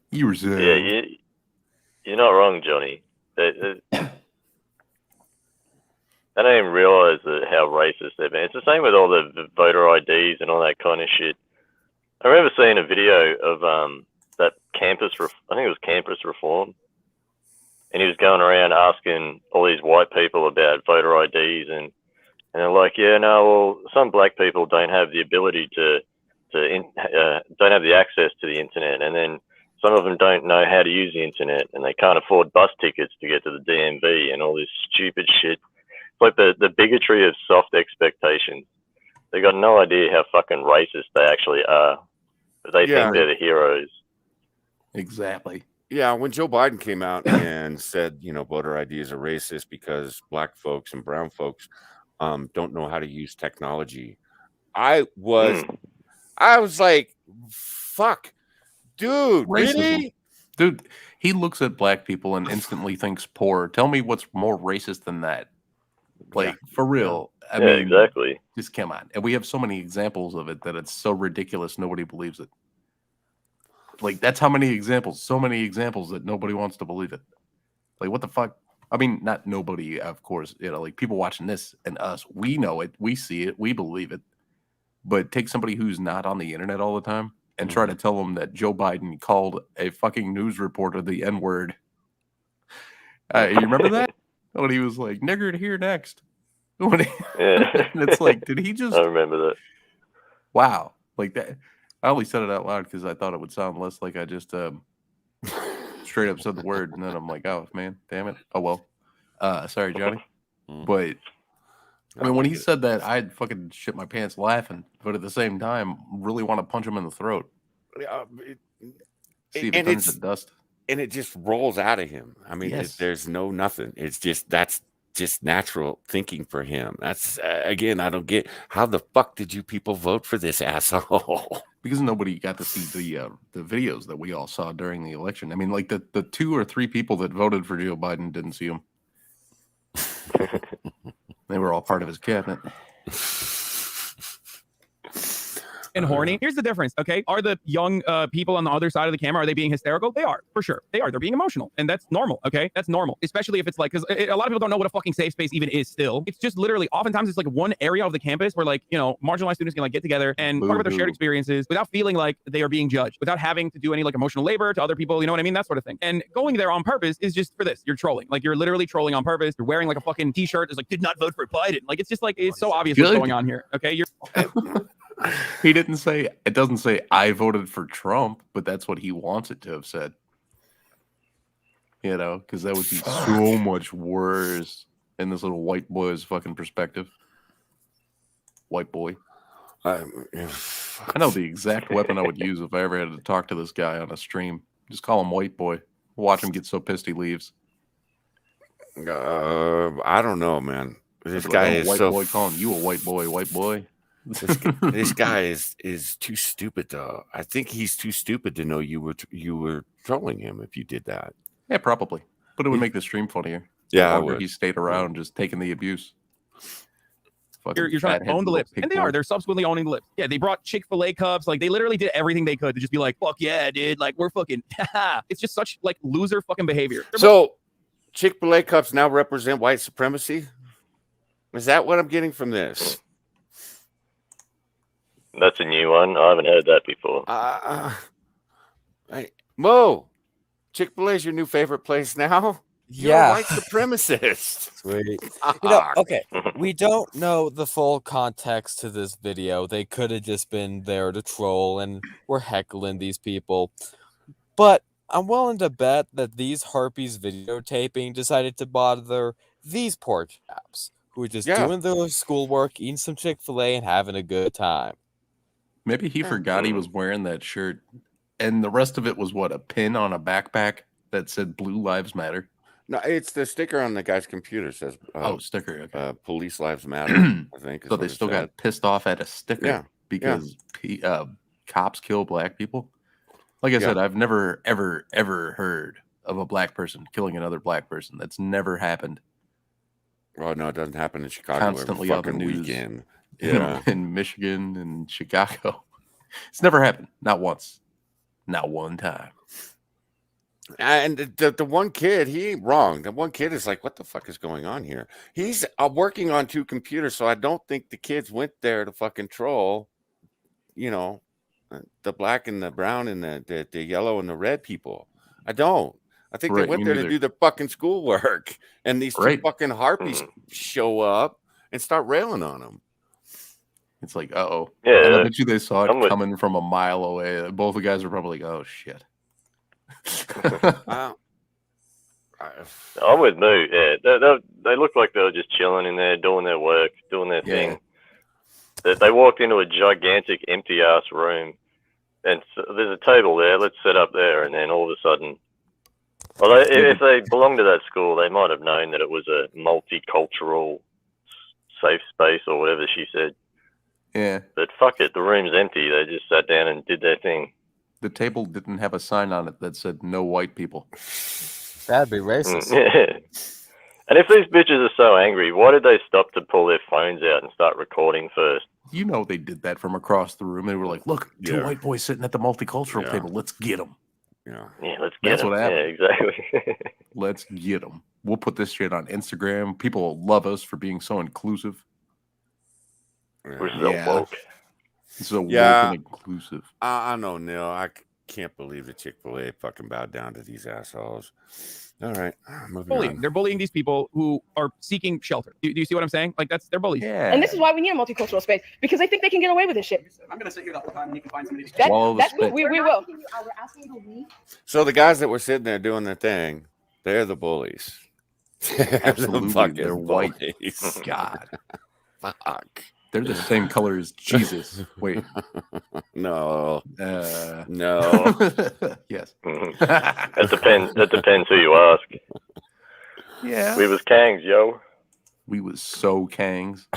You were saying. Yeah, you're not wrong, Johnny. They don't even realize how racist they've been. It's the same with all the voter IDs and all that kind of shit. I remember seeing a video of that campus, I think it was campus reform, and he was going around asking all these white people about voter IDs, and they're like, yeah, no, well, some black people don't have the ability don't have the access to the internet, and then some of them don't know how to use the internet, and they can't afford bus tickets to get to the DMV and all this stupid shit. It's like the bigotry of soft expectations. They got no idea how fucking racist they actually are. But they think they're the heroes. Exactly. Yeah, when Joe Biden came out and said, you know, voter IDs are racist because black folks and brown folks don't know how to use technology, I was like, fuck, dude, Racism. Really? Dude, he looks at black people and instantly thinks poor. Tell me what's more racist than that. Like, for real. I mean, exactly. Just come on. And we have so many examples of it that it's so ridiculous nobody believes it. Like, that's how many examples, so many examples that nobody wants to believe it. Like, what the fuck? I mean, not nobody, of course, you know, like people watching this and us, we know it, we see it, we believe it. But take somebody who's not on the internet all the time and try to tell them that Joe Biden called a fucking news reporter the N-word. You remember that? When he was like, nigger here next. And it's like, did he just... I remember that. Wow. Like that. I only said it out loud because I thought it would sound less like I just straight up said the word. And then I'm like, oh, man, damn it. Oh, well. Sorry, Johnny. But, I mean, when he said that, I'd fucking shit my pants laughing. But at the same time, really want to punch him in the throat. See if it turns to dust. And it just rolls out of him. I mean, there's no nothing. It's just, that's just natural thinking for him. That's, again, I don't get, how the fuck did you people vote for this asshole? Because nobody got to see the videos that we all saw during the election. I mean, like the 2 or 3 people that voted for Joe Biden didn't see him. They were all part of his cabinet. And horny. Here's the difference, okay? Are the young people on the other side of the camera, are they being hysterical? They are, for sure. They are. They're being emotional. And that's normal, okay? That's normal. Especially if it's like, because a lot of people don't know what a fucking safe space even is still. It's just literally, oftentimes it's like one area of the campus where like, you know, marginalized students can like get together and talk about their shared experiences without feeling like they are being judged, without having to do any like emotional labor to other people, you know what I mean? That sort of thing. And going there on purpose is just for this. You're trolling. Like you're literally trolling on purpose. You're wearing like a fucking t-shirt that's like, did not vote for Biden. Like, it's just like, it's so obvious what's going on here, okay? He didn't say, it doesn't say I voted for Trump, but that's what he wants it to have said. You know, because that would be so much worse in this little white boy's fucking perspective. White boy. I know the exact weapon I would use if I ever had to talk to this guy on a stream. Just call him white boy. Watch him get so pissed he leaves. I don't know, man. This Like, guy I'm a is white so boy calling you a white boy, white boy. this guy is too stupid though. I think he's too stupid to know you were trolling him if you did that. Yeah, probably. But it would make the stream funnier. Yeah, I longer would. he stayed around just taking the abuse. You're trying to own the lips, and they are. They're subsequently owning the lips. Yeah, they brought Chick-fil-A cups. Like, they literally did everything they could to just be like, "Fuck yeah, dude! Like, we're fucking." It's just such like loser fucking behavior. So, Chick-fil-A cups now represent white supremacy. Is that what I'm getting from this? That's a new one. I haven't heard that before. Mo, Chick-fil-A is your new favorite place now? You're Yeah. a white supremacist. Sweet. You know, okay, we don't know the full context to this video. They could have just been there to troll and were heckling these people. But I'm willing to bet that these harpies videotaping decided to bother these poor chaps who were just doing their schoolwork, eating some Chick-fil-A, and having a good time. Maybe he forgot he was wearing that shirt. And the rest of it was what? A pin on a backpack that said Blue Lives Matter? No, it's the sticker on the guy's computer says. Sticker. Okay. Police lives matter. I think. So they still got pissed off at a sticker because cops kill black people. Like I said, I've never ever heard of a black person killing another black person. That's never happened. Oh no, it doesn't happen in Chicago Constantly every on the fucking news. weekend. Yeah, in Michigan and Chicago, it's never happened. Not once. Not one time. And the one kid, he ain't wrong. The one kid is like, what the fuck is going on here? He's working on 2 computers, so I don't think the kids went there to fucking troll, you know, the black and the brown and the yellow and the red people. I don't. I think they went there to do their fucking schoolwork, and these 2 fucking harpies show up and start railing on them. It's like, uh-oh. Yeah, and I bet you they saw it coming from a mile away. Both the guys were probably like, oh, shit. I'm with Moo. Yeah, they look like they were just chilling in there, doing their work, doing their thing. They walked into a gigantic empty-ass room, and so there's a table there. Let's set up there, and then all of a sudden, well, if they belonged to that school, they might have known that it was a multicultural safe space or whatever she said. Yeah. But fuck it, the room's empty. They just sat down and did their thing. The table didn't have a sign on it that said no white people. That'd be racist. Yeah. And if these bitches are so angry, why did they stop to pull their phones out and start recording first? You know they did that from across the room. They were like, look, 2 white boys sitting at the multicultural table. Let's get them. Yeah, let's get That's them. what happened. Yeah, exactly. Let's get them. We'll put this shit on Instagram. People will love us for being so inclusive. We're so woke. So woke and inclusive. I know, Neil. I can't believe the Chick-fil-A fucking bowed down to these assholes. All right, moving on. They're bullying these people who are seeking shelter. Do you see what I'm saying? Like, they're bullies. Yeah. And this is why we need a multicultural space, because they think they can get away with this shit. I'm gonna sit here the whole time and you can find somebody. That's what we will. We're asking you to leave. So the guys that were sitting there doing their thing, they're the bullies. Absolutely, they're white. God, fuck. They're the same color as Jesus. Wait. No. No. Yes. That depends who you ask. Yeah. We was Kangs, yo. We was so Kangs.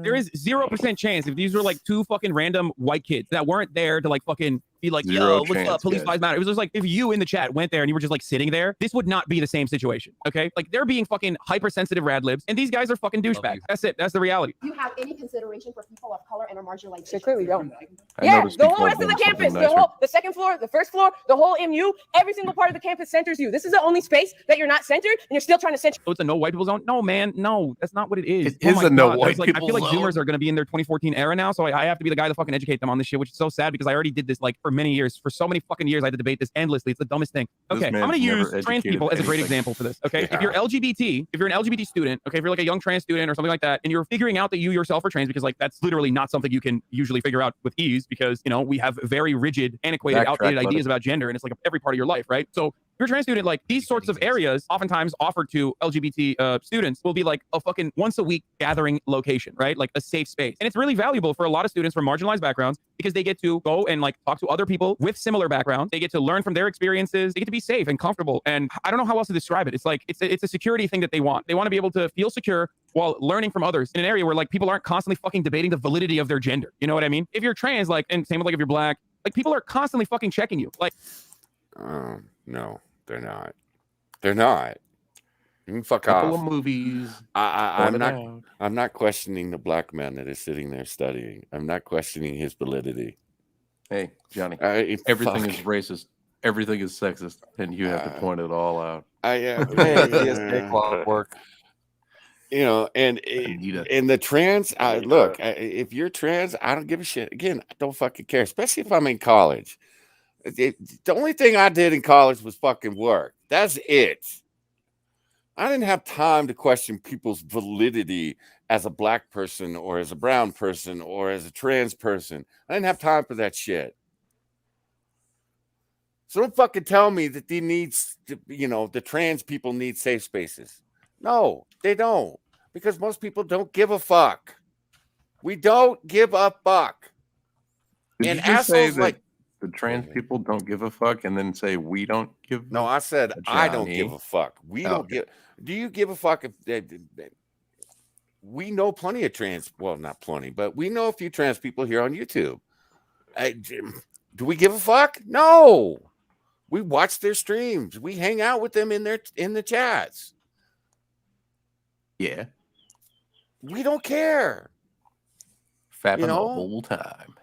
There is 0% chance if these were like 2 fucking random white kids that weren't there to like fucking be like, yo, what's up? Police lives matter. It was just like if you in the chat went there and you were just like sitting there, this would not be the same situation. Okay, like they're being fucking hypersensitive rad libs, and these guys are fucking douchebags. That's it. That's the reality. Do you have any consideration for people of color and are marginalized? They clearly don't. Yeah, the whole rest of the campus, the second floor, the first floor, the whole MU, every single part of the campus centers you. This is the only space that you're not centered, and you're still trying to center. So it's a no white people zone? No, man, no, that's not what it is. It is a no white I people feel like zone. Zoomers are going to be in their 2014 era now, so I have to be the guy to fucking educate them on this shit, which is so sad because I already did this like for many years. For so many fucking years, I had to debate this endlessly. It's the dumbest thing. This Okay, I'm man's going to never use trans educated people as a great anything. example for this. Okay, Yeah. if you're LGBT, if you're an LGBT student, okay, if you're like a young trans student or something like that, and you're figuring out that you yourself are trans, because like that's literally not something you can usually figure out with ease, because you know we have very rigid, antiquated, Backtrack, outdated buddy. ideas about gender, and it's like every part of your life, right? So if you're a trans student, like these sorts of areas oftentimes offered to LGBT students will be like a fucking once a week gathering location, right? Like a safe space. And it's really valuable for a lot of students from marginalized backgrounds because they get to go and like talk to other people with similar backgrounds. They get to learn from their experiences. They get to be safe and comfortable. And I don't know how else to describe it. It's like, it's a security thing that they want. They want to be able to feel secure while learning from others in an area where like people aren't constantly fucking debating the validity of their gender. You know what I mean? If you're trans, like, and same with like if you're black, like people are constantly fucking checking you. Like, no, they're not. They're not. You can fuck Couple off. of movies. I'm not questioning the black man that is sitting there studying. I'm not questioning his validity. Hey, Johnny, Everything everything is racist. Everything is sexist, and you have to point it all out. PST clockwork. You know, and the trans, look, if you're trans, I don't give a shit. Again, I don't fucking care, especially if I'm in college. The only thing I did in college was fucking work. That's it. I didn't have time to question people's validity as a black person or as a brown person or as a trans person. I didn't have time for that shit. So don't fucking tell me that they needs, you know, the trans people need safe spaces. No, they don't. Because most people don't give a fuck. We don't give a fuck. Did And you just say assholes that like the trans people don't give a fuck, and then say we don't give? No, I said I don't give Johnny. a fuck. We don't Okay. give. Do you give a fuck if we know plenty of trans? Well, not plenty, but we know a few trans people here on YouTube. Do we give a fuck? No. We watch their streams. We hang out with them in the chats. Yeah. We don't care. Fapping You the know? whole time.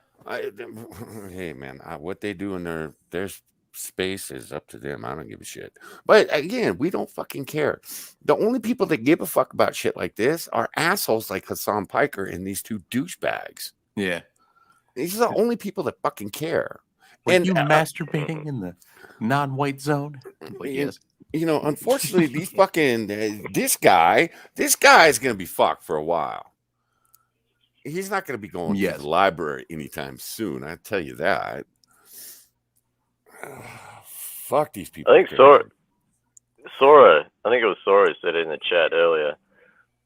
Hey man, what they do in their space is up to them. I don't give a shit. But again, we don't fucking care. The only people that give a fuck about shit like this are assholes like Hasan Piker and these two douchebags. Yeah. These are the only people that fucking care. Were And you masturbating in the non-white zone? Like, yes. You know, unfortunately, these fucking this guy is gonna be fucked for a while. He's not gonna be going to the library anytime soon. I tell you that. Fuck these people. I think Sora, I think it was Sora said it in the chat earlier.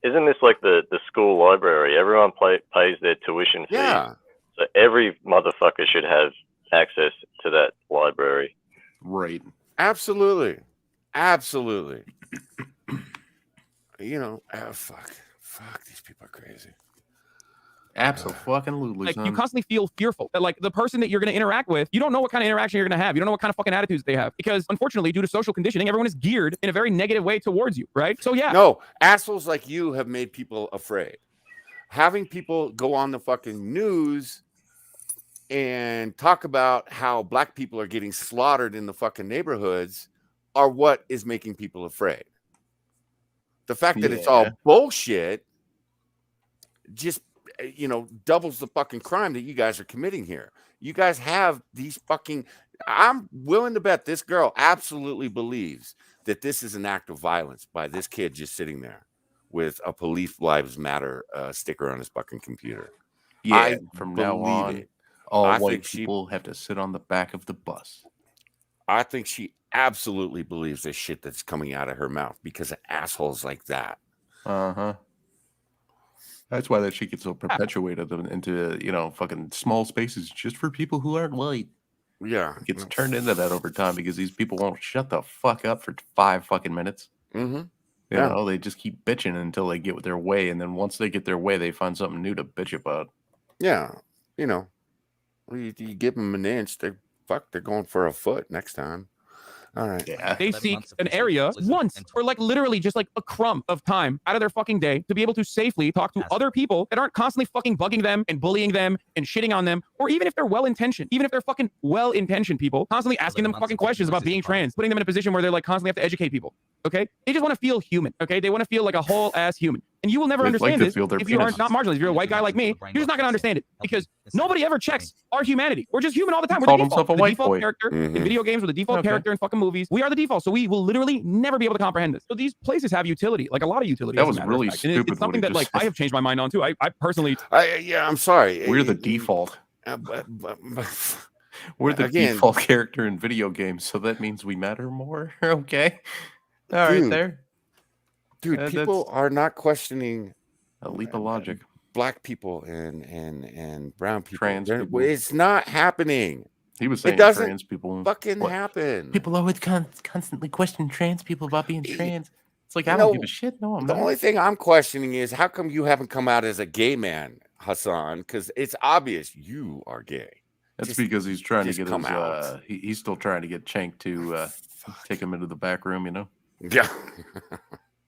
Isn't this like the school library? Everyone pays their tuition fee. Yeah. So every motherfucker should have access to that library. Right. Absolutely. Absolutely. You know, fuck, these people are crazy. Absolutely. like you constantly feel fearful that like the person that you're going to interact with, you don't know what kind of interaction you're going to have. You don't know what kind of fucking attitudes they have, because unfortunately, due to social conditioning, everyone is geared in a very negative way towards you, right? So yeah. No, assholes like you have made people afraid. Having people go on the fucking news and talk about how black people are getting slaughtered in the fucking neighborhoods are what is making people afraid. The fact that it's all bullshit just, you know, doubles the fucking crime that you guys are committing here. You guys have these fucking, I'm willing to bet this girl absolutely believes that this is an act of violence by this kid just sitting there with a Police Lives Matter sticker on his fucking computer. Yeah, from now on, all white think people have to sit on the back of the bus. I think she absolutely believes this shit that's coming out of her mouth because of assholes like that. Uh-huh. That's why that shit gets so perpetuated into, you know, fucking small spaces just for people who aren't white. Yeah. It gets turned into that over time because these people won't shut the fuck up for 5 fucking minutes. Mm-hmm. You know, they just keep bitching until they get their way, and then once they get their way, they find something new to bitch about. Yeah. You know, you give them an inch, they're going for a foot next time. All right. Yeah. They seek an area once, or like literally just like a crumb of time out of their fucking day to be able to safely talk to other people that aren't constantly fucking bugging them and bullying them and shitting on them or even if they're well-intentioned, even if they're fucking well-intentioned people, constantly asking them fucking questions about being trans, putting them in a position where they're like constantly have to educate people. Okay, they just want to feel human. Okay, they want to feel like a whole ass human, and you will never understand this if you aren't not marginalized. If you're a white guy like me, you're just not gonna understand it because nobody ever checks our humanity. We're just human all the time. We're the default, the default character in video games. We're the default character in fucking movies. We are the default, so we will literally never be able to comprehend this. So these places have utility, like a lot of utility. That was really stupid. It's something that like I have changed my mind on too. I personally, yeah, I'm sorry. We're the default. We're the default character in video games, so that means we matter more. Okay, all right, there, dude. People are not questioning a leap of logic. Black people and brown people. Trans people. It's not happening. He was saying it doesn't trans people fucking happen. People always constantly question trans people about being trans. It's like I don't give a shit. No, I'm the not. only thing I'm questioning is how come you haven't come out as a gay man, Hasan? Because it's obvious you are gay. That's because he's trying to get come his. out. He's still trying to get Chank to take him into the back room. You know. Yeah.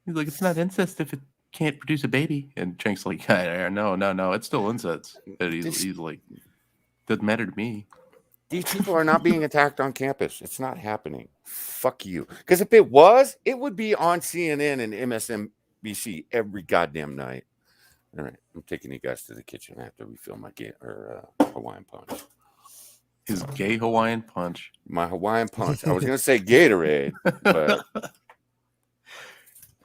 He's like, it's not incest if it can't produce a baby, and Chank's like, no, it's still incest. And he's like, doesn't matter to me. These people are not being attacked on campus. It's not happening. Fuck you. Because if it was, it would be on CNN and MSNBC every goddamn night. All right, I'm taking you guys to the kitchen. I have to refill my Hawaiian punch. His gay Hawaiian punch. My Hawaiian punch. I was going to say Gatorade, but...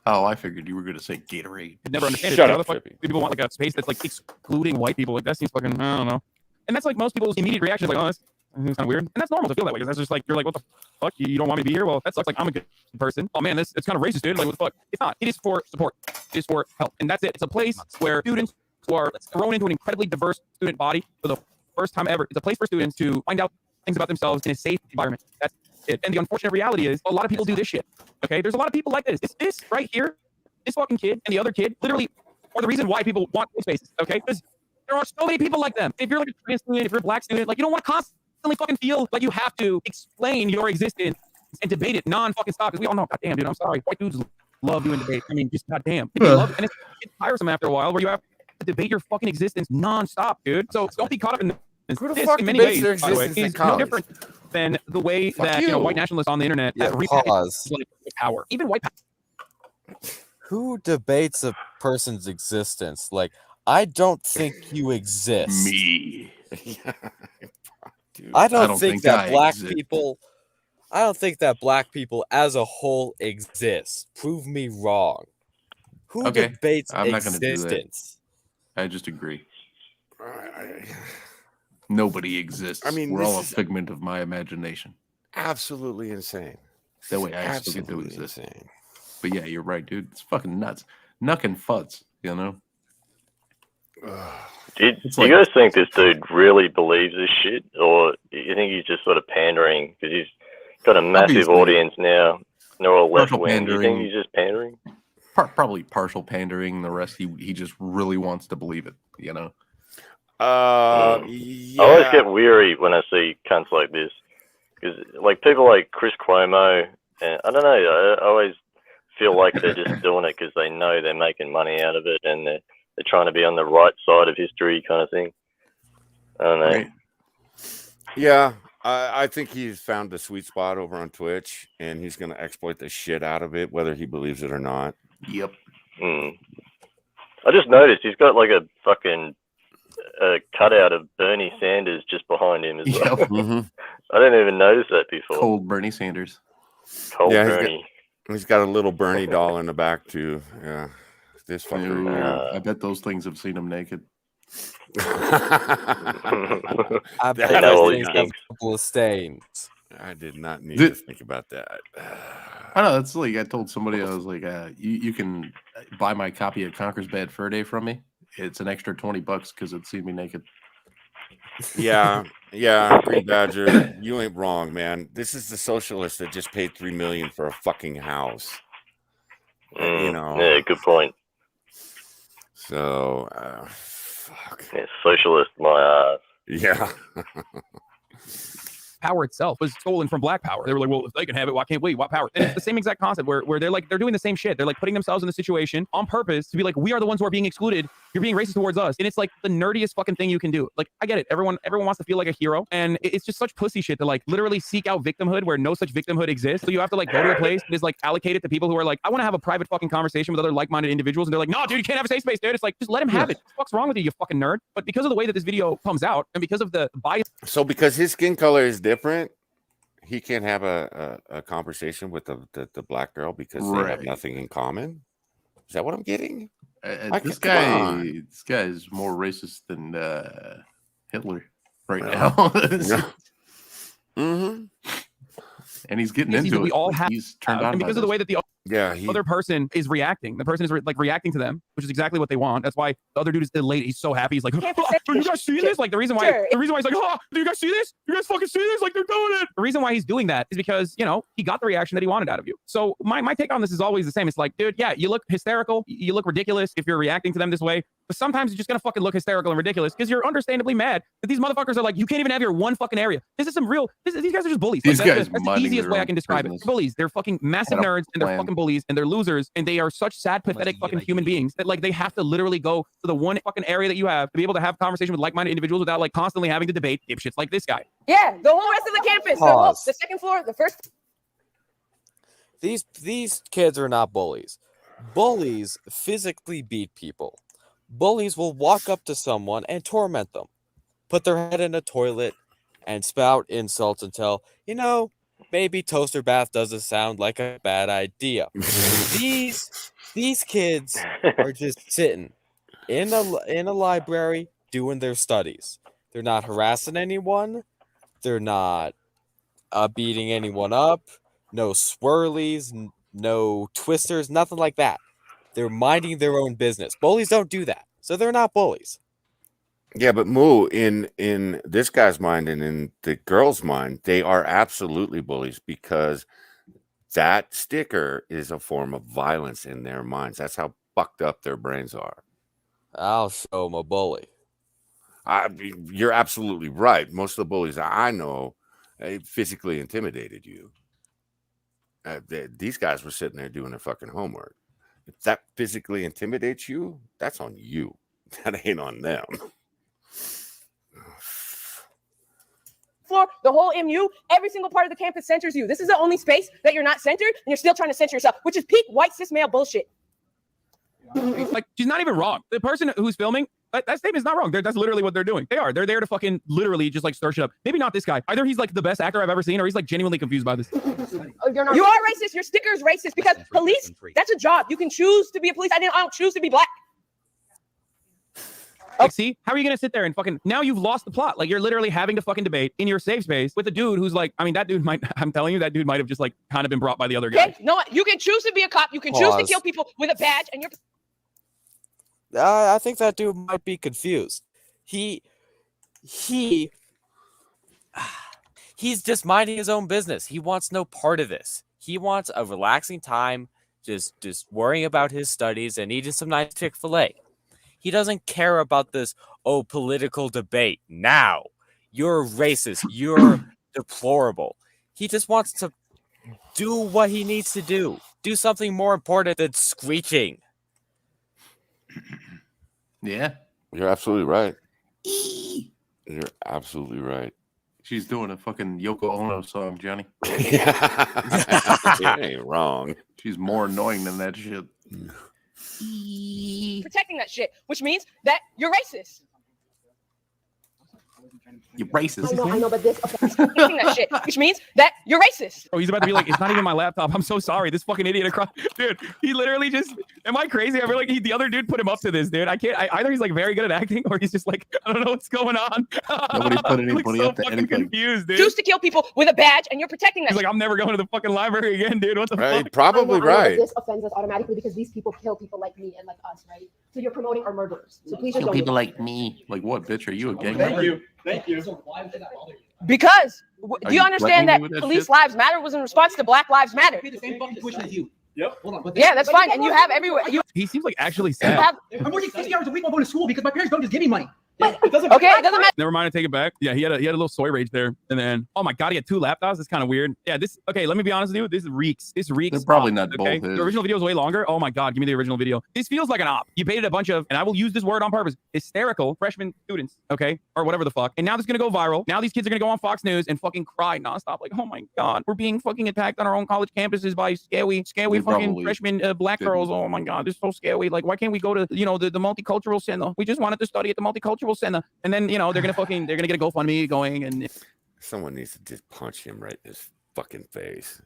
Oh, I figured you were going to say Gatorade. I never understand Shut it. up, How the fuck people want like a space that's like excluding white people? Like that seems fucking, I don't know. And that's like most people's immediate reaction is like, oh, that's kind of weird. And that's normal to feel that way because that's just like, you're like, what the fuck? You don't want me to be here? Well, that sucks. Like, I'm a good person. Oh man, it's kind of racist, dude. Like, what the fuck? It's not. It is for support. It is for help. And that's it. It's a place where students who are thrown into an incredibly diverse student body for the first time ever. It's a place for students to find out things about themselves in a safe environment. That's it. And the unfortunate reality is a lot of people do this shit. Okay? There's a lot of people like this. It's this right here, this fucking kid and the other kid literally are the reason why people want spaces. Okay? Because there are so many people like them. If you're like a trans student, if you're a black student, like you don't want to constantly fucking feel like you have to explain your existence and debate it non-fucking stop. Because we all know, goddamn, dude, I'm sorry. White dudes love doing debate. I mean, just goddamn. They love it. And it's tiresome after a while where you have to debate your fucking existence non-stop, dude. So don't be caught up in this. Who the This, fuck in many debates ways, their by the way, existence in is no college? different than the way Fuck that you. white nationalists on the internet Yeah, pause. like power. Even white power. Who debates a person's existence? Like, I don't think you exist. Me. I don't think that I black exist. people. I don't think that black people as a whole exist. Prove me wrong. Who Okay, debates I'm not gonna do that. existence? I just agree. Nobody exists. I mean, we're this all a is- figment of my imagination. Absolutely insane. That way I still get to Absolutely exist. insane. But yeah, you're right, dude. It's fucking nuts. Nuck and fuds, you know? Do you guys think this dude really believes this shit, or you think he's just sort of pandering because he's got a massive Obviously. audience now? And they're all left Partial wing. Do you think pandering. he's just pandering? Probably partial pandering. The rest, he just really wants to believe it, you know? I always get weary when I see cunts like this because, like, people like Chris Cuomo, and I don't know, I always feel like they're just doing it because they know they're making money out of it and they're trying to be on the right side of history, kind of thing. I don't know. Right. Yeah, I think he's found the sweet spot over on Twitch, and he's going to exploit the shit out of it, whether he believes it or not. Yep. I just noticed he's got like a fucking cutout of Bernie Sanders just behind him as well. Yep. I didn't even notice that before. Cold Bernie Sanders. Cold Yeah, Bernie. He's got a little Bernie doll in the back too. Yeah, this fucker. I bet those things have seen him naked. I bet They know all those these things have kinks. a couple of stains. I did not need Did- to think about that. I know, that's like, I told somebody, I was like, you can buy my copy of Conker's Bad Fur Day from me. It's an extra $20 because it's seen me naked. Yeah, Green Badger, you ain't wrong, man. This is the socialist that just paid $3 million for a fucking house. You know. Yeah, good point. So, fuck. Yeah, socialist, my ass. Yeah. Power itself was stolen from black power. They were like, well, if they can have it, why can't we? What power? And it's the same exact concept where they're like, they're doing the same shit. They're like putting themselves in the situation on purpose to be like, we are the ones who are being excluded you're being racist towards us. And it's like the nerdiest fucking thing you can do. Like, I get it. Everyone wants to feel like a hero. And it's just such pussy shit to like literally seek out victimhood where no such victimhood exists. So you have to like go to a place that is like allocated to people who are like, I want to have a private fucking conversation with other like-minded individuals. And they're like, no, dude, you can't have a safe space, dude. It's like, just let him have it. What the fuck's wrong with you, you fucking nerd? But because of the way that this video comes out and because of the bias. So because his skin color is different, he can't have a conversation with the black girl because they have nothing in common. Is that what I'm getting? This guy is more racist than Hitler right now. Mm-hmm. And he's getting into it. All have, he's turned on and because of the way that the other person is reacting, the person is like reacting to them, which is exactly what they want. That's why the other dude is elated. He's so happy. He's like, oh, you guys see this? Like the reason why he's like, oh, do you guys see this? You guys fucking see this? Like they're doing it. The reason why he's doing that is because, you know, he got the reaction that he wanted out of you. So my take on this is always the same. It's like, dude, yeah, you look hysterical. You look ridiculous if you're reacting to them this way. But sometimes you're just gonna fucking look hysterical and ridiculous because you're understandably mad that these motherfuckers are like, you can't even have your one fucking area. This is some real. These guys are just bullies. These like, guys that's the easiest way I can describe it. They're bullies. They're fucking massive nerds and they're fucking bullies and they're losers and they are such sad, pathetic fucking human beings that like they have to literally go to the one fucking area that you have to be able to have conversation with like-minded individuals without like constantly having to debate dipshits like this guy. Yeah, the whole rest of the campus, the second floor, the first. These kids are not bullies. Bullies physically beat people. Bullies will walk up to someone and torment them, put their head in a toilet, and spout insults until, you know, maybe toaster bath doesn't sound like a bad idea. These kids are just sitting in a library doing their studies. They're not harassing anyone. They're not beating anyone up. No swirlies, no twisters, nothing like that. They're minding their own business. Bullies don't do that, so they're not bullies. Yeah, but Moo, in this guy's mind and in the girl's mind, they are absolutely bullies because that sticker is a form of violence in their minds. That's how fucked up their brains are. I'll show them a bully. You're absolutely right. Most of the bullies I know physically intimidated you. These guys were sitting there doing their fucking homework. If that physically intimidates you, that's on you. That ain't on them. Floor, the whole MU, every single part of the campus censors you. This is the only space that you're not centered, and you're still trying to censor yourself, which is peak white cis male bullshit. Like, she's not even wrong. The person who's filming, that statement is not wrong. That's literally what they're doing. They're there to fucking literally just like stir shit up. Maybe not this guy. Either he's like the best actor I've ever seen, or he's like genuinely confused by this. You are racist. Your sticker is racist because police, that's a job. You can choose to be a police. I don't choose to be black. Like, see, how are you gonna sit there and fucking now you've lost the plot? Like, you're literally having to fucking debate in your safe space with a dude who's like, I mean, that dude might, I'm telling you, that dude might have just like kind of been brought by the other guy. Okay, no, you can choose to be a cop. You can choose to kill people with a badge, and you're. I think that dude might be confused. He's just minding his own business. He wants no part of this. He wants a relaxing time, just worrying about his studies and eating some nice Chick-fil-A. He doesn't care about this, political debate. Now, you're racist. You're deplorable. He just wants to do what he needs to do. Do something more important than screeching. Yeah. You're absolutely right. You're absolutely right. She's doing a fucking Yoko Ono song, Johnny. It ain't wrong. She's more annoying than that shit. Protecting that shit, which means that you're racist. You're racist. I know, but this protecting that shit, which means that you're racist. Oh, he's about to be like, it's not even my laptop. I'm so sorry. This fucking idiot across, dude. He literally just. Am I crazy? I feel like the other dude put him up to this, dude. I can't. Either he's like very good at acting, or he's just like, I don't know what's going on. Nobody put anybody so up to fucking anything. confused, dude. Choose to kill people with a badge, and you're protecting that. He's like, I'm never going to the fucking library again, dude. What the fuck? Probably right. This offends us automatically because these people kill people like me and like us, right? So you're promoting our murderers. So please just don't. People like me. Like what, bitch? Are you a gang Thank member? you. Thank you. Because do you you understand that threatening me with that Police shit? Lives Matter was in response to Black Lives Matter? The same fucking tuition as you. Yep. Hold on. But Yeah, that's fine, and you have everywhere. He seems like actually You sad. have, I'm working 60 hours a week while going to school because my parents don't just give me money. Okay, it doesn't matter. Never mind, I take it back. Yeah, he had a little soy rage there, and then oh my god, he had 2 laptops. It's kind of weird. Yeah, this okay. Let me be honest with you. This reeks. They're probably not okay. both his. The original video is way longer. Oh my god, give me the original video. This feels like an op. You baited a bunch of, and I will use this word on purpose, hysterical freshman students, okay, or whatever the fuck. And now this is gonna go viral. Now these kids are gonna go on Fox News and fucking cry nonstop, like, oh my god, we're being fucking attacked on our own college campuses by scary fucking freshman black girls. Oh my god, this is so scary. Like, why can't we go to the multicultural center? We just wanted to study at the multicultural center, and then they're gonna get a GoFundMe going, and someone needs to just punch him right in his fucking face.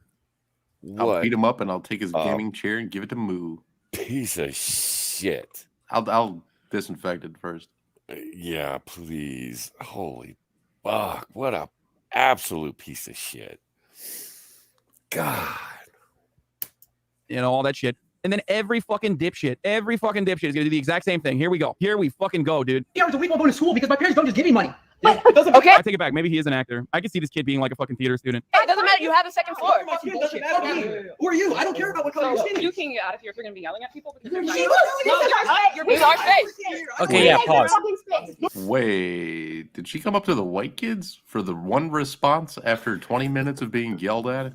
I'll beat him up and I'll take his gaming chair and give it to Moo. Piece of shit. I'll disinfect it first. Yeah, please. Holy fuck! What a absolute piece of shit. God. All that shit. And then every fucking dipshit is gonna do the exact same thing. Here we go. Here we fucking go, dude. 3 hours a week while going to school because my parents don't just give me money. Okay. I take it back. Maybe he is an actor. I can see this kid being like a fucking theater student. It doesn't matter. You have a second floor. Doesn't matter to me. Who are you? I don't care about what color your skin is. You can get out of here if you're going to be yelling at people. Because You're You're our face. Okay, yeah, pause. Wait, did she come up to the white kids for the one response after 20 minutes of being yelled at?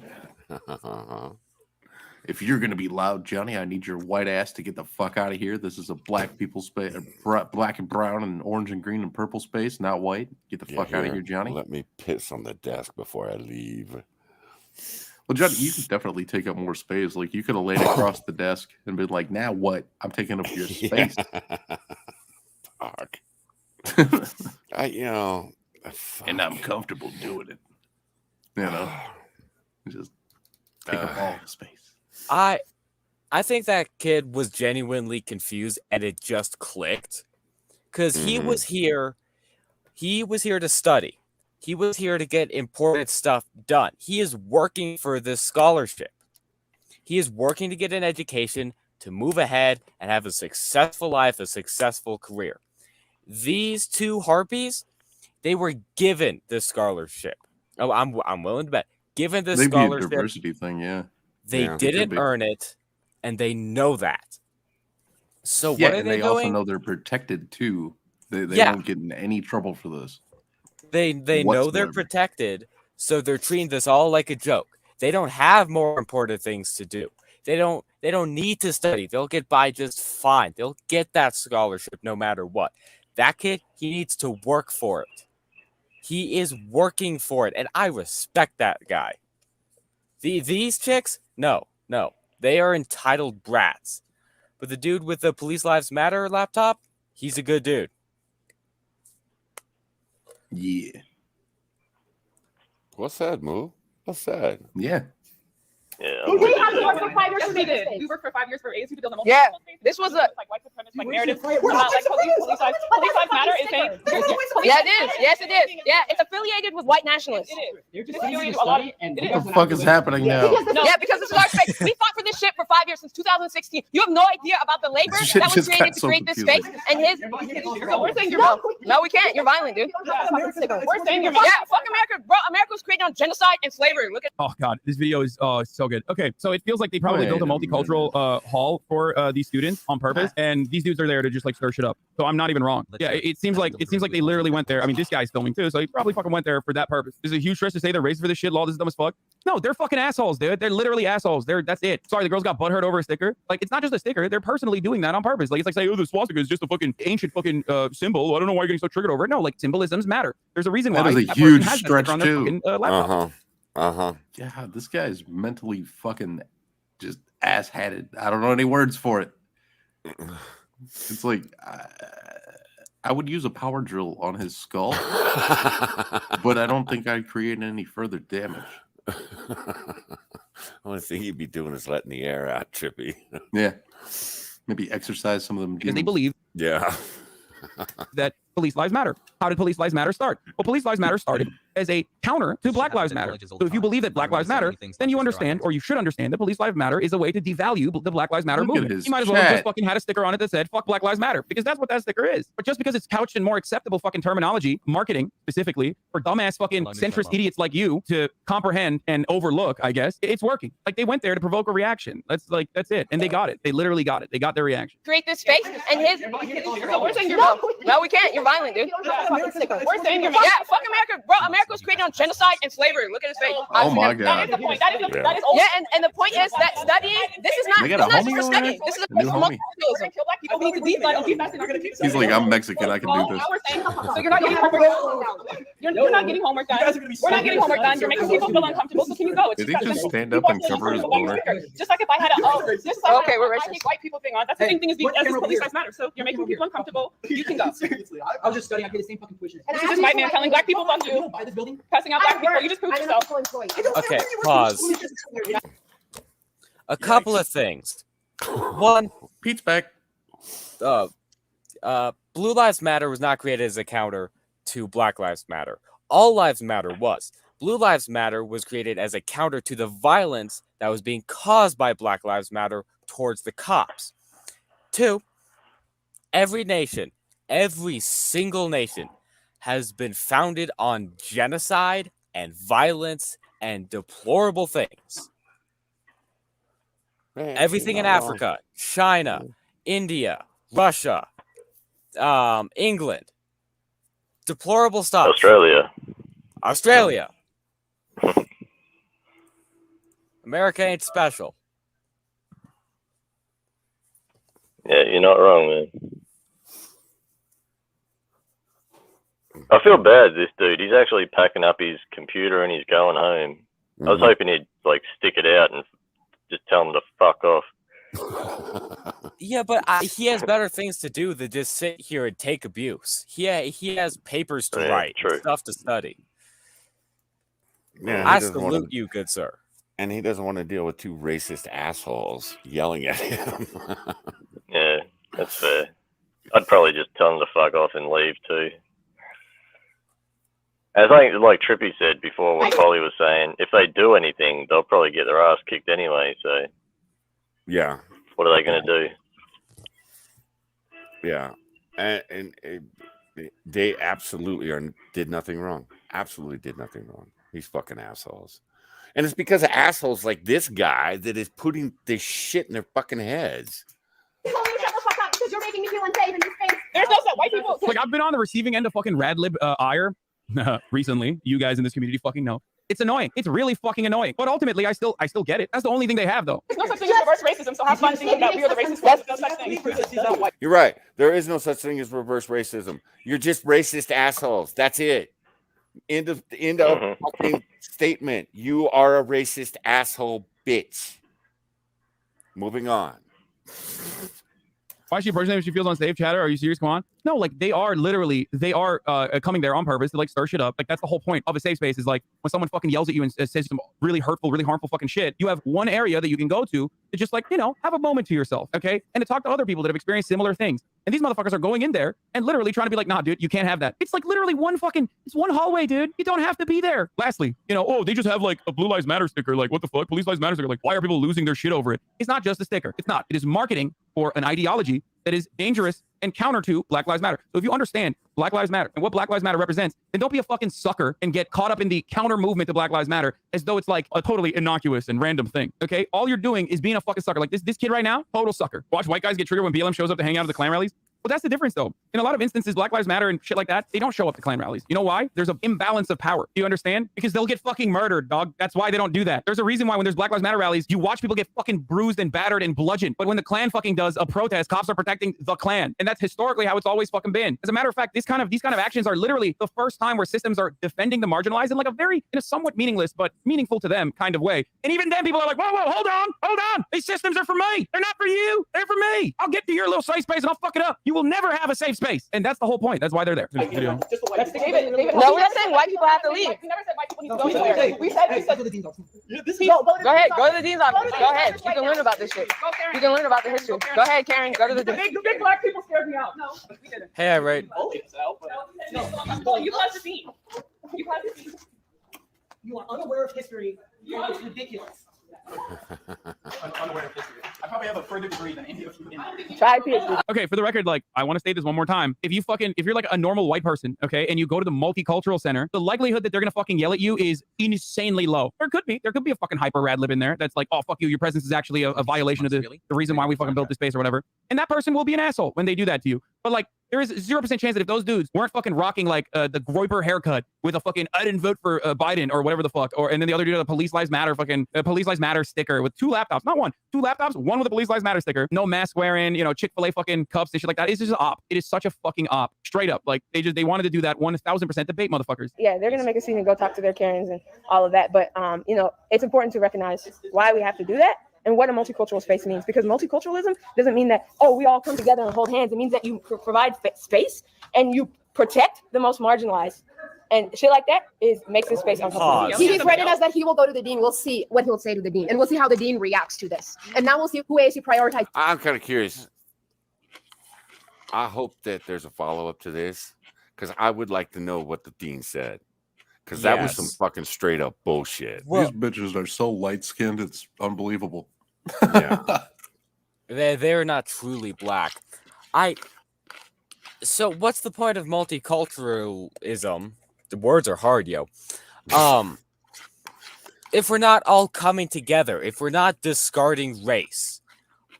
If you're going to be loud, Johnny, I need your white ass to get the fuck out of here. This is a black people space, black and brown and orange and green and purple space, not white. Get the fuck out of here, Johnny. Let me piss on the desk before I leave. Well, Johnny, you can definitely take up more space. Like, you could have laid across the desk and been like, now what? I'm taking up your space. Fuck. And I'm comfortable doing it. Just take up all the space. I think that kid was genuinely confused and it just clicked. Because he was here to study. He was here to get important stuff done. He is working for this scholarship. He is working to get an education, to move ahead and have a successful life, a successful career. These 2 harpies, they were given this scholarship. Oh, I'm willing to bet. Given this scholarship. Maybe a diversity thing, yeah. They didn't earn it, and they know that. So yeah, what are and they doing? also know they're protected too. They don't get in any trouble for this. They know they're protected, so they're treating this all like a joke. They don't have more important things to do. They don't need to study. They'll get by just fine. They'll get that scholarship no matter what. That kid, he needs to work for it. He is working for it, and I respect that guy. These chicks, no. They are entitled brats. But the dude with the Police Lives Matter laptop, he's a good dude. Yeah. What's that, Moo? What's that? Yeah. Yeah. We have to work for 5 years. We did. We worked for 5 years for ASU to build a multi. Yeah, this was a like white supremacist like narrative about like police lives matter is saying. Yeah, it is. Yes, it is. Yeah, it's affiliated with white nationalists. It is. They're just Affiliated with a lot of. What the fuck is happening now? Yeah, because this is our space. We fought for this shit for 5 years since 2016. You have no idea about the labor This shit that was just got created to so create this confusing. space. And his. So we're saying you're wrong. No, we can't. You're violent, dude. We're saying you're Yeah, fuck America, bro. America was created on genocide and slavery. Look at. Oh god, this video is so good. Okay, so it feels like they probably built a multicultural hall for these students on purpose, and these dudes are there to just like stir shit up. So I'm not even wrong. Yeah, it seems like they literally went there. I mean, this guy's filming too, so he probably fucking went there for that purpose. Is it a huge stress to say they're racist for this shit? Law, this is dumb as fuck. No, they're fucking assholes, dude. They're literally assholes. That's it. Sorry, the girls got butthurt over a sticker. Like, it's not just a sticker. They're personally doing that on purpose. Like, it's like saying, oh, the swastika is just a fucking ancient fucking symbol. I don't know why you're getting so triggered over it. No, like, symbolisms matter. There's a reason why. That is a that huge person has that stretch sticker on their too. fucking, laptop. Yeah, this guy's mentally fucking just ass-hatted. I don't know any words for it. It's like I would use a power drill on his skull, but I don't think I'd create any further damage. Only thing he'd be doing is letting the air out, Trippy. Yeah, maybe exercise some of them. Because they believe. Yeah. That Police Lives Matter. How did Police Lives Matter start? Well, Police Lives Matter started as a counter to Black Lives Matter. So if you believe that Black Lives Matter, then you understand, or you should understand, that Police Lives Matter is a way to devalue the Black Lives Matter Look at movement. his You might as well have just chat. fucking had a sticker on it that said "Fuck Black Lives Matter," because that's what that sticker is. But just because it's couched in more acceptable fucking terminology, marketing specifically for dumbass fucking centrist idiots like you to comprehend and overlook, I guess it's working. Like they went there to provoke a reaction. That's it, and they got it. They literally got it. They got their reaction. Create this space and his. So we're saying you're no, we can't. You're violent, dude. We're saying you're violent. Yeah, fuck America, bro. America was created on genocide and slavery. Look at his face. Oh my God. That is the point. That is yeah, and the point is that studying. This is not. They got This a is not homie for over studying. there? This is A new homie. kill black people. We need to defund. He's like, I'm Mexican. I can do this. So you're not getting homework done. You're not getting homework done. We're not getting homework done. You're making people feel uncomfortable. So can you go? Did he just stand up and cover his boner? Just like if I had a just like Okay, we're I racist. hate white people thing on. That's the same thing as being as Police Lives Matter. So you're making people uncomfortable. You can go. Seriously, I was just studying. I get the same fucking tuition. This is just white man telling black people fuck you. Buy this building. Cussing out black people. You just proved yourself. Okay, pause. A couple of things. One, Pete's back. Blue Lives Matter was not created as a counter to Black Lives Matter. All Lives Matter was. Blue Lives Matter was created as a counter to the violence that was being caused by Black Lives Matter towards the cops. Two, every nation, every single nation has been founded on genocide and violence and deplorable things. Man, Everything in Africa, China, India, Russia, England. Deplorable stuff. Australia. America ain't special. Yeah, you're not wrong, man. I feel bad, this dude. He's actually packing up his computer and he's going home. I was hoping he'd like stick it out and just tell him to fuck off. Yeah, but he has better things to do than just sit here and take abuse. He has papers to write, stuff to study. Yeah, I salute you, good sir. And he doesn't want to deal with two racist assholes yelling at him. Yeah, that's fair. I'd probably just tell him to fuck off and leave too. I think, like Trippy said before, what Polly was saying, if they do anything, they'll probably get their ass kicked anyway. So, yeah, what are they going to do? Yeah, and they absolutely did nothing wrong. Absolutely did nothing wrong. These fucking assholes. And it's because of assholes like this guy that is putting this shit in their fucking heads. Because you're making me feel unsafe in this space. There's no white people. Like I've been on the receiving end of fucking radlib ire recently. You guys in this community fucking know. It's annoying. It's really fucking annoying. But ultimately, I still get it. That's the only thing they have, though. There's no such thing as reverse racism. So have fun thinking that we are the racist ones. There's no such thing. You're right. There is no such thing as reverse racism. You're just racist assholes. That's it. End of fucking statement. You are a racist asshole bitch. Moving on. Why is she approaching if she feels unsafe, Chatter? Are you serious? Come on. No, like they are coming there on purpose to like stir shit up. Like that's the whole point of a safe space is like when someone fucking yells at you and says some really hurtful, really harmful fucking shit, you have one area that you can go to just like, you know, have a moment to yourself, okay? And to talk to other people that have experienced similar things. And these motherfuckers are going in there and literally trying to be like, nah, dude, you can't have that. It's like literally it's one hallway, dude. You don't have to be there. Lastly, you know, oh, they just have like a Blue Lives Matter sticker. Like, what the fuck? Police Lives Matter sticker. Like, why are people losing their shit over it? It's not just a sticker. It's not. It is marketing for an ideology that is dangerous and counter to Black Lives Matter. So if you understand Black Lives Matter and what Black Lives Matter represents, then don't be a fucking sucker and get caught up in the counter movement to Black Lives Matter as though it's like a totally innocuous and random thing, okay? All you're doing is being a fucking sucker. Like this kid right now, total sucker. Watch white guys get triggered when BLM shows up to hang out at the Klan rallies. Well, that's the difference, though. In a lot of instances, Black Lives Matter and shit like that, they don't show up to Klan rallies. You know why? There's an imbalance of power. Do you understand? Because they'll get fucking murdered, dog. That's why they don't do that. There's a reason why when there's Black Lives Matter rallies, you watch people get fucking bruised and battered and bludgeoned. But when the Klan fucking does a protest, cops are protecting the Klan. And that's historically how it's always fucking been. As a matter of fact, these kind of actions are literally the first time where systems are defending the marginalized in like in a somewhat meaningless, but meaningful to them kind of way. And even then people are like, whoa, hold on. These systems are for me. They're not for you. They're for me. I'll get to your little safe space and I'll fuck it up. You will never have a safe space. And that's the whole point. That's why they're there. David, no, we're not saying white people have to leave. We never said white people need to go anywhere. We said go to the dean's office. Go ahead. Go to the dean's office. Go ahead. You can learn about this shit. You can learn about the history. Go ahead, Karen. Go to the big black people scared me out. No, we didn't. Hey, I right. You caused the scene. You caused the scene. You are unaware of history. It's ridiculous. Unaware of history. I probably have a further degree than any of you. Try PhD. Okay, for the record, like, I want to state this one more time. If you're like a normal white person, okay, and you go to the multicultural center, the likelihood that they're gonna fucking yell at you is insanely low. There could be a fucking hyper rad lib in there that's like, oh, fuck you, your presence is actually a violation of the reason why we fucking built this space or whatever. And that person will be an asshole when they do that to you. But like, there is 0% chance that if those dudes weren't fucking rocking like the Groiper haircut with a fucking I didn't vote for Biden or whatever the fuck, and then the other dude had a Police Lives Matter fucking Police Lives Matter sticker with 2 laptops, not one, 2 laptops, one with a Police Lives Matter sticker, no mask wearing, Chick-fil-A fucking cups and shit like that. It's just an op. It is such a fucking op, straight up. Like they wanted to do that 1000% debate, motherfuckers. Yeah, they're gonna make a scene and go talk to their Karens and all of that. But it's important to recognize why we have to do that and what a multicultural space means. Because multiculturalism doesn't mean that, oh, we all come together and hold hands. It means that you provide space and you protect the most marginalized. And shit like that makes this space uncomfortable. He threatened us that he will go to the dean. We'll see what he'll say to the dean, and we'll see how the dean reacts to this. And now we'll see who ASU prioritizes. I'm kind of curious. I hope that there's a follow-up to this, because I would like to know what the dean said. Because that was some fucking straight up bullshit. These bitches are so light-skinned, it's unbelievable. Yeah. They're not truly black. So what's the point of multiculturalism? The words are hard, yo. If we're not all coming together, if we're not discarding race,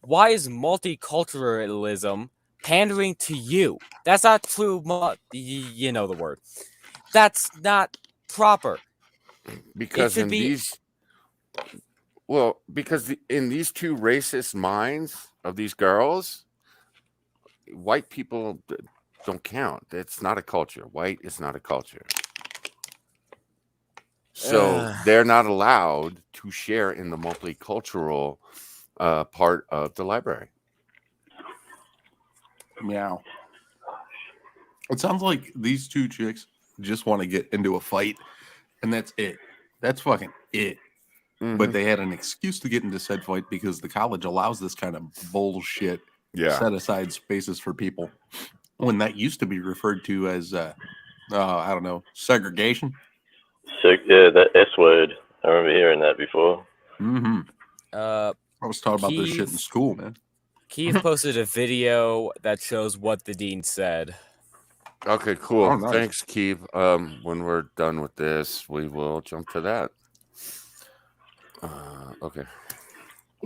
why is multiculturalism pandering to you? That's not true. You know the word. That's not proper. Because in these two racist minds of these girls, white people don't count. It's not a culture. White is not a culture. So they're not allowed to share in the multicultural part of the library. Meow. It sounds like these two chicks just want to get into a fight, and that's it. That's fucking it. Mm-hmm. But they had an excuse to get into said fight because the college allows this kind of bullshit set aside spaces for people when that used to be referred to as I don't know, segregation. Yeah, that S word. I remember hearing that before. Mm-hmm. I was taught about this shit in school, man. Keith posted a video that shows what the dean said. Okay, cool. Oh, nice. Thanks, Keith. When we're done with this, we will jump to that. Okay.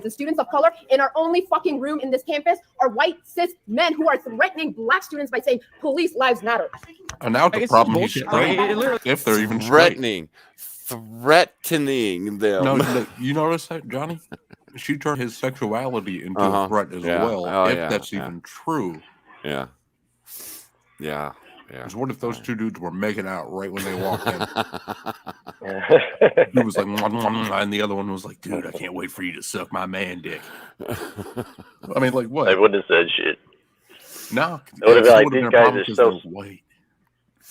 The students of color in our only fucking room in this campus are white cis men who are threatening black students by saying police lives matter. And now the problem is if they're even threatening them. No, you notice that, Johnny? She turned his sexuality into a threat as well. If that's even true. Yeah. Because what if those two dudes were making out right when they walked in? He was like, mwah, mwah, mwah, and the other one was like, dude, I can't wait for you to suck my man dick. I mean, like, what? They wouldn't have said shit. No. They would have been like, these guys are so white.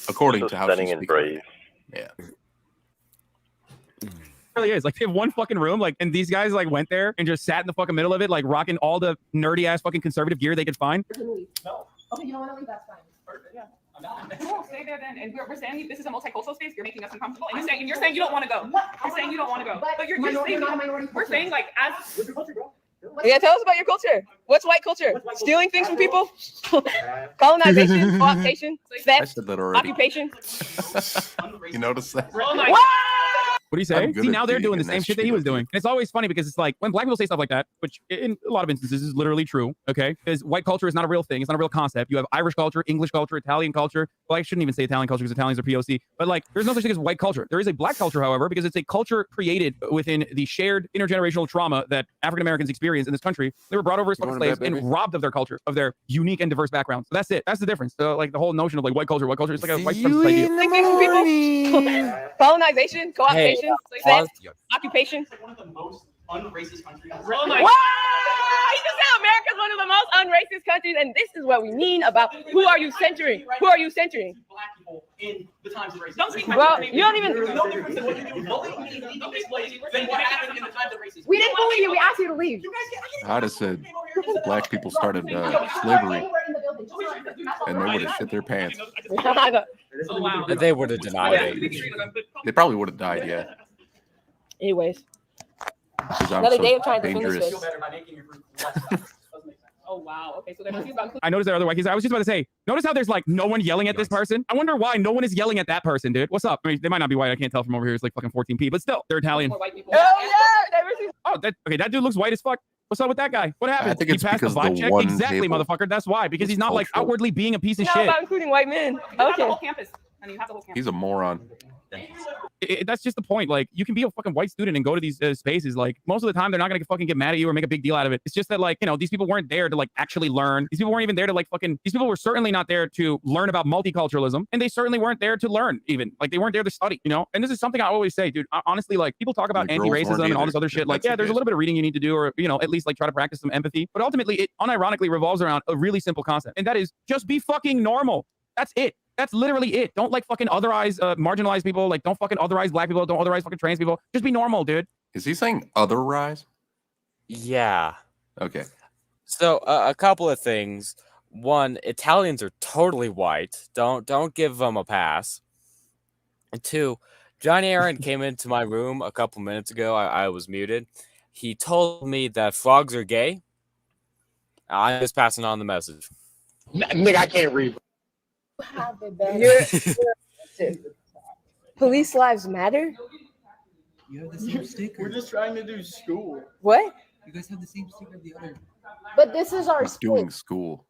According to how stunning and brave. Yeah. It really is. Like, they have one fucking room, like, and these guys like went there and just sat in the fucking middle of it, like rocking all the nerdy ass fucking conservative gear they could find. No. Okay, you don't want to leave, that's fine. Yeah. Cool, stay there then. And we're saying this is a multicultural space. You're making us uncomfortable. And you're saying you don't want to go. You're saying you don't want to go. But you're saying we're saying like as Yeah, tell us about your culture. What's white culture? Stealing things from people? Colonization, co-optation, theft, occupation. You notice that? What do you say? See, now they're doing the same shit that he was doing. And it's always funny because it's like when black people say stuff like that, which in a lot of instances is literally true, okay? Because white culture is not a real thing. It's not a real concept. You have Irish culture, English culture, Italian culture. Well, I shouldn't even say Italian culture because Italians are POC. But like, there's no such thing as white culture. There is a black culture, however, because it's a culture created within the shared intergenerational trauma that African Americans experience in this country. They were brought over as fucking slaves and robbed of their culture, of their unique and diverse backgrounds. So that's it. That's the difference. So like the whole notion of like white culture, it's like a white supremacist idea. Stealing things from people? Colonization, co-optation, theft, occupation. One of the most unracist countries. Oh my! He just said America's one of the most unracist countries, and this is what we mean about who are you centering? Who are you centering? Black people in the times of racism. Well, you don't even. There's no difference in what you do bullying than what happened in the times of racism. We didn't bully you. We asked you to leave. I'd have said black people started slavery, and they would have shit their pants. They would have denied it. They probably would have died, yeah. Anyways, 'Cause I'm another so day of trying to finish dangerous. this. Oh wow. Okay, so they're about. I noticed there are other white kids. I was just about to say, notice how there's like no one yelling at this person? I wonder why no one is yelling at that person, dude. What's up? I mean, they might not be white. I can't tell from over here. It's like fucking 14p, but still, they're Italian. Oh, that dude looks white as fuck. What's up with that guy? What happened? I think He it's passed the because vibe the check? one Exactly, table motherfucker. That's why. Because he's not like cultural. outwardly being a piece of Not shit. about including white men. You have the Okay. whole campus. I mean, you have the whole campus. He's a moron. That's just the point. Like, you can be a fucking white student and go to these spaces. Like, most of the time, they're not gonna fucking get mad at you or make a big deal out of it. It's just that, like, you know, these people weren't there to like actually learn. These people weren't even there to like fucking. These people were certainly not there to learn about multiculturalism, and they certainly weren't there to learn. Even like they weren't there to study. You know. And this is something I always say, dude. Honestly, like people talk about The girls weren't anti-racism and all either. this other shit. Like, That's yeah, there's a good. little bit of reading you need to do, or you know, at least like try to practice some empathy. But ultimately, it unironically revolves around a really simple concept, and that is just be fucking normal. That's it. That's literally it. Don't like fucking otherize marginalized people. Like don't fucking otherize black people. Don't otherize fucking trans people. Just be normal, dude. Is he saying otherwise? Yeah. Okay. So a couple of things. One, Italians are totally white. Don't give them a pass. And two, Johnny Aaron came into my room a couple minutes ago. I was muted. He told me that frogs are gay. I'm just passing on the message. Nigga, I can't read. Police lives matter? You have the same sticker. We're just trying to do school. What? You guys have the same sticker the other. But this is our He's doing school.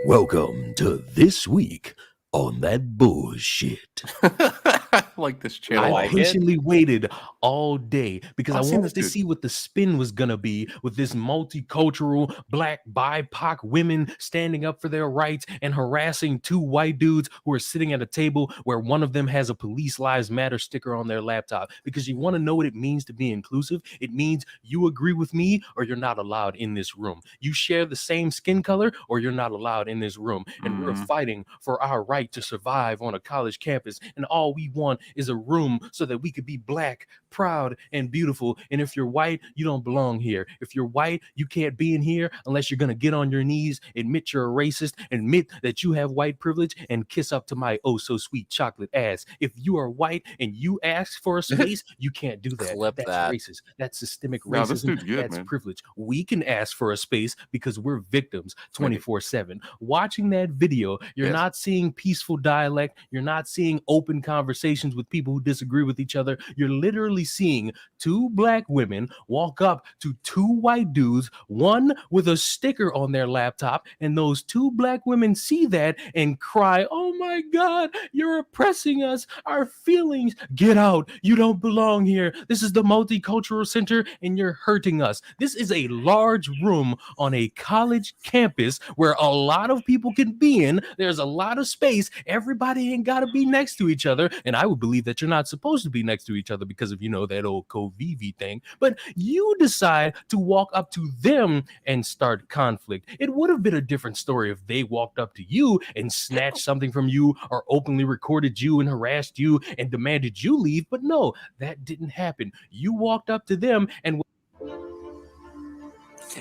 Welcome to This Week on That Bullshit. I like this channel. I patiently waited all day because I've I seen wanted this to dude. see what the spin was gonna be with this multicultural black BIPOC women standing up for their rights and harassing two white dudes who are sitting at a table where one of them has a Police Lives Matter sticker on their laptop. Because you want to know what it means to be inclusive. It means you agree with me or you're not allowed in this room. You share the same skin color or you're not allowed in this room. And we're fighting for our right to survive on a college campus, and all we want is a room so that we could be black, proud, and beautiful. And if you're white, you don't belong here. If you're white, you can't be in here unless you're gonna get on your knees, admit you're a racist, admit that you have white privilege, and kiss up to my oh so sweet chocolate ass. If you are white and you ask for a space, you can't do that. Clip That's that. racist. That's systemic No, this racism. dude's good, That's man. privilege. We can ask for a space because we're victims 24/7. Watching that video, you're Yes. not seeing peaceful dialect. You're not seeing open conversations with people who disagree with each other. You're literally seeing two black women walk up to two white dudes, one with a sticker on their laptop, and those two black women see that and cry, "Oh my God, you're oppressing us, our feelings. Get out. You don't belong here. This is the multicultural center and you're hurting us." This is a large room on a college campus where a lot of people can be in. There's a lot of space. Everybody ain't got to be next to each other. And I would believe that you're not supposed to be next to each other because of, you know, that old Covivi thing. But you decide to walk up to them and start conflict. It would have been a different story if they walked up to you and snatched something from you or openly recorded you and harassed you and demanded you leave. But no, that didn't happen. You walked up to them and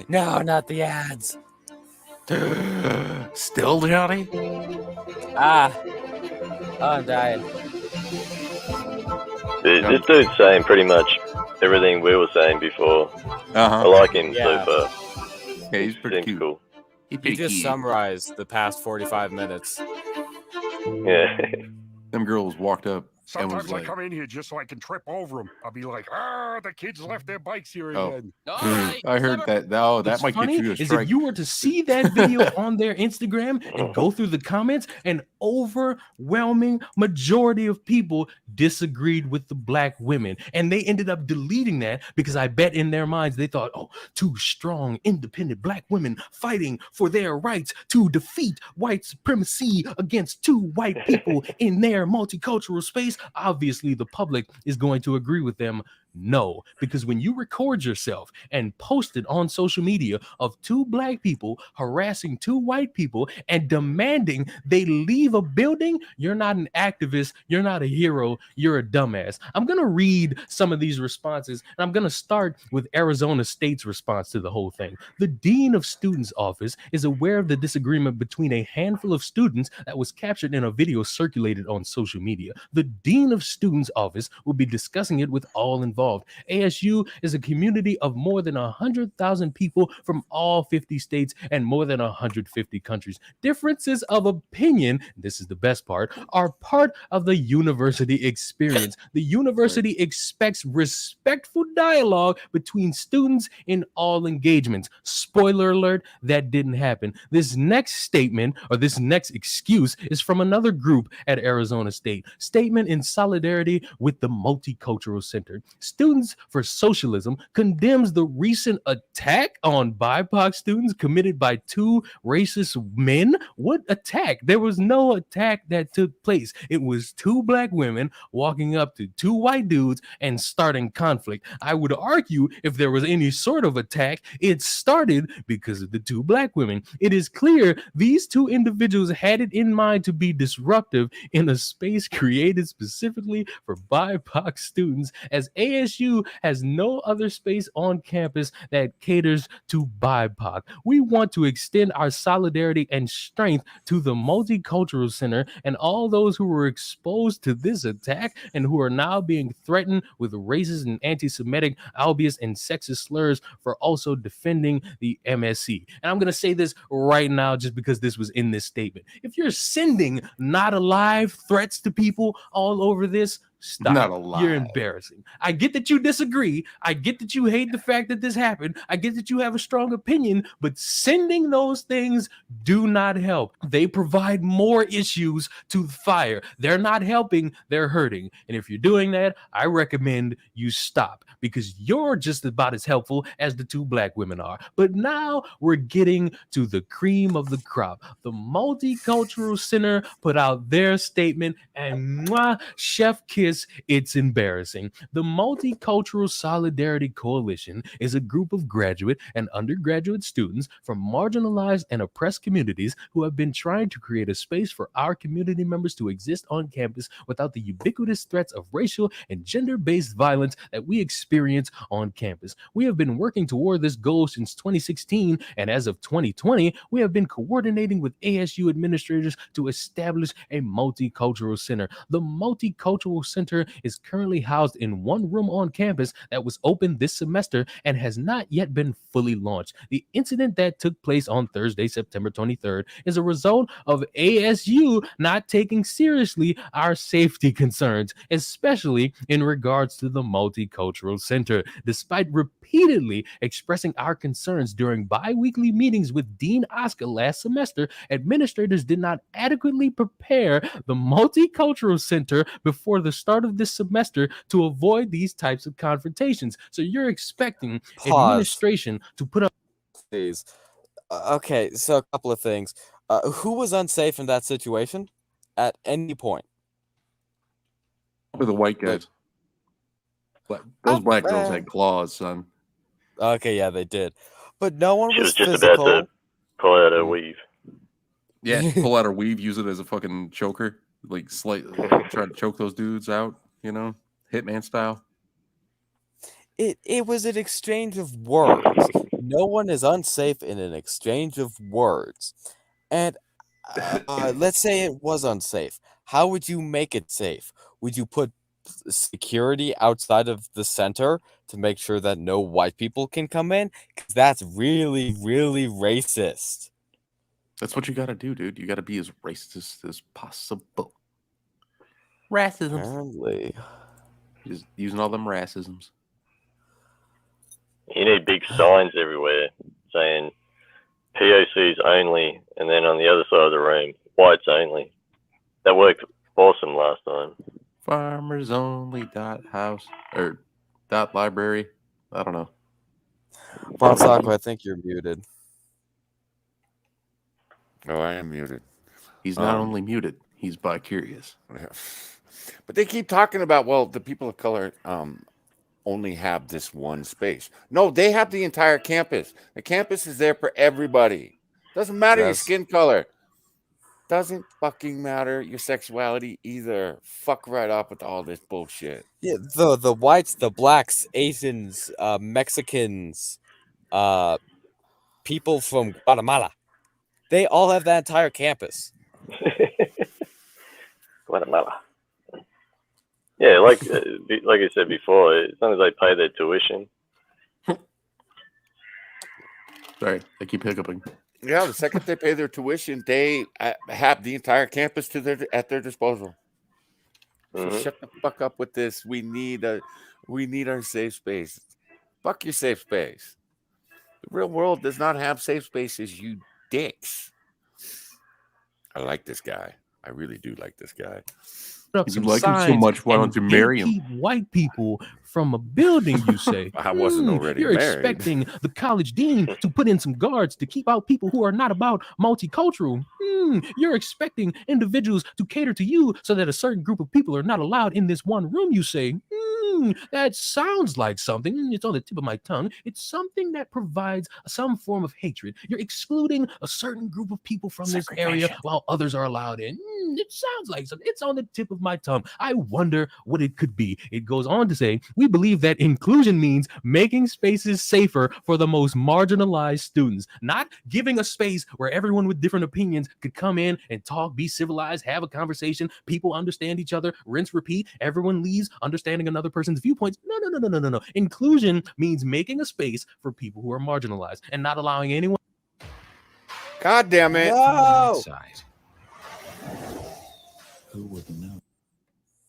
No, not the ads. Still, Johnny? I'm dying. This dude's saying pretty much everything we were saying before. I like him Yeah. so far. Yeah, he's pretty Seems cool. You just summarized the past 45 minutes. Yeah. Them girls walked up and Sometimes was I like, come in here just so I can trip over them. I'll be like, the kids left their bikes here oh, again. I heard that. Oh, that What's might funny get you a is strike. if you were to see that video on their Instagram and go through the comments, an overwhelming majority of people disagreed with the black women, and they ended up deleting that because I bet in their minds they thought, oh, two strong, independent black women fighting for their rights to defeat white supremacy against two white people in their multicultural space. Obviously, the public is going to agree with them. No, because when you record yourself and post it on social media of 2 black people harassing 2 white people and demanding they leave a building, you're not an activist, you're not a hero, you're a dumbass. I'm going to read some of these responses, and I'm going to start with Arizona State's response to the whole thing. The Dean of Students' Office is aware of the disagreement between a handful of students that was captured in a video circulated on social media. The Dean of Students' Office will be discussing it with all involved. ASU is a community of more than 100,000 people from all 50 states and more than 150 countries. Differences of opinion, this is the best part, are part of the university experience. The university expects respectful dialogue between students in all engagements. Spoiler alert, that didn't happen. This next statement, or this next excuse, is from another group at Arizona State. Statement in solidarity with the Multicultural Center. Students for Socialism condemns the recent attack on BIPOC students committed by 2 racist men. What attack? There was no attack that took place. It was 2 black women walking up to 2 white dudes and starting conflict. I would argue if there was any sort of attack, it started because of the 2 black women. It is clear these 2 individuals had it in mind to be disruptive in a space created specifically for BIPOC students, as ASU has no other space on campus that caters to BIPOC. We want to extend our solidarity and strength to the Multicultural Center and all those who were exposed to this attack and who are now being threatened with racist and anti-Semitic, albeit and sexist slurs for also defending the MSC. And I'm going to say this right now just because this was in this statement. If you're sending not alive threats to people all over this, stop. Not alive. You're embarrassing. I get that you disagree. I get that you hate the fact that this happened. I get that you have a strong opinion, but sending those things do not help. They provide more issues to fire. They're not helping, they're hurting. And if you're doing that, I recommend you stop, because you're just about as helpful as the 2 black women are. But now we're getting to the cream of the crop. The Multicultural Center put out their statement, and chef kiss, it's embarrassing. The Multicultural Solidarity Coalition is a group of graduate and undergraduate students from marginalized and oppressed communities who have been trying to create a space for our community members to exist on campus without the ubiquitous threats of racial and gender-based violence that we experience on campus. We have been working toward this goal since 2016, and as of 2020, we have been coordinating with ASU administrators to establish a multicultural center. The Multicultural Center is currently housed in one room on campus that was open this semester and has not yet been fully launched. The incident that took place on Thursday, September 23rd, is a result of ASU not taking seriously our safety concerns, especially in regards to the Multicultural Center. Despite repeatedly expressing our concerns during bi-weekly meetings with Dean Oscar last semester, administrators did not adequately prepare the Multicultural Center before the start of this semester to avoid these types of confrontations. So you're expecting administration to put up. Please. Okay, so a couple of things. Who was unsafe in that situation at any point? With the white guys. Those black girls had claws, son. Okay, yeah, they did. But no one She was was just physical. about to pull out her weave. Yeah, pull out her weave, use it as a fucking choker. Like, try to choke those dudes out, you know? Hitman style. It was an exchange of words. No one is unsafe in an exchange of words. And let's say it was unsafe. How would you make it safe? Would you put security outside of the center to make sure that no white people can come in? Because that's really, really racist. That's what you gotta do, dude. You gotta be as racist as possible. Racism. Apparently. Just using all them racisms. You need big signs everywhere saying POCs only, and then on the other side of the room, whites only. That worked awesome last time. Farmers only .house or .library. I don't know. Bonsako, I think you're muted. Oh, I am muted. He's not only muted, he's bi-curious. Yeah. But they keep talking about, well, the people of color only have this one space. No, they have the entire campus. The campus is there for everybody. Doesn't matter your skin color. Doesn't fucking matter your sexuality either. Fuck right off with all this bullshit. Yeah, the whites, the blacks, Asians, Mexicans, people from Guatemala, they all have that entire campus. Guatemala. Yeah, like I said before, as long as they pay their tuition. Sorry, I keep hiccuping. Yeah, the second they pay their tuition, they have the entire campus at their disposal. So shut the fuck up with this. We need our safe space. Fuck your safe space. The real world does not have safe spaces, you dicks. I like this guy. I really do like this guy. Up If some you like him so signs much, why and don't you marry him? gatekeep white people from a building, you say. I wasn't already You're married. expecting the college dean to put in some guards to keep out people who are not about multicultural. You're expecting individuals to cater to you so that a certain group of people are not allowed in this one room, you say. That sounds like something. It's on the tip of my tongue. It's something that provides some form of hatred. You're excluding a certain group of people from this area while others are allowed in. It sounds like something. It's on the tip of my tongue. I wonder what it could be. It goes on to say, we believe that inclusion means making spaces safer for the most marginalized students, not giving a space where everyone with different opinions could come in and talk, be civilized, have a conversation, people understand each other, rinse, repeat, everyone leaves understanding another person's viewpoints. No. Inclusion means making a space for people who are marginalized and not allowing anyone. God damn it. No. Who would know?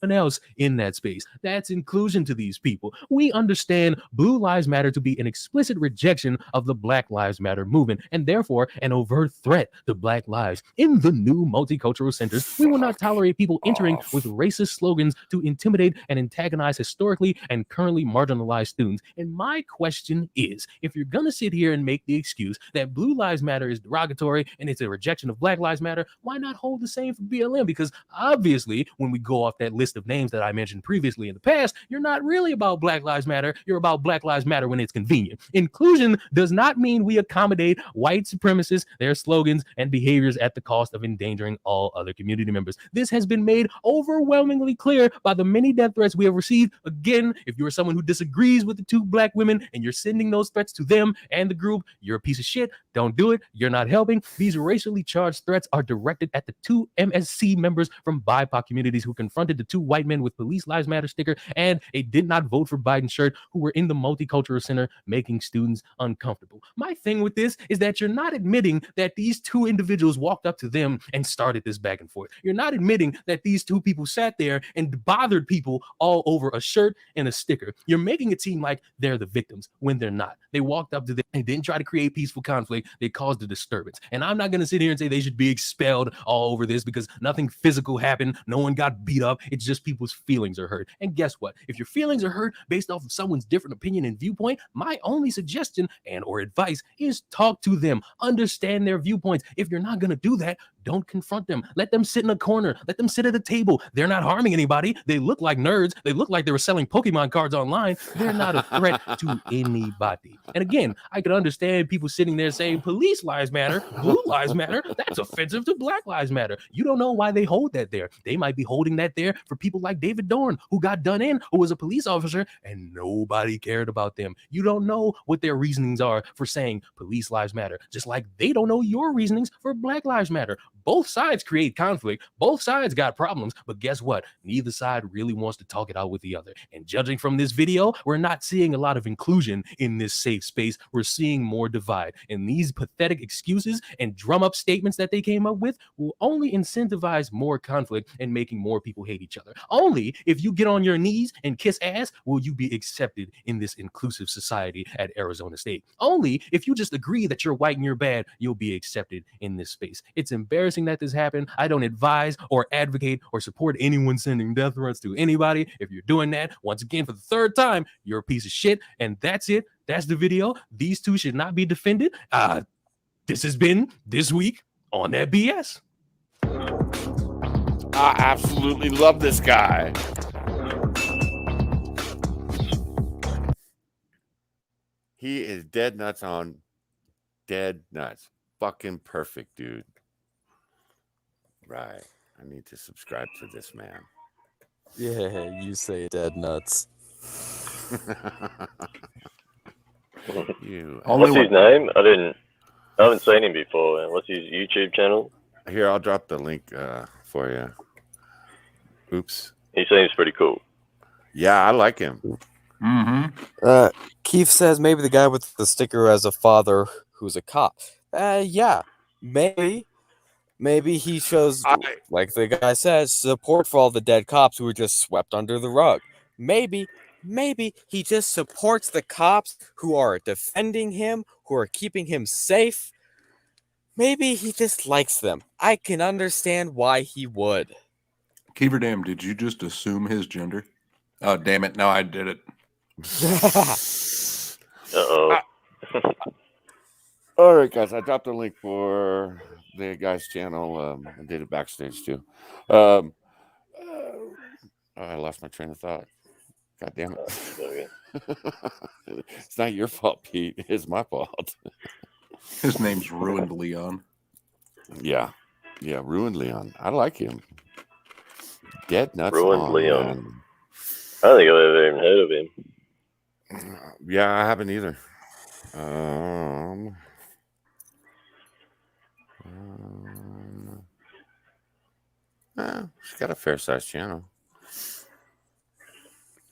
Else in that space. That's inclusion to these people. We understand Blue Lives Matter to be an explicit rejection of the Black Lives Matter movement and therefore an overt threat to Black lives. In the new multicultural centers, we will not tolerate people entering with racist slogans to intimidate and antagonize historically and currently marginalized students. And my question is, if you're going to sit here and make the excuse that Blue Lives Matter is derogatory and it's a rejection of Black Lives Matter, why not hold the same for BLM? Because obviously, when we go off that list of names that I mentioned previously in the past, you're not really about Black Lives Matter. You're about Black Lives Matter when it's convenient. Inclusion does not mean we accommodate white supremacists, their slogans, and behaviors at the cost of endangering all other community members. This has been made overwhelmingly clear by the many death threats we have received. Again, if you are someone who disagrees with the two Black women and you're sending those threats to them and the group, you're a piece of shit. Don't do it. You're not helping. These racially charged threats are directed at the two MSC members from BIPOC communities who confronted the two white men with Police Lives Matter sticker and a did not vote for Biden shirt who were in the multicultural center making students uncomfortable. My thing with this is that you're not admitting that these two individuals walked up to them and started this back and forth. You're not admitting that these two people sat there and bothered people all over a shirt and a sticker. You're making it seem like they're the victims when they're not. They walked up to them and didn't try to create peaceful conflict. They caused a disturbance. And I'm not going to sit here and say they should be expelled all over this because nothing physical happened. No one got beat up. It's just people's feelings are hurt. And guess what? If your feelings are hurt based off of someone's different opinion and viewpoint, my only suggestion and or advice is talk to them, understand their viewpoints. If you're not going to do that, don't confront them. Let them sit in a corner. Let them sit at a table. They're not harming anybody. They look like nerds. They look like they were selling Pokemon cards online. They're not a threat to anybody. And again, I can understand people sitting there saying police lives matter, blue lives matter. That's offensive to Black Lives Matter. You don't know why they hold that there. They might be holding that there for people like David Dorn, who got done in, who was a police officer, and nobody cared about them. You don't know what their reasonings are for saying police lives matter, just like they don't know your reasonings for Black Lives Matter. Both sides create conflict. Both sides got problems, but guess what? Neither side really wants to talk it out with the other. And judging from this video, we're not seeing a lot of inclusion in this safe space. We're seeing more divide. And these pathetic excuses and drum up statements that they came up with will only incentivize more conflict and making more people hate each other. Only if you get on your knees and kiss ass will you be accepted in this inclusive society at Arizona State. Only if you just agree that you're white and you're bad, you'll be accepted in this space. It's embarrassing that this happened. I don't advise or advocate or support anyone sending death threats to anybody. If you're doing that, once again, for the third time, you're a piece of shit. And that's it. That's the video. These two should not be defended. This has been This Week on That BS. I absolutely love this guy. He is dead nuts on dead nuts. Fucking perfect, dude. Right. I need to subscribe to this man. Yeah, you say dead nuts. What's his name? I haven't seen him before. What's his YouTube channel? Here, I'll drop the link for you. Oops. He seems pretty cool. Yeah, I like him. Mm-hmm. Keith says maybe the guy with the sticker has a father who's a cop. Yeah, maybe. Maybe he shows, like the guy says, support for all the dead cops who were just swept under the rug. Maybe he just supports the cops who are defending him, who are keeping him safe. Maybe he just likes them. I can understand why he would. Keeper Dam, did you just assume his gender? Oh, damn it. No, I did it. Uh-oh. All right, guys. I dropped a link for the guy's channel. I did it backstage, too. I lost my train of thought. God damn it. It's not your fault, Pete. It's my fault. His name's Ruined Leon. Yeah. Yeah, Ruined Leon. I like him. Dead nuts. Ruined Leon. Man. I don't think I've ever even heard of him. Yeah, I haven't either. She's got a fair-sized channel.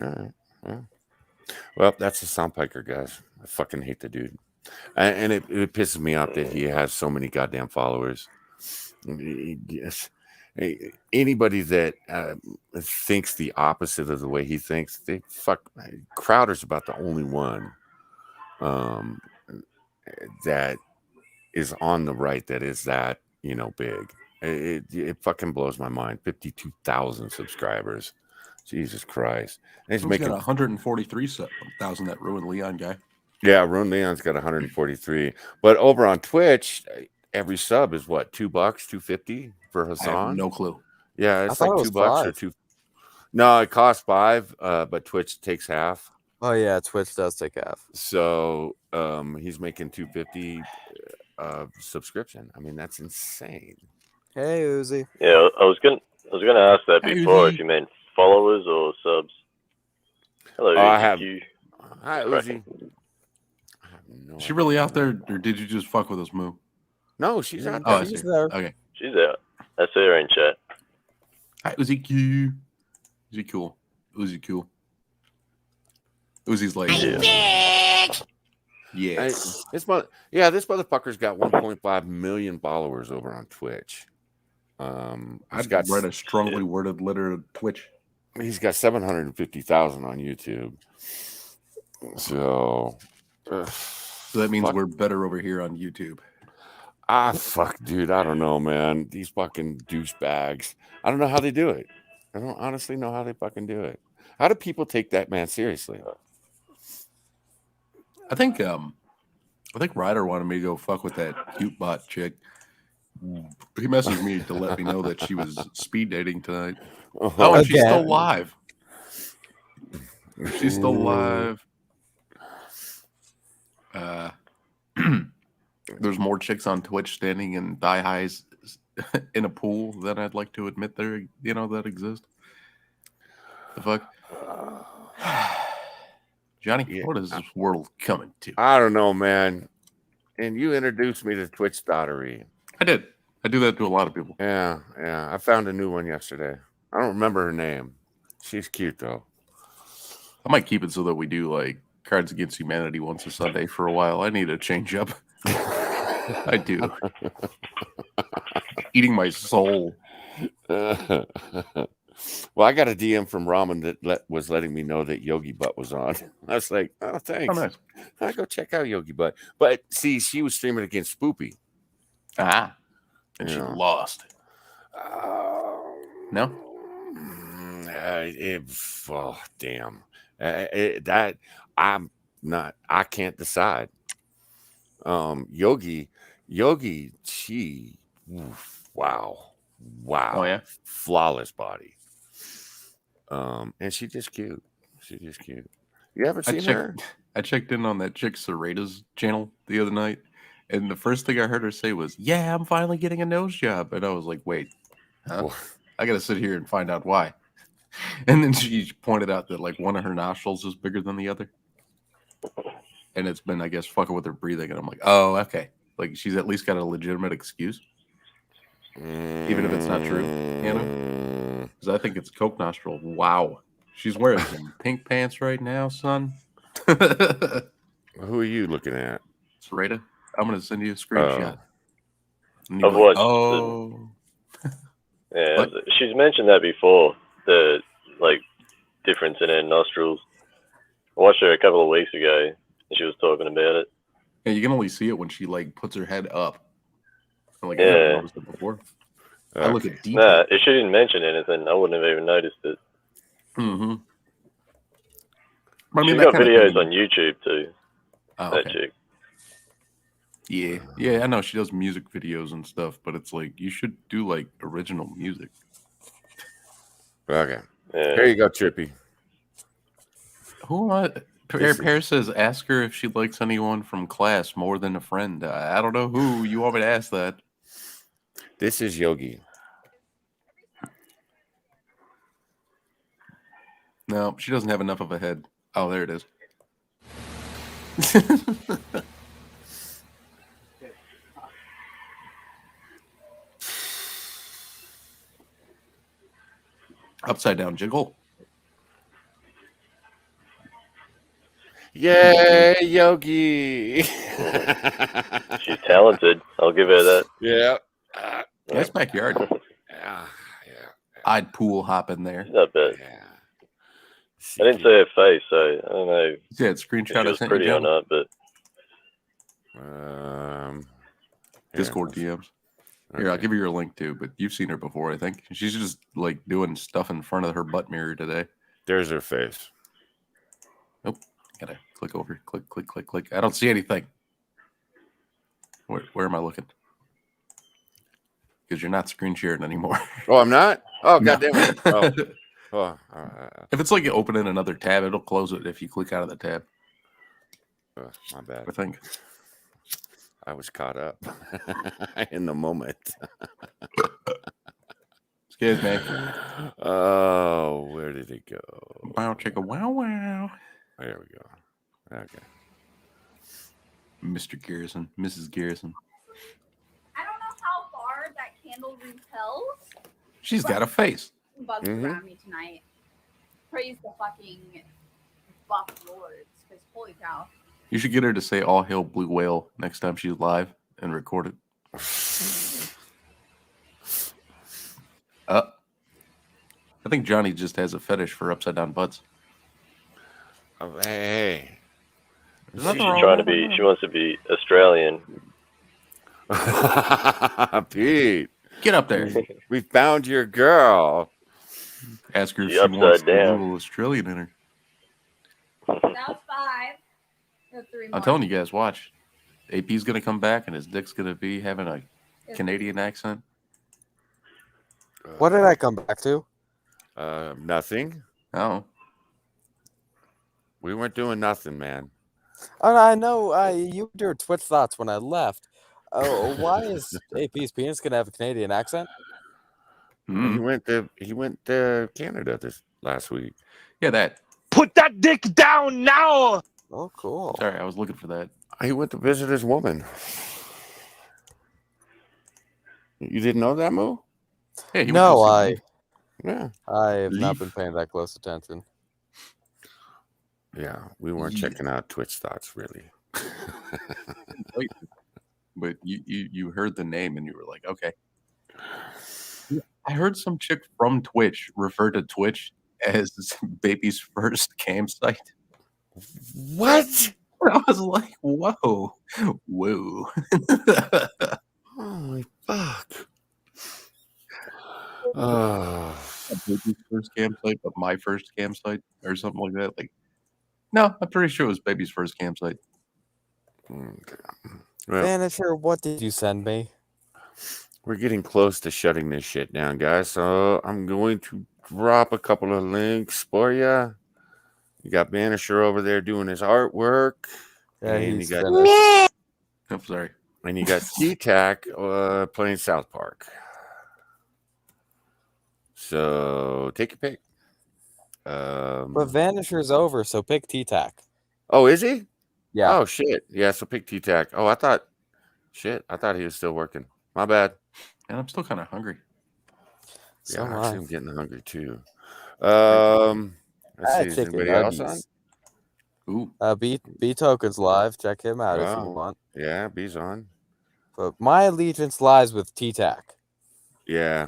All right. Well, that's the Soundpiker, guys. I fucking hate the dude. And it pisses me off that he has so many goddamn followers. Yes. Anybody that thinks the opposite of the way he thinks, they fuck. Crowder's about the only one that is on the right that is that, big. It fucking blows my mind. 52,000 subscribers. Jesus Christ. And he's making 143,000, that Ruined Leon guy. Yeah, Ruined Leon's got 143. But over on Twitch, every sub is what, $2, $2.50 for Hasan? I have no clue. Yeah, it's like $2 or $2. No, it costs $5, but Twitch takes half. Oh yeah, Twitch does take half. So he's making $2.50 subscription. I mean, that's insane. Hey, Uzi. Yeah, I was gonna ask that Hey, before Uzi. if you meant followers or subs. Hello, I Uzi have. Q. Hi, Cracking. Uzi. Is she really out there, or did you just fuck with us, Moo? No, she's out Oh, there. I see. She's there. Okay. She's out. I see her in chat. Hi, Uzi Q. Uzi cool. Uzi cool. Uzi's like, yeah. This motherfucker's got 1.5 million followers over on Twitch. I'd write a strongly worded letter to Twitch. He's got 750,000 on YouTube. So that means we're better over here on YouTube. Fuck, dude. I don't know, man. These fucking douchebags. I don't know how they do it. I don't honestly know how they fucking do it. How do people take that man seriously? I think Ryder wanted me to go fuck with that cute bot chick. He messaged me to let me know that she was speed dating tonight. Oh, and she's still live. She's still live. There's more chicks on Twitch standing in thigh highs in a pool than I'd like to admit there, that exist. The fuck? Johnny, what is this world coming to? I don't know, man. And you introduced me to Twitch Dottery. I did. I do that to a lot of people. Yeah. I found a new one yesterday. I don't remember her name. She's cute, though. I might keep it so that we do like Cards Against Humanity once a Sunday for a while. I need a change up. I do. Eating my soul. Well, I got a DM from Ramen that was letting me know that Yogi Butt was on. I was like, oh, thanks. Oh, nice. I go check out Yogi Butt. But see, she was streaming against Spoopy. And she lost. No? Damn. I can't decide. Yogi, she, wow. Oh, yeah? Flawless body. And she's just cute. You ever seen her? I checked in on that chick Sarita's channel the other night, and the first thing I heard her say was, "Yeah, I'm finally getting a nose job," and I was like, "Wait, huh? I gotta sit here and find out why." And then she pointed out that like one of her nostrils is bigger than the other, and it's been, I guess, fucking with her breathing. And I'm like, "Oh, okay." Like she's at least got a legitimate excuse, even if it's not true, you know? Because I think it's coke nostril. Wow, she's wearing some pink pants right now, son. Who are you looking at? Sarita, I'm gonna send you a screenshot. And I've you're like, watched. oh, Yeah, she's mentioned that before. The like difference in her nostrils. I watched her a couple of weeks ago, and she was talking about it. yeah, you can only see it when she like puts her head up. I'm like, I never Yeah. noticed it before. I look at detail. Nah, if she didn't mention anything, I wouldn't have even noticed it. Mm-hmm. I mean, She's that got kind of videos thing- on YouTube too. Oh, that okay. chick. Yeah, I know she does music videos and stuff, but it's like you should do like original music. Okay. Yeah. Here you go, Trippy. Who am I? This is- Pear says, ask her if she likes anyone from class more than a friend. I don't know who. You want me to ask that? This is Yogi. No, she doesn't have enough of a head. Oh, there it is. Upside down jiggle. Yay, Yogi. She's talented. I'll give her that. Yeah. Nice backyard. Yeah. I'd pool hop in there. Not bad. I didn't see her face, so I don't know. Yeah, it's screenshot if I she was sent you, pretty or John. not, but Discord DMs. Here, I'll give you your link too, but you've seen her before, I think. She's just like doing stuff in front of her butt mirror today. There's her face. Nope. Gotta click over. Click, click, click, click. I don't see anything. Where am I looking? Because you're not screen sharing anymore. Oh, I'm not? Oh, No. goddamn it. Oh. If it's like you open in another tab, it'll close it if you click out of the tab. My bad. I think. I was caught up in the moment. Excuse me. Oh, where did it go? Wow, chicka, wow, wow. There we go. Okay. Mr. Garrison, Mrs. Garrison. I don't know how far that candle repels. She's got a face. Bugs around me tonight. Praise the fucking buff lords, because holy cow. You should get her to say "All hail Blue Whale" next time she's live and record it. I think Johnny just has a fetish for upside down butts. Oh, hey. There's she's nothing wrong trying to with be. that. She wants to be Australian. Pete, get up there. We found your girl. Ask her if She she wants upside a down. little Australian in her. That was 5. No, 3 more. I'm telling you guys, watch. AP's gonna come back and his dick's gonna be having a Canadian accent. What did I come back to? Nothing. Oh. We weren't doing nothing, man. Oh, I know. You were doing Twitch thoughts when I left. Oh, why is AP's penis gonna have a Canadian accent? He went to Canada this last week. Yeah, that. Put that dick down now. Oh, cool. Sorry, I was looking for that. He went to visit his woman. You didn't know that, Mo? Yeah, he No, went to Yeah. I have not Leaf. been paying that close attention. Yeah, we weren't checking out Twitch thoughts really. But you heard the name and you were like, okay. I heard some chick from Twitch refer to Twitch as baby's first campsite. What? I was like, whoa. Whoa. Holy fuck. Oh. A baby's first campsite, but my first campsite or something like that. Like, no, I'm pretty sure it was baby's first campsite. Okay. Vanisher, what did you send me? We're getting close to shutting this shit down, guys. So I'm going to drop a couple of links for you. You got Banisher over there doing his artwork. Yeah, and he's you got finished. I'm sorry. And you got T-Tac playing South Park. So take your pick. But Vanisher's over, so pick T-Tac. Oh, is he? Yeah. Oh shit. Yeah, so pick T-Tac. Oh, I thought he was still working. My bad. And I'm still kind of hungry. So Yeah, am actually, I. I'm getting hungry too. Let's see. Is Chicken anybody else on? nuggets. Ooh. B Token's live. Check him out if you Wow. want. Yeah, B's on. But my allegiance lies with T-Tac. Yeah.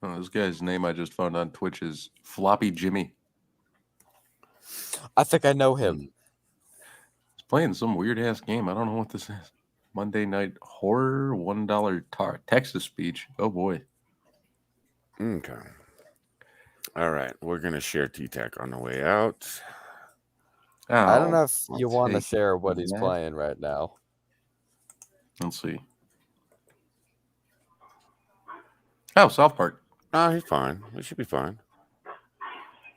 Oh, this guy's name I just found on Twitch is Floppy Jimmy. I think I know him. He's playing some weird ass game. I don't know what this is. Monday Night Horror, $1 Texas speech. Oh boy. Okay. All right. We're gonna share T-Tac on the way out. I don't know if I'll you want to take share what he's that. playing right now. Let's see. Oh, South Park. Oh, he's fine. He should be fine.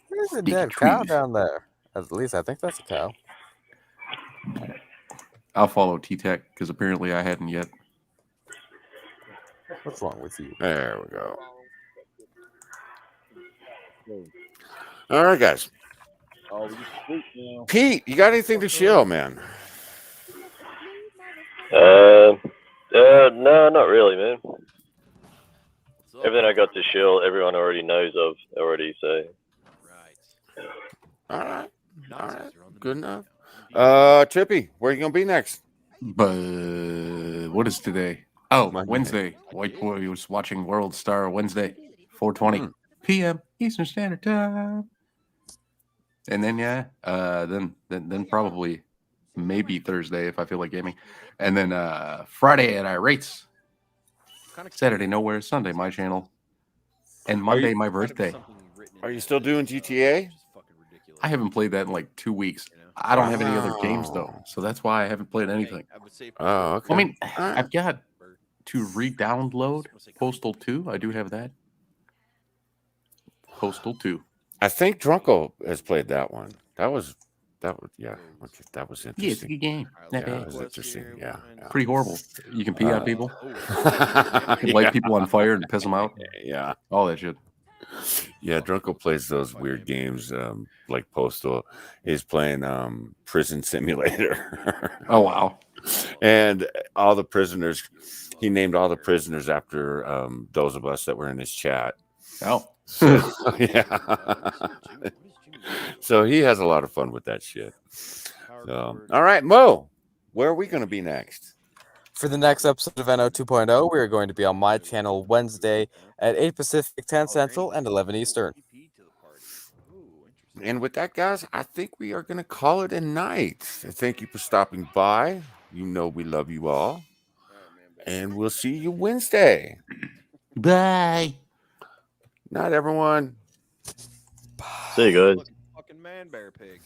There's a Speak dead of cow trees. down there. At least I think that's a cow. I'll follow T-Tac because apparently I hadn't yet. What's wrong with you? There we go. All right, guys. Pete, you got anything to shill, man? No, not really, man. Everything I got to shill, everyone already knows of already, so. All right. Good enough. Chippy, where you gonna be next? But what is today? Oh, Wednesday. White Boy was watching World Star Wednesday, 4:20 p.m. Eastern Standard Time. And then then probably maybe Thursday if I feel like gaming. And then Friday at Irates. Saturday Nowhere, Sunday my channel. And Monday my birthday. Are you still doing GTA? I haven't played that in like 2 weeks. I don't have any other games though, so that's why I haven't played anything. Oh, okay. I mean, I've got to re-download Postal 2. I do have that. Postal 2. I think Drunko has played that one. That was yeah. Okay, that was interesting. Yeah, it's a good game. Not Yeah, bad. it was interesting. Yeah. Pretty horrible. You can pee on people. You can light people on fire and piss them out. Yeah. All that shit. Yeah, Drunko plays those weird games like Postal. He's playing Prison Simulator. Oh, wow. And all the prisoners, he named all the prisoners after those of us that were in his chat. Oh. So, yeah. So he has a lot of fun with that shit. So, all right, Mo, where are we going to be next? For the next episode of NO 2.0, we are going to be on my channel Wednesday at 8 Pacific, 10 Central, and 11 Eastern. And with that, guys, I think we are going to call it a night. Thank you for stopping by. You know we love you all. And we'll see you Wednesday. Bye. Night, everyone. See you guys. Fucking man bear pig.